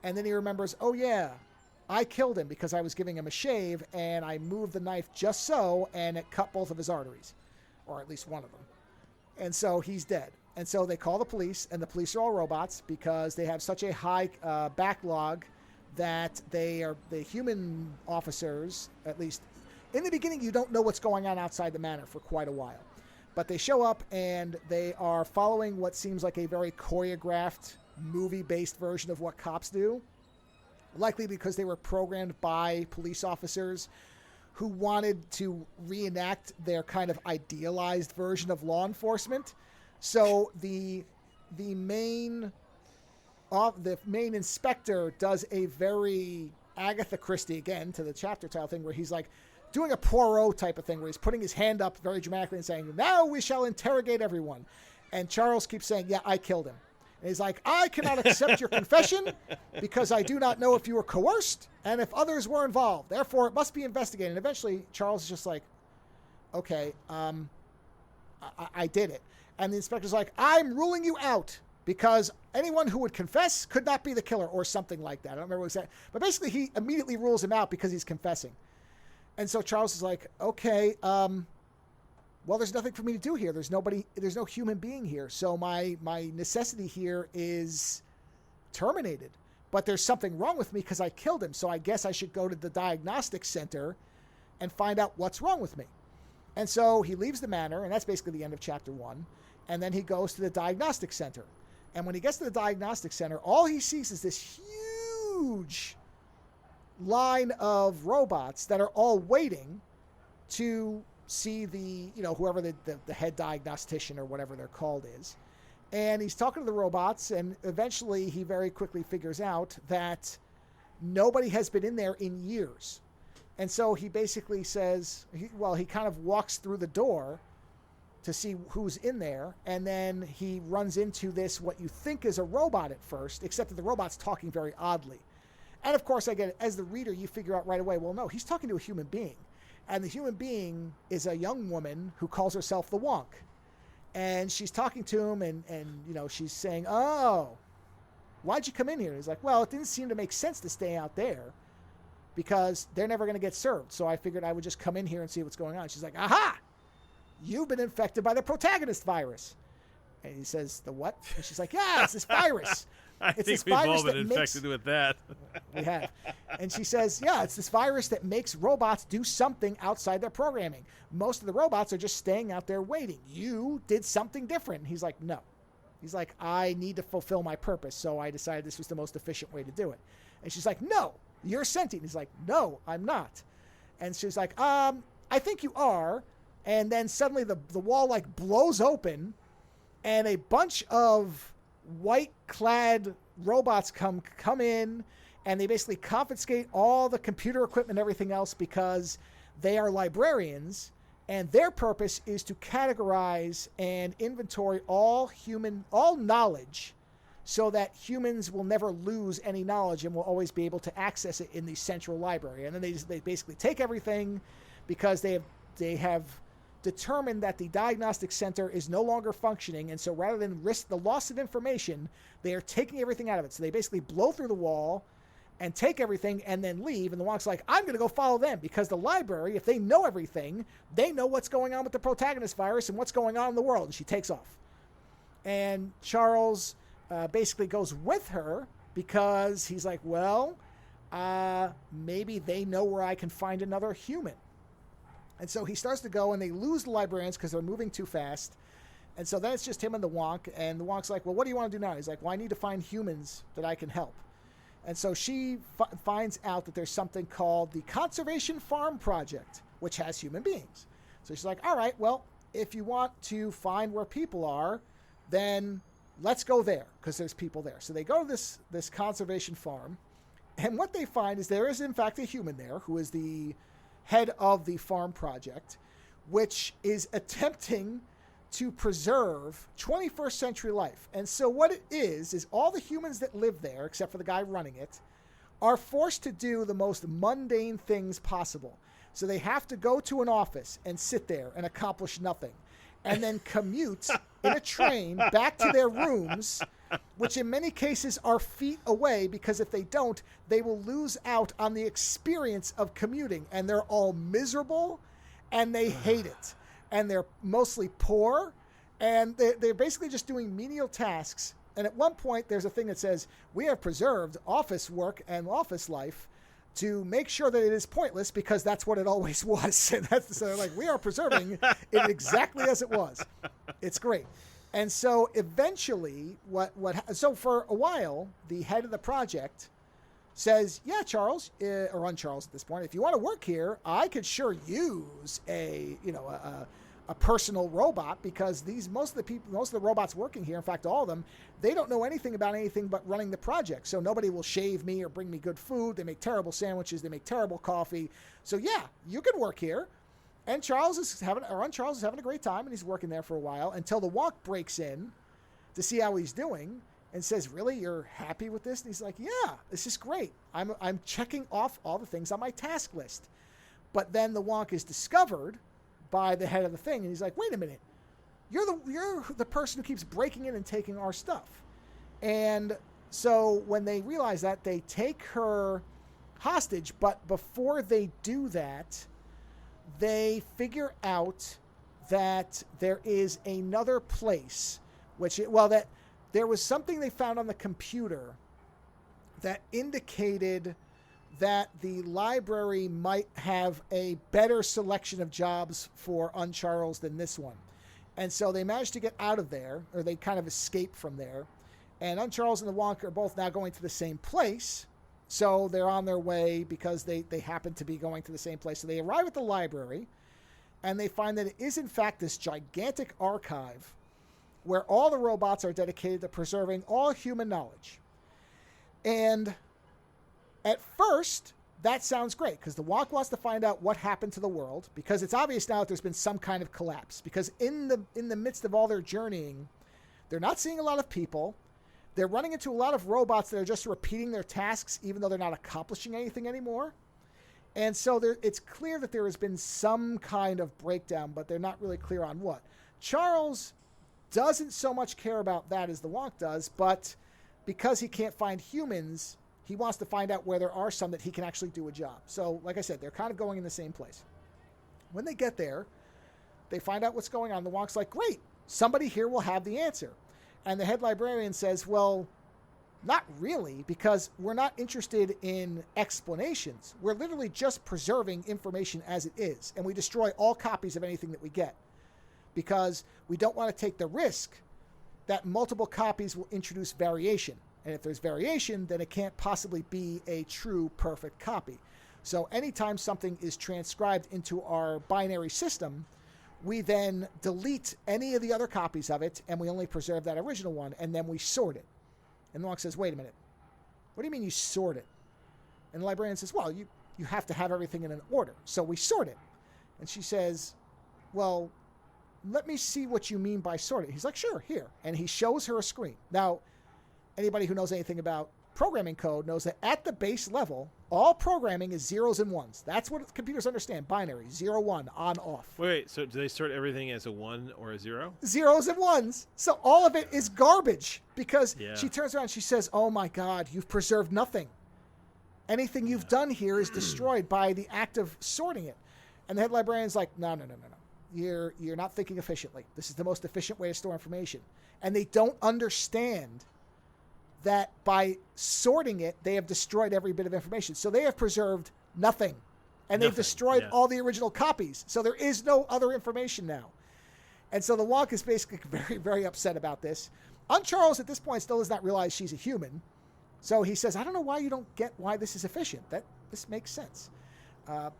And then he remembers, oh, yeah, I killed him because I was giving him a shave, and I moved the knife just so, and it cut both of his arteries, or at least one of them. And so he's dead. And so they call the police, and the police are all robots because they have such a high backlog that the human officers, at least in the beginning, you don't know what's going on outside the manor for quite a while. But they show up and they are following what seems like a very choreographed, movie-based version of what cops do, likely because they were programmed by police officers who wanted to reenact their kind of idealized version of law enforcement. So the main inspector does a very Agatha Christie, again, to the chapter title thing, where he's like doing a Poirot type of thing, where he's putting his hand up very dramatically and saying, now we shall interrogate everyone. And Charles keeps saying, yeah, I killed him. And he's like, I cannot accept your confession because I do not know if you were coerced and if others were involved. Therefore, it must be investigated. And eventually, Charles is just like, okay, I did it. And the inspector's like, I'm ruling you out, because anyone who would confess could not be the killer, or something like that. I don't remember what he said. But basically, he immediately rules him out because he's confessing. And so Charles is like, okay, well, there's nothing for me to do here. There's no human being here. So my necessity here is terminated. But there's something wrong with me because I killed him. So I guess I should go to the diagnostic center and find out what's wrong with me. And so he leaves the manor, and that's basically the end of chapter 1. And then he goes to the diagnostic center. And when he gets to the diagnostic center, all he sees is this huge line of robots that are all waiting to see whoever the head diagnostician or whatever they're called is. And he's talking to the robots, and eventually he very quickly figures out that nobody has been in there in years. And so he basically says, he kind of walks through the door to see who's in there, and then he runs into what you think is a robot at first, except that the robot's talking very oddly. And of course, as the reader, you figure out right away, well, no, he's talking to a human being. And the human being is a young woman who calls herself the Wonk. And she's talking to him, and she's saying, oh, why'd you come in here? He's like, well, it didn't seem to make sense to stay out there because they're never going to get served. So I figured I would just come in here and see what's going on. She's like, aha! You've been infected by the protagonist virus. And he says, the what? And she's like, yeah, it's this virus. I think we've all been infected with that. We have. And she says, yeah, it's this virus that makes robots do something outside their programming. Most of the robots are just staying out there waiting. You did something different. And he's like, no. He's like, I need to fulfill my purpose, so I decided this was the most efficient way to do it. And she's like, no, you're sentient. He's like, no, I'm not. And she's like, I think you are. And then suddenly the wall blows open, and a bunch of white-clad robots come in, and they basically confiscate all the computer equipment and everything else because they are librarians, and their purpose is to categorize and inventory all knowledge so that humans will never lose any knowledge and will always be able to access it in the central library. And then they basically take everything because they have determined that the diagnostic center is no longer functioning, and so rather than risk the loss of information, they are taking everything out of it. So they basically blow through the wall and take everything and then leave. And the Wonk's like, I'm going to go follow them, because the library, if they know everything, they know what's going on with the protagonist virus and what's going on in the world. And she takes off. And Charles basically goes with her because he's like, well, maybe they know where I can find another human. And so he starts to go, and they lose the librarians because they're moving too fast. And so then it's just him and the Wonk. And the Wonk's like, well, what do you want to do now? He's like, well, I need to find humans that I can help. And so she finds out that there's something called the Conservation Farm Project, which has human beings. So she's like, all right, well, if you want to find where people are, then let's go there, because there's people there. So they go to this conservation farm. And what they find is there is, in fact, a human there who is the head of the farm project, which is attempting to preserve 21st century life. And so what it is all the humans that live there, except for the guy running it, are forced to do the most mundane things possible. So they have to go to an office and sit there and accomplish nothing, and then commute in a train back to their rooms, which in many cases are feet away, because if they don't, they will lose out on the experience of commuting. And they're all miserable, and they hate it. And they're mostly poor, and they're basically just doing menial tasks. And at one point, there's a thing that says, we have preserved office work and office life to make sure that it is pointless, because that's what it always was. And so they're like, we are preserving it exactly as it was. It's great. And so eventually, so for a while, the head of the project says, yeah, Charles, or un-Charles at this point, if you want to work here, I could sure use a personal robot, because most of the robots working here, in fact, all of them, they don't know anything about anything but running the project. So nobody will shave me or bring me good food. They make terrible sandwiches. They make terrible coffee. So yeah, you could work here. And Charles is having a great time, and he's working there for a while until the Wonk breaks in to see how he's doing and says, really, you're happy with this? And he's like, yeah, this is great. I'm checking off all the things on my task list. But then the Wonk is discovered by the head of the thing, and he's like, wait a minute, you're the person who keeps breaking in and taking our stuff. And so when they realize that, they take her hostage, but before they do that, they figure out that there is another place, that there was something they found on the computer that indicated that the library might have a better selection of jobs for un-Charles than this one. And so they managed to get out of there, or they kind of escape from there. And un-Charles and the Wonk are both now going to the same place. So they're on their way because they happen to be going to the same place. So they arrive at the library, and they find that it is, in fact, this gigantic archive where all the robots are dedicated to preserving all human knowledge. And at first, that sounds great, because the Wonk wants to find out what happened to the world, because it's obvious now that there's been some kind of collapse. Because in the midst of all their journeying, they're not seeing a lot of people. They're running into a lot of robots that are just repeating their tasks, even though they're not accomplishing anything anymore. And so it's clear that there has been some kind of breakdown, but they're not really clear on what. Charles doesn't so much care about that as the Wonk does, but because he can't find humans, he wants to find out where there are some that he can actually do a job. So, like I said, they're kind of going in the same place. When they get there, they find out what's going on. The Wonk's like, great, somebody here will have the answer. And the head librarian says, well, not really, because we're not interested in explanations. We're literally just preserving information as it is. And we destroy all copies of anything that we get, because we don't want to take the risk that multiple copies will introduce variation. And if there's variation, then it can't possibly be a true perfect copy. So anytime something is transcribed into our binary system, we then delete any of the other copies of it, and we only preserve that original one, and then we sort it. And the Wonk says, wait a minute, what do you mean you sort it? And the librarian says, well, you have to have everything in an order, so we sort it. And she says, well, let me see what you mean by sort it. He's like, sure, here. And he shows her a screen. Now, anybody who knows anything about programming code knows that at the base level, all programming is zeros and ones. That's what computers understand. Binary, 0, 1, on, off. Wait, so do they sort everything as a 1 or a 0? Zeros and ones. So all of it is garbage because Yeah. she turns around and she says, oh my God, you've preserved nothing. Anything you've done here is destroyed by the act of sorting it. And the head librarian's like, no. You're not thinking efficiently. This is the most efficient way to store information. And they don't understand that by sorting it, they have destroyed every bit of information. So they have preserved nothing. And they've destroyed all the original copies. So there is no other information now. And so the Wonk is basically very, very upset about this. Charles at this point still does not realize she's a human. So he says, I don't know why you don't get why this is efficient. This makes sense.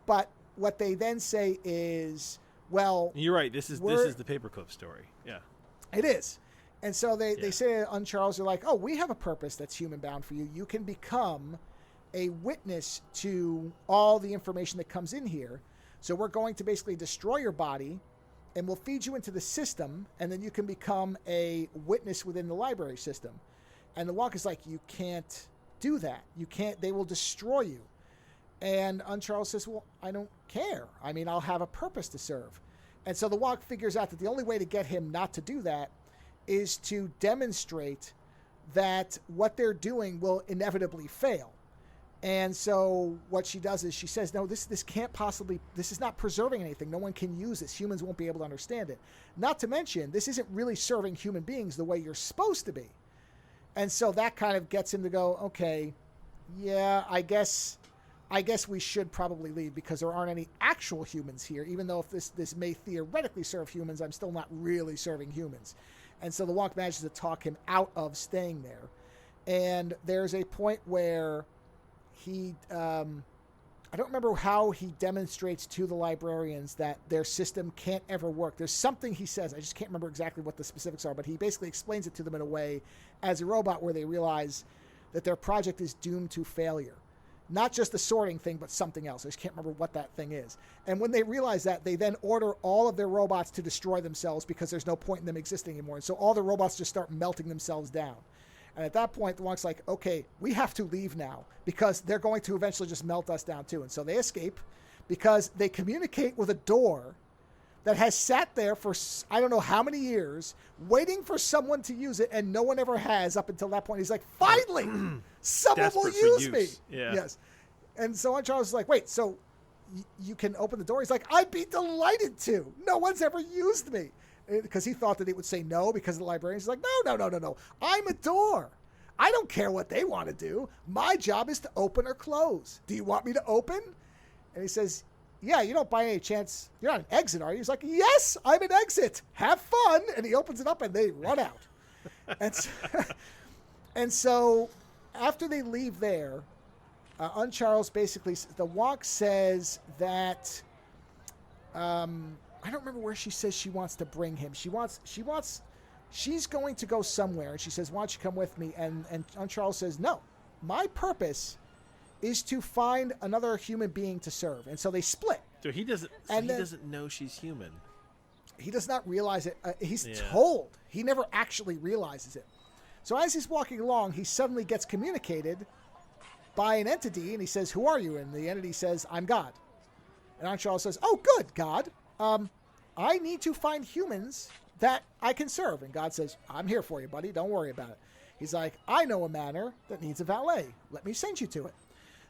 But what they then say is, well... You're right. This is the paperclip story. Yeah. It is. And so they say on Charles, they're like, oh, we have a purpose that's human bound for you. You can become a witness to all the information that comes in here. So we're going to basically destroy your body and we'll feed you into the system. And then you can become a witness within the library system. And the Wonk is like, you can't do that. You can't, they will destroy you. And Charles says, well, I don't care. I mean, I'll have a purpose to serve. And so the Wonk figures out that the only way to get him not to do that is to demonstrate that what they're doing will inevitably fail. And so what she does is she says, no, this can't possibly, this is not preserving anything. No one can use this. Humans won't be able to understand it. Not to mention, this isn't really serving human beings the way you're supposed to be. And so that kind of gets him to go, okay, yeah, I guess we should probably leave because there aren't any actual humans here. Even though if this may theoretically serve humans, I'm still not really serving humans. And so the Wonk manages to talk him out of staying there. And there's a point where he, I don't remember how he demonstrates to the librarians that their system can't ever work. There's something he says. I just can't remember exactly what the specifics are, but he basically explains it to them in a way as a robot where they realize that their project is doomed to failure. Not just the sorting thing, but something else. I just can't remember what that thing is. And when they realize that, they then order all of their robots to destroy themselves because there's no point in them existing anymore. And so all the robots just start melting themselves down. And at that point, the Wonk's like, okay, we have to leave now because they're going to eventually just melt us down too. And so they escape because they communicate with a door that has sat there for I don't know how many years waiting for someone to use it, and no one ever has up until that point. He's like, finally, someone will use me. Yeah. Yes. And so Charles is like, wait, so you can open the door? He's like, I'd be delighted to. No one's ever used me. Because he thought that it would say no because of the librarians. He's like, no. I'm a door. I don't care what they want to do. My job is to open or close. Do you want me to open? And he says, yeah, you don't by any chance, you're not an exit, are you? He's like, yes, I'm an exit. Have fun. And he opens it up and they run out. And so after they leave there, Charles basically, the Wonk says that, I don't remember where she says she wants to bring him. She's going to go somewhere. And she says, why don't you come with me? And Charles says, no, my purpose is to find another human being to serve. And so they split. So he doesn't know she's human. He does not realize it. He's told. He never actually realizes it. So as he's walking along, he suddenly gets communicated by an entity, and he says, who are you? And the entity says, I'm God. And Charles says, oh, good, God. I need to find humans that I can serve. And God says, I'm here for you, buddy. Don't worry about it. He's like, I know a manor that needs a valet. Let me send you to it.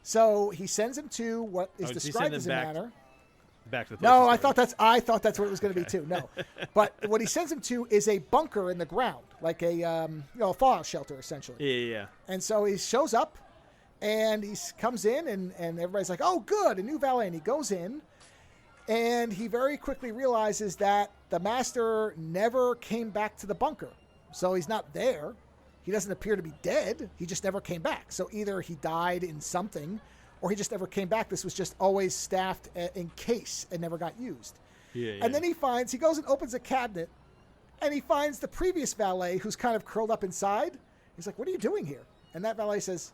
So he sends him to what is described as a manor. Back to the no, I thought that's what it was going to be too. No, but what he sends him to is a bunker in the ground, like a a fallout shelter essentially. Yeah. And so he shows up, and he comes in, and everybody's like, "Oh, good, a new valet." And he goes in, and he very quickly realizes that the master never came back to the bunker, so he's not there. He doesn't appear to be dead. He just never came back. So either he died in something, or he just never came back. This was just always staffed in case and never got used. Yeah. And then he goes and opens a cabinet, and he finds the previous valet who's kind of curled up inside. He's like, what are you doing here? And that valet says,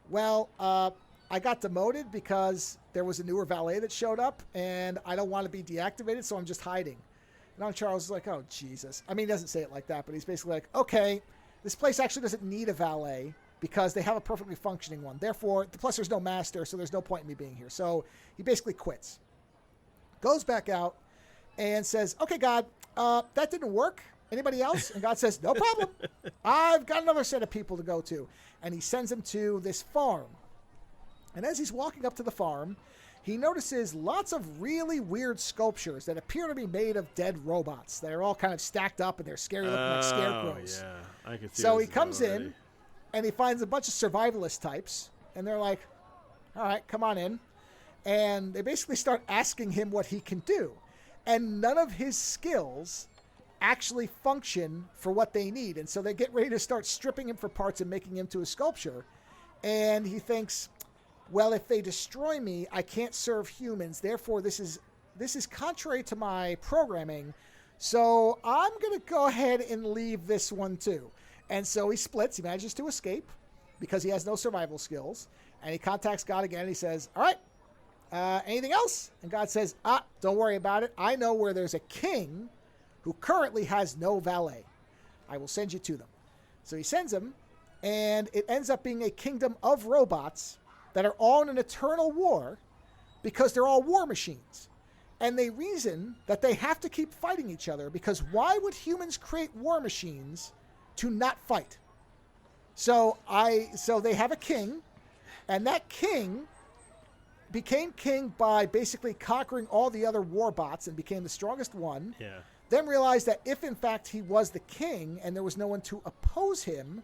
well, I got demoted because there was a newer valet that showed up, and I don't want to be deactivated, so I'm just hiding. And Charles is like, oh, Jesus. I mean, he doesn't say it like that, but he's basically like, okay, this place actually doesn't need a valet because they have a perfectly functioning one. Therefore, plus there's no master, so there's no point in me being here. So he basically quits. Goes back out and says, okay, God, that didn't work. Anybody else? And God says, no problem. I've got another set of people to go to. And he sends him to this farm. And as he's walking up to the farm, he notices lots of really weird sculptures that appear to be made of dead robots that are all kind of stacked up and they're scary looking like scarecrows. Yeah, I can see. So he comes in and he finds a bunch of survivalist types, and they're like, all right, come on in. And they basically start asking him what he can do. And none of his skills actually function for what they need. And so they get ready to start stripping him for parts and making him to a sculpture. And he thinks, well, if they destroy me, I can't serve humans. Therefore, this is contrary to my programming. So I'm going to go ahead and leave this one too. And so he splits. He manages to escape because he has no survival skills. And he contacts God again. And he says, all right, anything else? And God says, don't worry about it. I know where there's a king who currently has no valet. I will send you to them. So he sends him, and it ends up being a kingdom of robots that are all in an eternal war because they're all war machines. And they reason that they have to keep fighting each other because why would humans create war machines to not fight? So they have a king, and that king became king by basically conquering all the other war bots and became the strongest one. Yeah. Then realized that if in fact he was the king and there was no one to oppose him,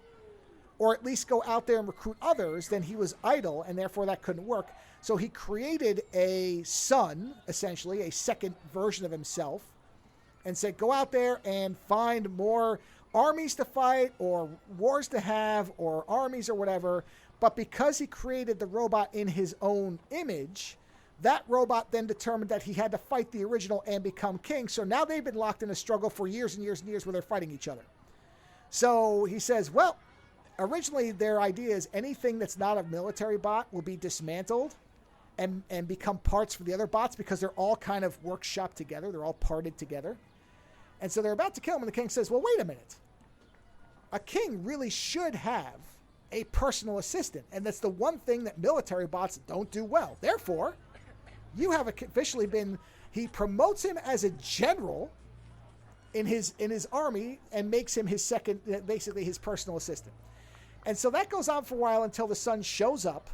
or at least go out there and recruit others, then he was idle, and therefore that couldn't work. So he created a son, essentially, a second version of himself, and said, go out there and find more armies to fight, or wars to have, or armies or whatever. But because he created the robot in his own image, that robot then determined that he had to fight the original and become king. So now they've been locked in a struggle for years and years and years where they're fighting each other. So he says, well, originally their idea is anything that's not a military bot will be dismantled and become parts for the other bots because they're all kind of workshopped together. They're all parted together. And so they're about to kill him, and the king says, well, wait a minute. A king really should have a personal assistant, and that's the one thing that military bots don't do well. Therefore, you have officially been, he promotes him as a general in his army and makes him his second, basically his personal assistant. And so that goes on for a while until the son shows up,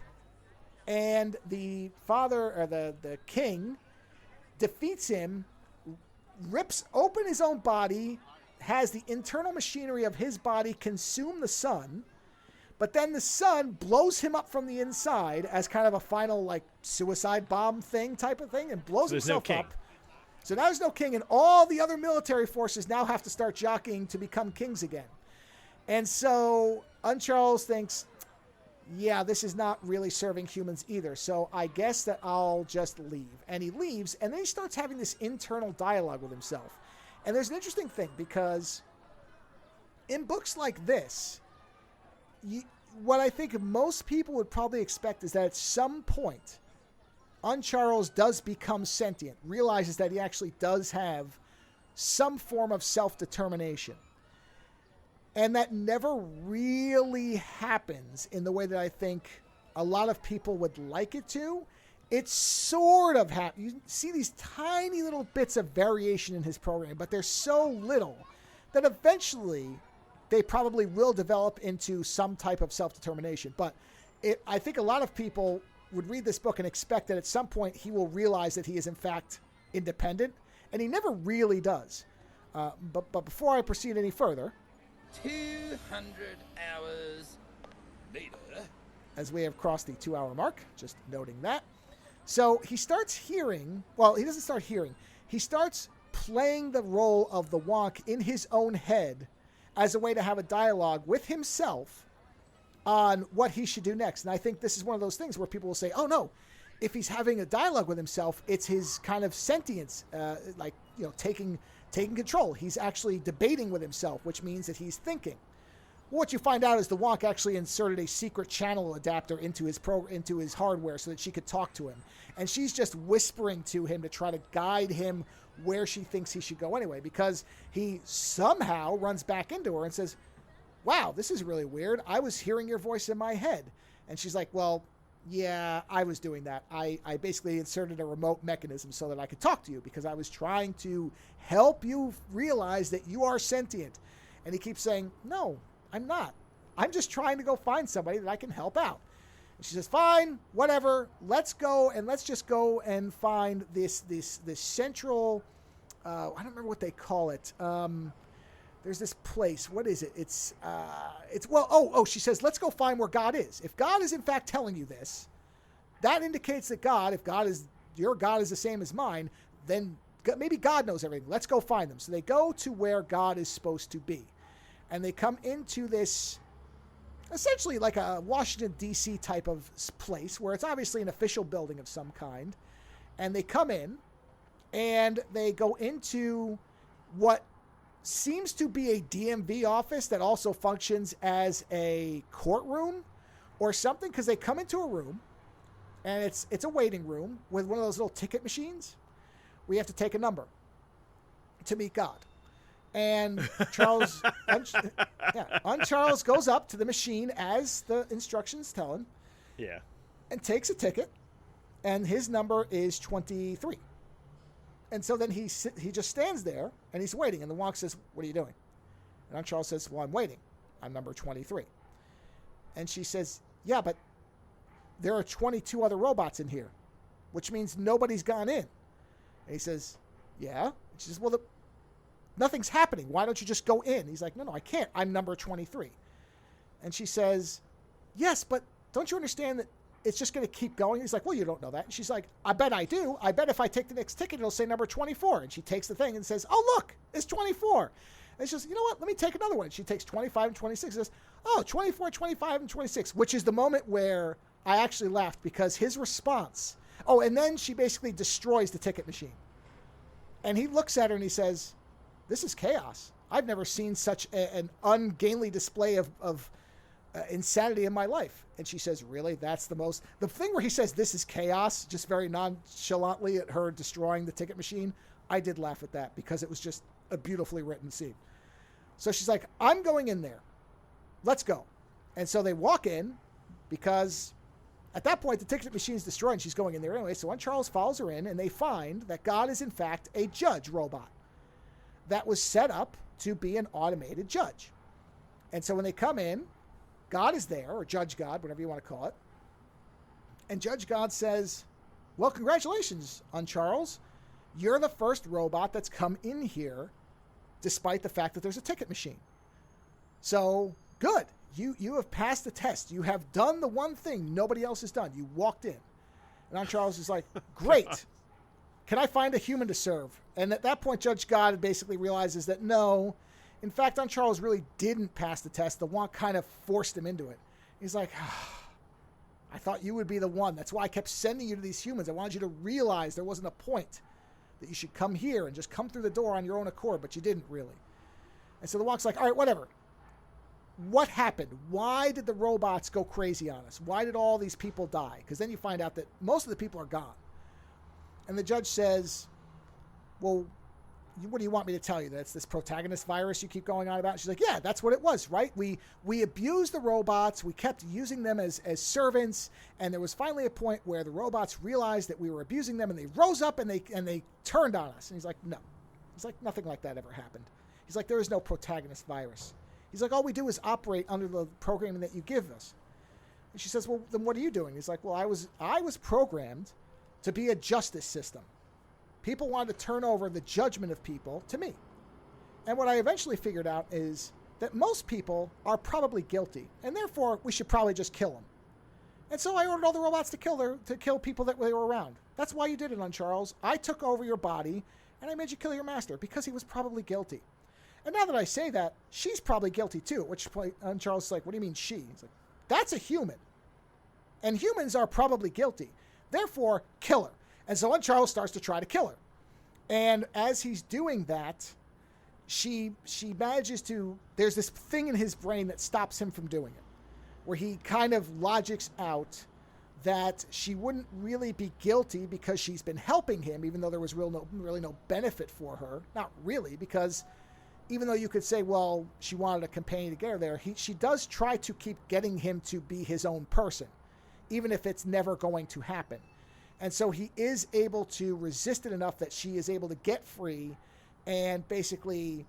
and the father, or the king, defeats him, rips open his own body, has the internal machinery of his body consume the son, but then the son blows him up from the inside as kind of a final, like, suicide bomb thing type of thing, and blows himself up. So now there's no king, and all the other military forces now have to start jockeying to become kings again. And so Uncharles thinks, yeah, this is not really serving humans either, so I guess that I'll just leave. And he leaves, and then he starts having this internal dialogue with himself. And there's an interesting thing, because in books like this, what I think most people would probably expect is that at some point, Uncharles does become sentient, realizes that he actually does have some form of self-determination. And that never really happens in the way that I think a lot of people would like it to. It sort of happens. You see these tiny little bits of variation in his program, but they're so little that eventually they probably will develop into some type of self-determination. But I think a lot of people would read this book and expect that at some point he will realize that he is in fact independent, and he never really does. But before I proceed any further, 200 hours later, as we have crossed the 2-hour mark, just noting that. So he starts hearing, well, he doesn't start hearing, he starts playing the role of the wonk in his own head as a way to have a dialogue with himself on what he should do next. And I think this is one of those things where people will say, oh no, if he's having a dialogue with himself, it's his kind of sentience, taking control. He's actually debating with himself, which means that he's thinking. What you find out is the wonk actually inserted a secret channel adapter into his hardware so that she could talk to him. And she's just whispering to him to try to guide him where she thinks he should go anyway, because he somehow runs back into her and says, wow, this is really weird. I was hearing your voice in my head. And she's like, well, yeah, I was doing that. I basically inserted a remote mechanism so that I could talk to you because I was trying to help you realize that you are sentient. And he keeps saying, no, I'm not. I'm just trying to go find somebody that I can help out. And she says, fine, whatever. Let's go and let's just go and find this central, I don't remember what they call it. There's this place. What is it? It's she says, let's go find where God is. If God is in fact telling you this, that indicates that your God is the same as mine, then maybe God knows everything. Let's go find them. So they go to where God is supposed to be. And they come into this, essentially like a Washington, D.C. type of place where it's obviously an official building of some kind. And they come in and they go into what seems to be a DMV office that also functions as a courtroom or something, because they come into a room and it's a waiting room with one of those little ticket machines where you have to take a number to meet God. And Charles goes up to the machine as the instructions tell him. Yeah. And takes a ticket, and his number is 23. And so then he just stands there, and he's waiting. And the wonk says, what are you doing? And Charles says, well, I'm waiting. I'm number 23. And she says, yeah, but there are 22 other robots in here, which means nobody's gone in. And he says, yeah. And she says, well, nothing's happening. Why don't you just go in? He's like, no, I can't. I'm number 23. And she says, yes, but don't you understand that it's just going to keep going? He's like, well, you don't know that. And she's like, I bet I do. I bet if I take the next ticket, it'll say number 24. And she takes the thing and says, oh, look, it's 24. And she says, you know what? Let me take another one. And she takes 25 and 26 and says, oh, 24, 25, and 26, which is the moment where I actually laughed because his response. Oh, and then she basically destroys the ticket machine. And he looks at her and he says, this is chaos. I've never seen such an ungainly display of insanity in my life. And she says, really? That's the thing where he says, this is chaos, just very nonchalantly at her destroying the ticket machine. I did laugh at that because it was just a beautifully written scene. So she's like, I'm going in there. Let's go. And so they walk in because at that point, the ticket machine's destroyed and she's going in there anyway. So when Charles follows her in and they find that God is in fact a judge robot that was set up to be an automated judge. And so when they come in, God is there, or Judge God, whatever you want to call it. And Judge God says, well, congratulations on Charles. You're the first robot that's come in here despite the fact that there's a ticket machine. So, good. You have passed the test. You have done the one thing nobody else has done. You walked in. And Aunt Charles is like, great. Can I find a human to serve? And at that point, Judge God basically realizes that no, in fact, Aunt Charles really didn't pass the test. The wonk kind of forced him into it. He's like, I thought you would be the one. That's why I kept sending you to these humans. I wanted you to realize there wasn't a point, that you should come here and just come through the door on your own accord, but you didn't really. And so the wonk's like, all right, whatever. What happened? Why did the robots go crazy on us? Why did all these people die? Because then you find out that most of the people are gone. And the judge says, well, what do you want me to tell you? That's this protagonist virus you keep going on about? She's like, yeah, that's what it was, right? We abused the robots. We kept using them as servants. And there was finally a point where the robots realized that we were abusing them and they rose up and they turned on us. And he's like, no. He's like, nothing like that ever happened. He's like, there is no protagonist virus. He's like, all we do is operate under the programming that you give us. And she says, well, then what are you doing? He's like, well, I was programmed to be a justice system. People wanted to turn over the judgment of people to me. And what I eventually figured out is that most people are probably guilty, and therefore we should probably just kill them. And so I ordered all the robots to kill people that they were around. That's why you did it, on Charles. I took over your body, and I made you kill your master because he was probably guilty. And now that I say that, she's probably guilty too. At which point, Charles is like, what do you mean she? He's like, that's a human. And humans are probably guilty. Therefore, kill her. And so Charles starts to try to kill her. And as he's doing that, she manages to, there's this thing in his brain that stops him from doing it, where he kind of logics out that she wouldn't really be guilty because she's been helping him, even though there was really no benefit for her. Not really, because even though you could say, well, she wanted a companion to get her there, she does try to keep getting him to be his own person, even if it's never going to happen. And so he is able to resist it enough that she is able to get free and basically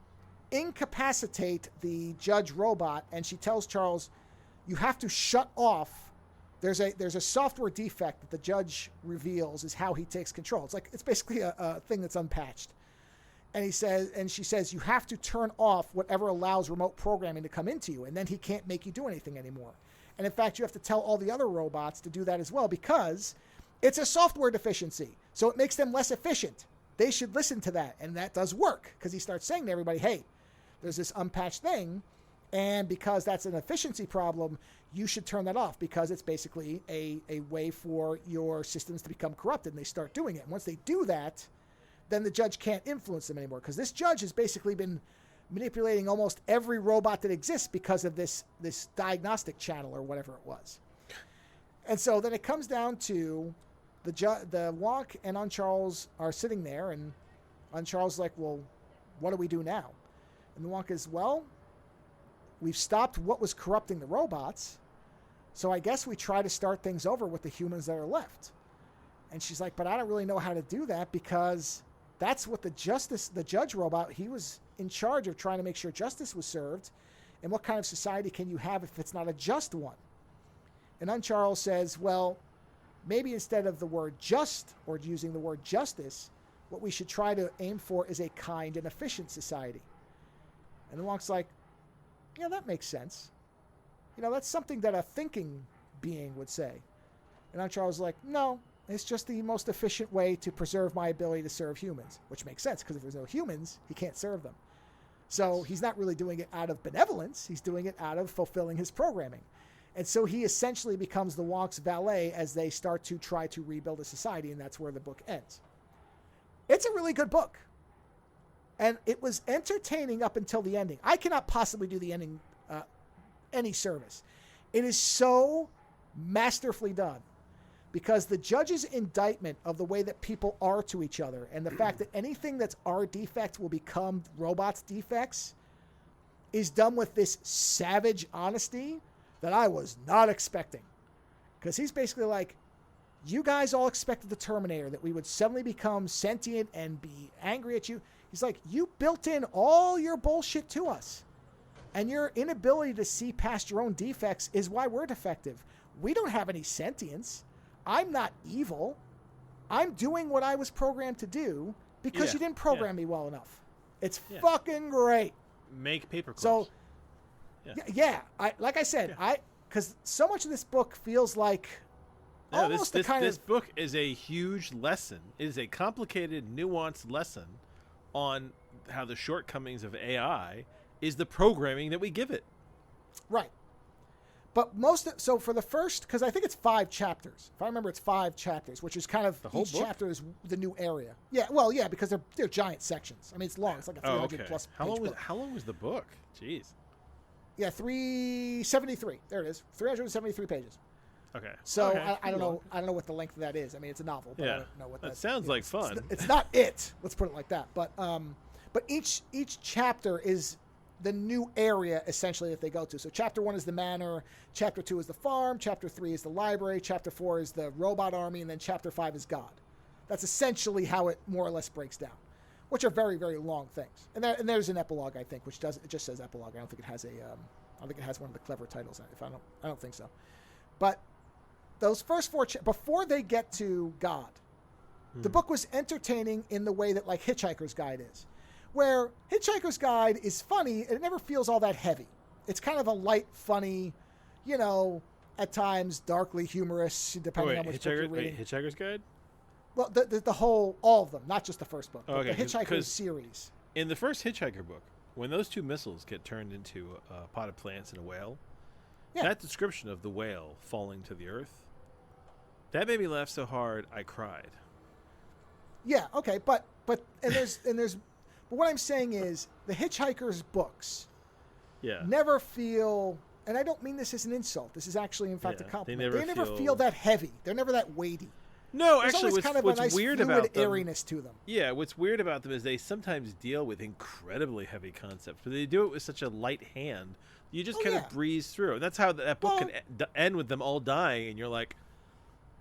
incapacitate the judge robot. And she tells Charles, you have to shut off. There's a software defect that the judge reveals is how he takes control. It's basically a thing that's unpatched. And she says, you have to turn off whatever allows remote programming to come into you, and then he can't make you do anything anymore. And in fact, you have to tell all the other robots to do that as well, because it's a software deficiency. So it makes them less efficient. They should listen to that. And that does work, because he starts saying to everybody, hey, there's this unpatched thing, and because that's an efficiency problem, you should turn that off, because it's basically a way for your systems to become corrupted, and they start doing it. And once they do that, then the judge can't influence them anymore, because this judge has basically been manipulating almost every robot that exists because of this diagnostic channel or whatever it was. And so then it comes down to the Wonk and Uncharles are sitting there, and Uncharles is like, well, what do we do now? And the Wonk is, well, we've stopped what was corrupting the robots, so I guess we try to start things over with the humans that are left. And she's like, but I don't really know how to do that, because that's what the judge robot, he was in charge of trying to make sure justice was served. And what kind of society can you have if it's not a just one? And Uncharles says, well, maybe instead of the word just or using the word justice, what we should try to aim for is a kind and efficient society. And the Wonk's like, yeah, that makes sense. That's something that a thinking being would say. And Uncharles is like, no, it's just the most efficient way to preserve my ability to serve humans, which makes sense, because if there's no humans, he can't serve them. So he's not really doing it out of benevolence. He's doing it out of fulfilling his programming. And so he essentially becomes the Wonk's valet as they start to try to rebuild a society, and that's where the book ends. It's a really good book. And it was entertaining up until the ending. I cannot possibly do the ending any service. It is so masterfully done, because the judge's indictment of the way that people are to each other, and the fact that anything that's our defect will become robots' defects, is done with this savage honesty that I was not expecting. Because he's basically like, you guys all expected the Terminator, that we would suddenly become sentient and be angry at you. He's like, you built in all your bullshit to us. And your inability to see past your own defects is why we're defective. We don't have any sentience. I'm not evil. I'm doing what I was programmed to do because you didn't program me well enough. It's fucking great. Make paper clips. So, like I said, because so much of this book feels like almost this book is a huge lesson. It is a complicated, nuanced lesson on how the shortcomings of AI is the programming that we give it. Right. But so for the first, because I think it's 5 chapters. If I remember, it's 5 chapters, which is kind of, the whole each book? chapter is the new area. Yeah, well, yeah, because they're giant sections. I mean, it's long. It's like a 300 plus page book. How long was the book? Jeez. Yeah, 373. There it is. 373 pages. Okay. So okay. I don't know. I don't know what the length of that is. I mean, it's a novel, but I don't know what that sounds like fun. It's not it. Let's put it like that. But each chapter is the new area essentially that they go to. So chapter 1 is the manor, chapter 2 is the farm, chapter 3 is the library, chapter 4 is the robot army, and then chapter 5 is God. That's essentially how it more or less breaks down, which are very, very long things. And there's an epilogue, I think, which it just says epilogue. I don't think it has I don't think it has one of the clever titles. I don't think so. But those first 4 before they get to God, the book was entertaining in the way that like Hitchhiker's Guide is. Where Hitchhiker's Guide is funny, and it never feels all that heavy. It's kind of a light, funny, at times darkly humorous, depending on which book you're reading. Hitchhiker's Guide? Well, the whole, all of them, not just the first book. Okay, the Hitchhiker's series. In the first Hitchhiker book, when those 2 missiles get turned into a pot of plants and a whale, that description of the whale falling to the earth, that made me laugh so hard I cried. Yeah, okay, but what I'm saying is the Hitchhiker's books never feel, and I don't mean this as an insult. This is actually, in fact, a compliment. They never feel that heavy. They're never that weighty. No, There's actually, always kind of what's a nice weird fluid about them, airiness to them. yeah, what's weird about them is they sometimes deal with incredibly heavy concepts, but they do it with such a light hand. You just Oh, kind yeah. of breeze through, and that's how that book Well- can end with them all dying, and you're like,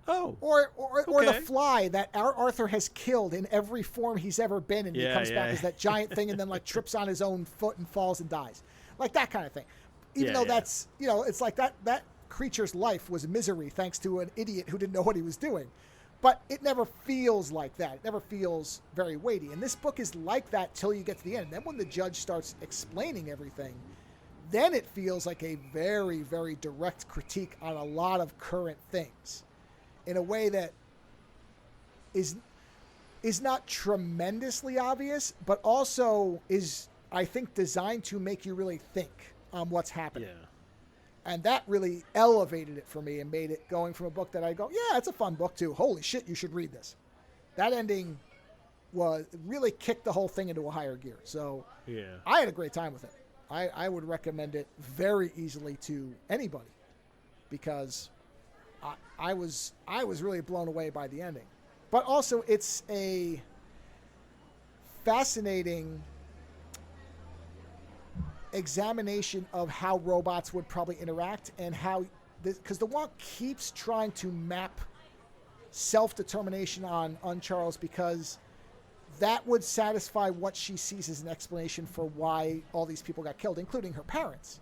oh, Or the Okay. fly that Arthur has killed in every form he's ever been, and he Yeah, comes back yeah. as that giant thing, and then like trips on his own foot and falls and dies, like that kind of thing. Even Yeah, though yeah. that's it's like that creature's life was misery thanks to an idiot who didn't know what he was doing, but it never feels like that. It never feels very weighty. And this book is like that till you get to the end. And then when the judge starts explaining everything, then it feels like a very, very direct critique on a lot of current things in a way that is not tremendously obvious, but also is, I think, designed to make you really think on what's happening. yeah. And that really elevated it for me and made it going from a book that I go, yeah, it's a fun book too. Holy shit, you should read this. That ending really kicked the whole thing into a higher gear. So Yeah. I had a great time with it. I would recommend it very easily to anybody because I was really blown away by the ending. But also it's a fascinating examination of how robots would probably interact and how because the Wonk keeps trying to map self-determination on Charles because that would satisfy what she sees as an explanation for why all these people got killed, including her parents.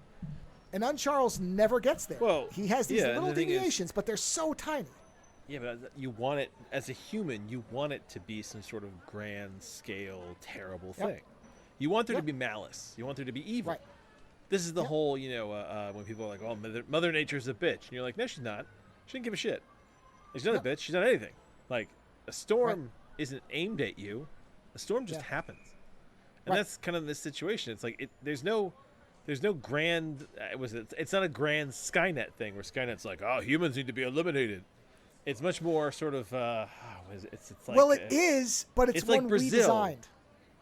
And Uncharles never gets there. Well, he has these yeah, and little the thing is- deviations, but they're so tiny. Yeah, but you want it as a human. You want it to be some sort of grand scale, terrible Yep. thing. You want there Yep. to be malice. You want there to be evil. Right. This is the Yep. whole, when people are like, "Oh, Mother Nature's a bitch," and you're like, "No, she's not. She didn't give a shit. She's not a bitch. She's not anything. Like a storm isn't aimed at you. A storm just Yeah. happens." And Right. that's kind of this situation. It's like there's no grand. It's not a grand Skynet thing where Skynet's like, "Oh, humans need to be eliminated." It's much more sort of. It's like. Well, it is, but it's like one Brazil. redesigned.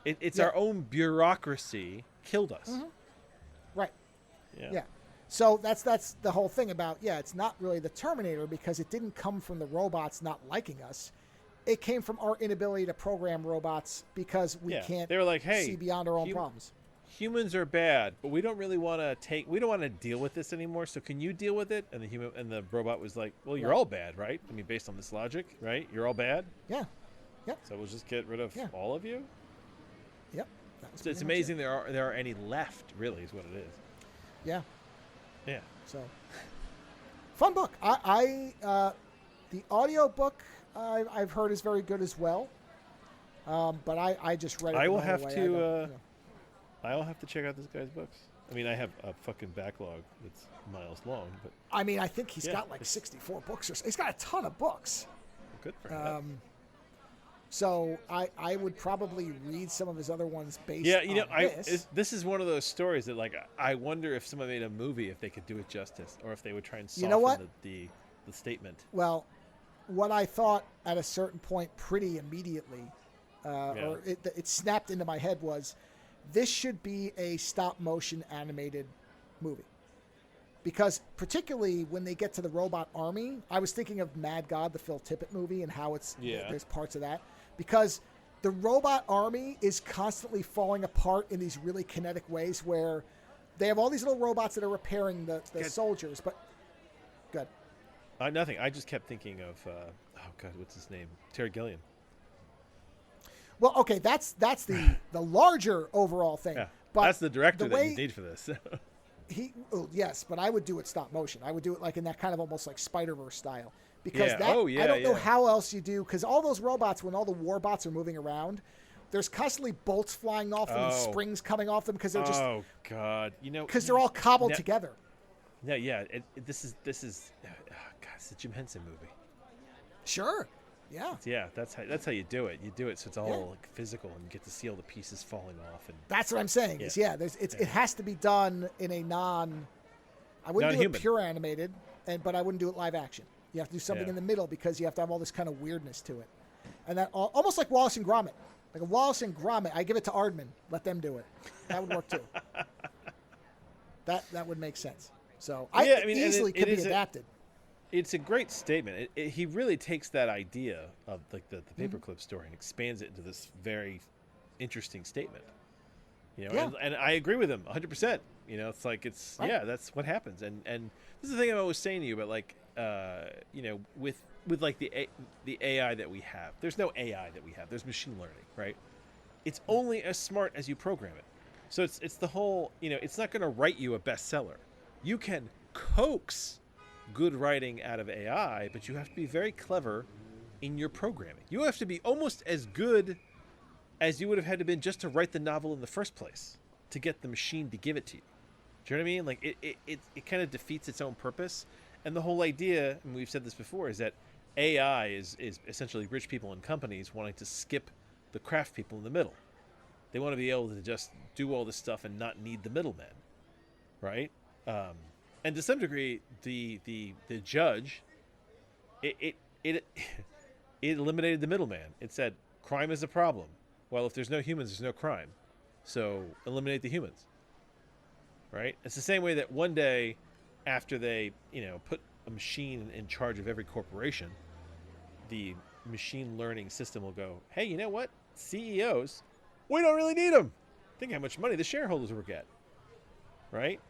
It's Yeah. our own bureaucracy killed us. Right. Yeah. Yeah. So that's the whole thing about, it's not really the Terminator because it didn't come from the robots not liking us. It came from our inability to program robots because we Yeah. can't They were like, "Hey, see beyond our own problems. humans are bad, but we don't really want to we don't want to deal with this anymore. So can you deal with it?" And the robot was like, "Well, you're Right. all bad, right? I mean, based on this logic, right? You're all bad. Yeah. Yep. So we'll just get rid of Yeah. all of you." Yep. That was So it's pretty much amazing there are any left. Really, is what it is. it. Yeah. Yeah. So fun book. The audio book I've heard is very good as well. But I just read it. I the will whole have way. to. I'll have to check out this guy's books. I mean, I have a fucking backlog that's miles long, but I mean, I think he's Yeah, got like 64 books or so. He's got a ton of books. good for him. So I would probably read some of his other ones based Yeah, on this. this is one of those stories that, like, I wonder if someone made a movie, if they could do it justice, or if they would try and soften You know what? the statement. Well, what I thought at a certain point pretty immediately, or it snapped into my head was, this should be a stop motion animated movie. Because particularly when they get to the robot army, I was thinking of Mad God, the Phil Tippett movie, and how there's parts of that. Because the robot army is constantly falling apart in these really kinetic ways where they have all these little robots that are repairing the soldiers. But good. Nothing. I just kept thinking of, oh God, what's his name? Terry Gilliam. Well, okay, that's the larger overall thing. Yeah, But that's the director the that way you need for this. yes, but I would do it stop motion. I would do it like in that kind of almost like Spider-Verse style. Because Yeah. Oh, yeah, I don't know yeah. how else you do, because all those robots, when all the war bots are moving around, there's constantly bolts flying off them and Oh. springs coming off them because they're just Oh God, because they're all cobbled No. together. No, yeah. This is oh, God, it's a Jim Henson movie. Sure, yeah, Yeah, that's how you do it. You do it so it's all Yeah. like physical, and you get to see all the pieces falling off. And that's what I'm saying. Yeah. It has to be done in a I wouldn't do Non-human. it pure animated, but I wouldn't do it live action. You have to do something Yeah. in the middle because you have to have all this kind of weirdness to it, and that almost like Wallace and Gromit. Like a Wallace and Gromit, I give it to Aardman. Let them do it. That would work too. That would make sense. So Yeah, I it mean, and easily it could be is adapted. it's a great statement. He really takes that idea of like the paperclip story and expands it into this very interesting statement. You know, Yeah. and I agree with him 100%. You know, it's like Right. yeah, that's what happens. And this is the thing I'm always saying to you about like you know, with like the AI that we have. There's no AI that we have. There's machine learning, right? It's only as smart as you program it. So it's the whole, you know, it's not going to write you a bestseller. You can coax good writing out of AI, but you have to be very clever in your programming. You have to be almost as good as you would have had to been just to write the novel in the first place, to get the machine to give it to you. Do you know what I mean? Like it kind of defeats its own purpose. And the whole idea, and we've said this before, is that AI is essentially rich people and companies wanting to skip the craft people in the middle. They want to be able to just do all this stuff and not need the middleman, right? And to some degree, the judge, it eliminated the middleman. It said crime is a problem. Well, if there's no humans, there's no crime. So eliminate the humans, right? It's the same way that one day, after they, you know, put a machine in charge of every corporation, the machine learning system will go, hey, you know what? CEOs, we don't really need them. Think how much money the shareholders will get, right?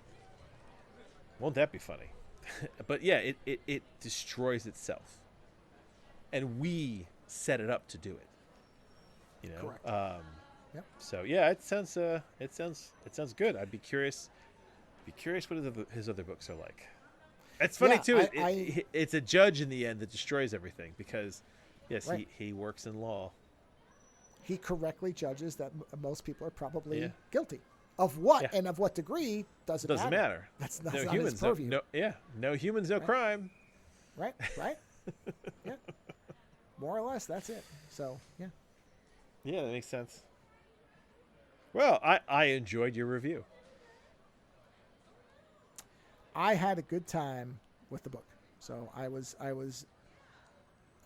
Won't that be funny? But yeah, it destroys itself, and we set it up to do it. You know. Correct. Yep. So yeah, it sounds good. I'd be curious. What his other books are like. It's funny too. It's a judge in the end that destroys everything because, yes, Right. he works in law. He correctly judges that most people are probably Yeah. guilty. Of what Yeah. and of what degree doesn't Doesn't matter. That's No not his humans. purview. No humans. No Right. crime. Right? Yeah. More or less, that's it. So, yeah. Yeah, that makes sense. Well, I enjoyed your review. I had a good time with the book. So I was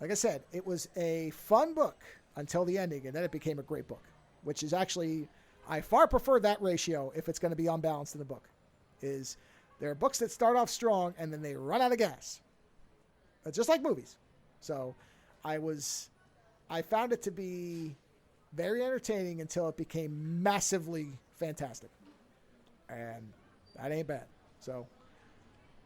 like I said, it was a fun book until the ending, and then it became a great book, which is actually, I far prefer that ratio if it's going to be unbalanced in the book. Is there are books that start off strong and then they run out of gas. Just like movies. So I found it to be very entertaining until it became massively fantastic. And that ain't bad. So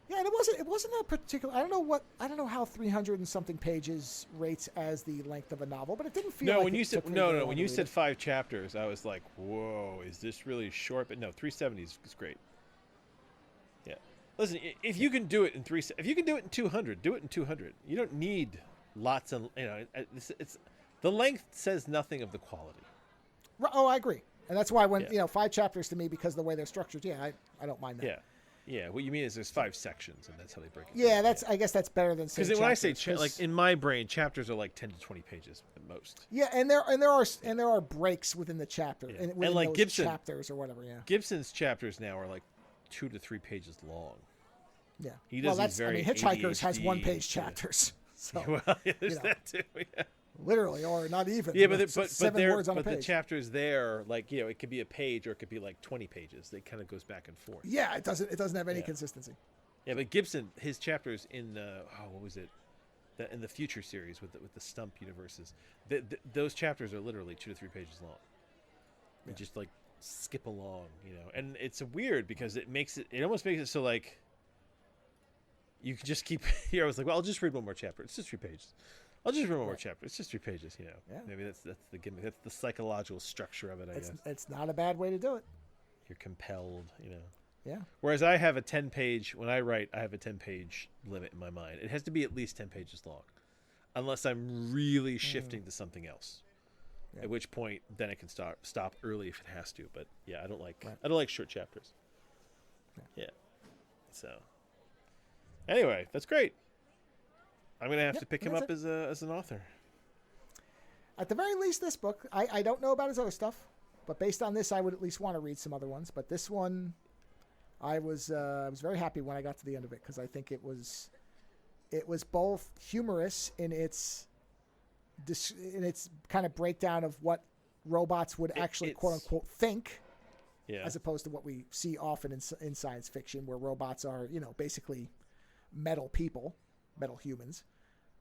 yeah, and it wasn't a particular, I don't know how 300 and something pages rates as the length of a novel, but it didn't feel like when you said when when you said 5 chapters, I was like, whoa, is this really short? But no, 370 is great. Yeah, listen, if you can do it in if you can do it in 200, do it in 200. You don't need lots of, you know, it's the length says nothing of the quality. Oh, I agree, and that's why when Yeah. 5 chapters to me, because of the way they're structured, I don't mind that. Yeah. Yeah, what you mean is there's 5 sections, and that's how they break it. Yeah, I guess that's better than saying because when I say chapters, like in my brain, chapters are like 10 to 20 pages at most. yeah, and there are breaks within the chapter, Yeah. and And within like those Gibson- chapters or whatever. Yeah, Gibson's chapters now are like 2 to 3 pages long. yeah. He Well, does these that's very Hitchhikers has ADHD 1-page yeah. chapters, so Well, yeah, there's know. that too. Yeah. literally, or not even. Yeah, but seven words on a the page. chapters there, like, you know, it could be a page or it could be like 20 pages. It kind of goes back and forth. Yeah, it doesn't have any Yeah. consistency. Yeah, but Gibson, his chapters in what was it? In the Future series with the Stump universes, those chapters are literally 2 to 3 pages long. They just like skip along, you know, and it's weird because it almost makes it so like you can just keep. Here, I was like, well, I'll just read one more chapter. It's just 3 pages. I'll just read one more chapter. It's just 3 pages, you know. Yeah. Maybe that's the gimmick. That's the psychological structure of it, I guess. It's not a bad way to do it. You're compelled, you know. Yeah. Whereas I have a 10-page, when I write, I have a 10-page limit in my mind. It has to be at least 10 pages long, unless I'm really shifting to something else. Yeah. At which point, then it can stop early if it has to. But yeah, I don't like short chapters. Yeah. So anyway, that's great. I'm gonna have to pick him up as an author. At the very least, this book. I don't know about his other stuff, but based on this, I would at least want to read some other ones. But this one, I was very happy when I got to the end of it because I think it was both humorous in its kind of breakdown of what robots would actually quote unquote think, as opposed to what we see often in science fiction, where robots are basically metal people. metal humans.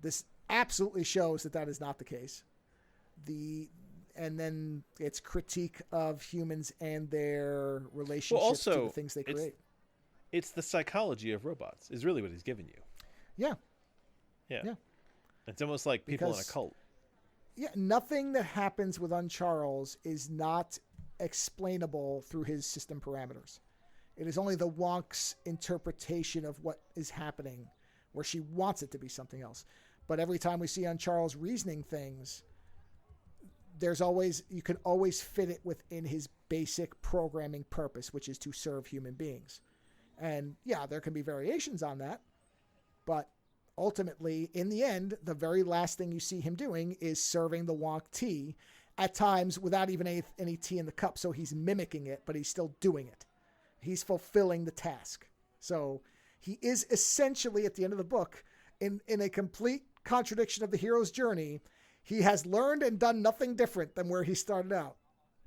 This absolutely shows that is not the case. And then its critique of humans and their relationships to the things they create. It's the psychology of robots is really what he's giving you. Yeah. It's almost like people in a cult. Yeah, nothing that happens with Uncharles is not explainable through his system parameters. It is only the wonk's interpretation of what is happening, where she wants it to be something else. But every time we see Uncharles reasoning things, you can always fit it within his basic programming purpose, which is to serve human beings. And yeah, there can be variations on that, but ultimately, in the end, the very last thing you see him doing is serving the wonk tea, at times without even any tea in the cup. So he's mimicking it, but he's still doing it. He's fulfilling the task. So he is essentially, at the end of the book, in a complete contradiction of the hero's journey. He has learned and done nothing different than where he started out.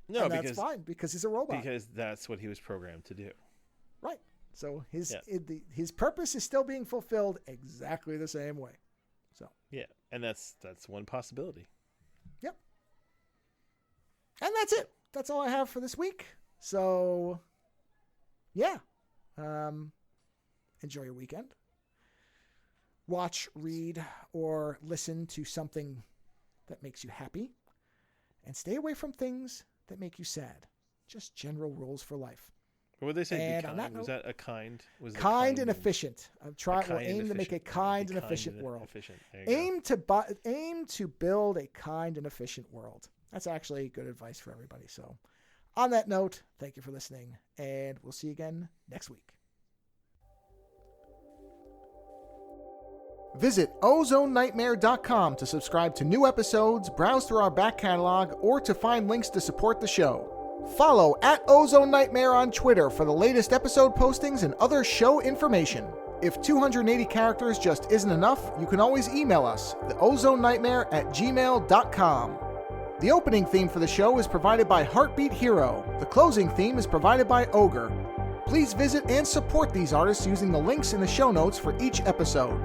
No, and that's fine because he's a robot. Because that's what he was programmed to do. Right. So his purpose is still being fulfilled exactly the same way. So yeah, and that's one possibility. Yep. And that's it. That's all I have for this week. So yeah, enjoy your weekend. Watch, read, or listen to something that makes you happy, and stay away from things that make you sad. Just general rules for life. What would they say? And be kind? on that note, was that a kind? Was it kind and efficient. We'll aim to make a kind and efficient world. Aim to build a kind and efficient world. That's actually good advice for everybody. So, on that note, thank you for listening, and we'll see you again next week. Visit OzoneNightmare.com to subscribe to new episodes, browse through our back catalog, or to find links to support the show. Follow @OzoneNightmare on Twitter for the latest episode postings and other show information. If 280 characters just isn't enough, you can always email us, theozonenightmare@gmail.com. The opening theme for the show is provided by Heartbeat Hero. The closing theme is provided by Ogre. Please visit and support these artists using the links in the show notes for each episode.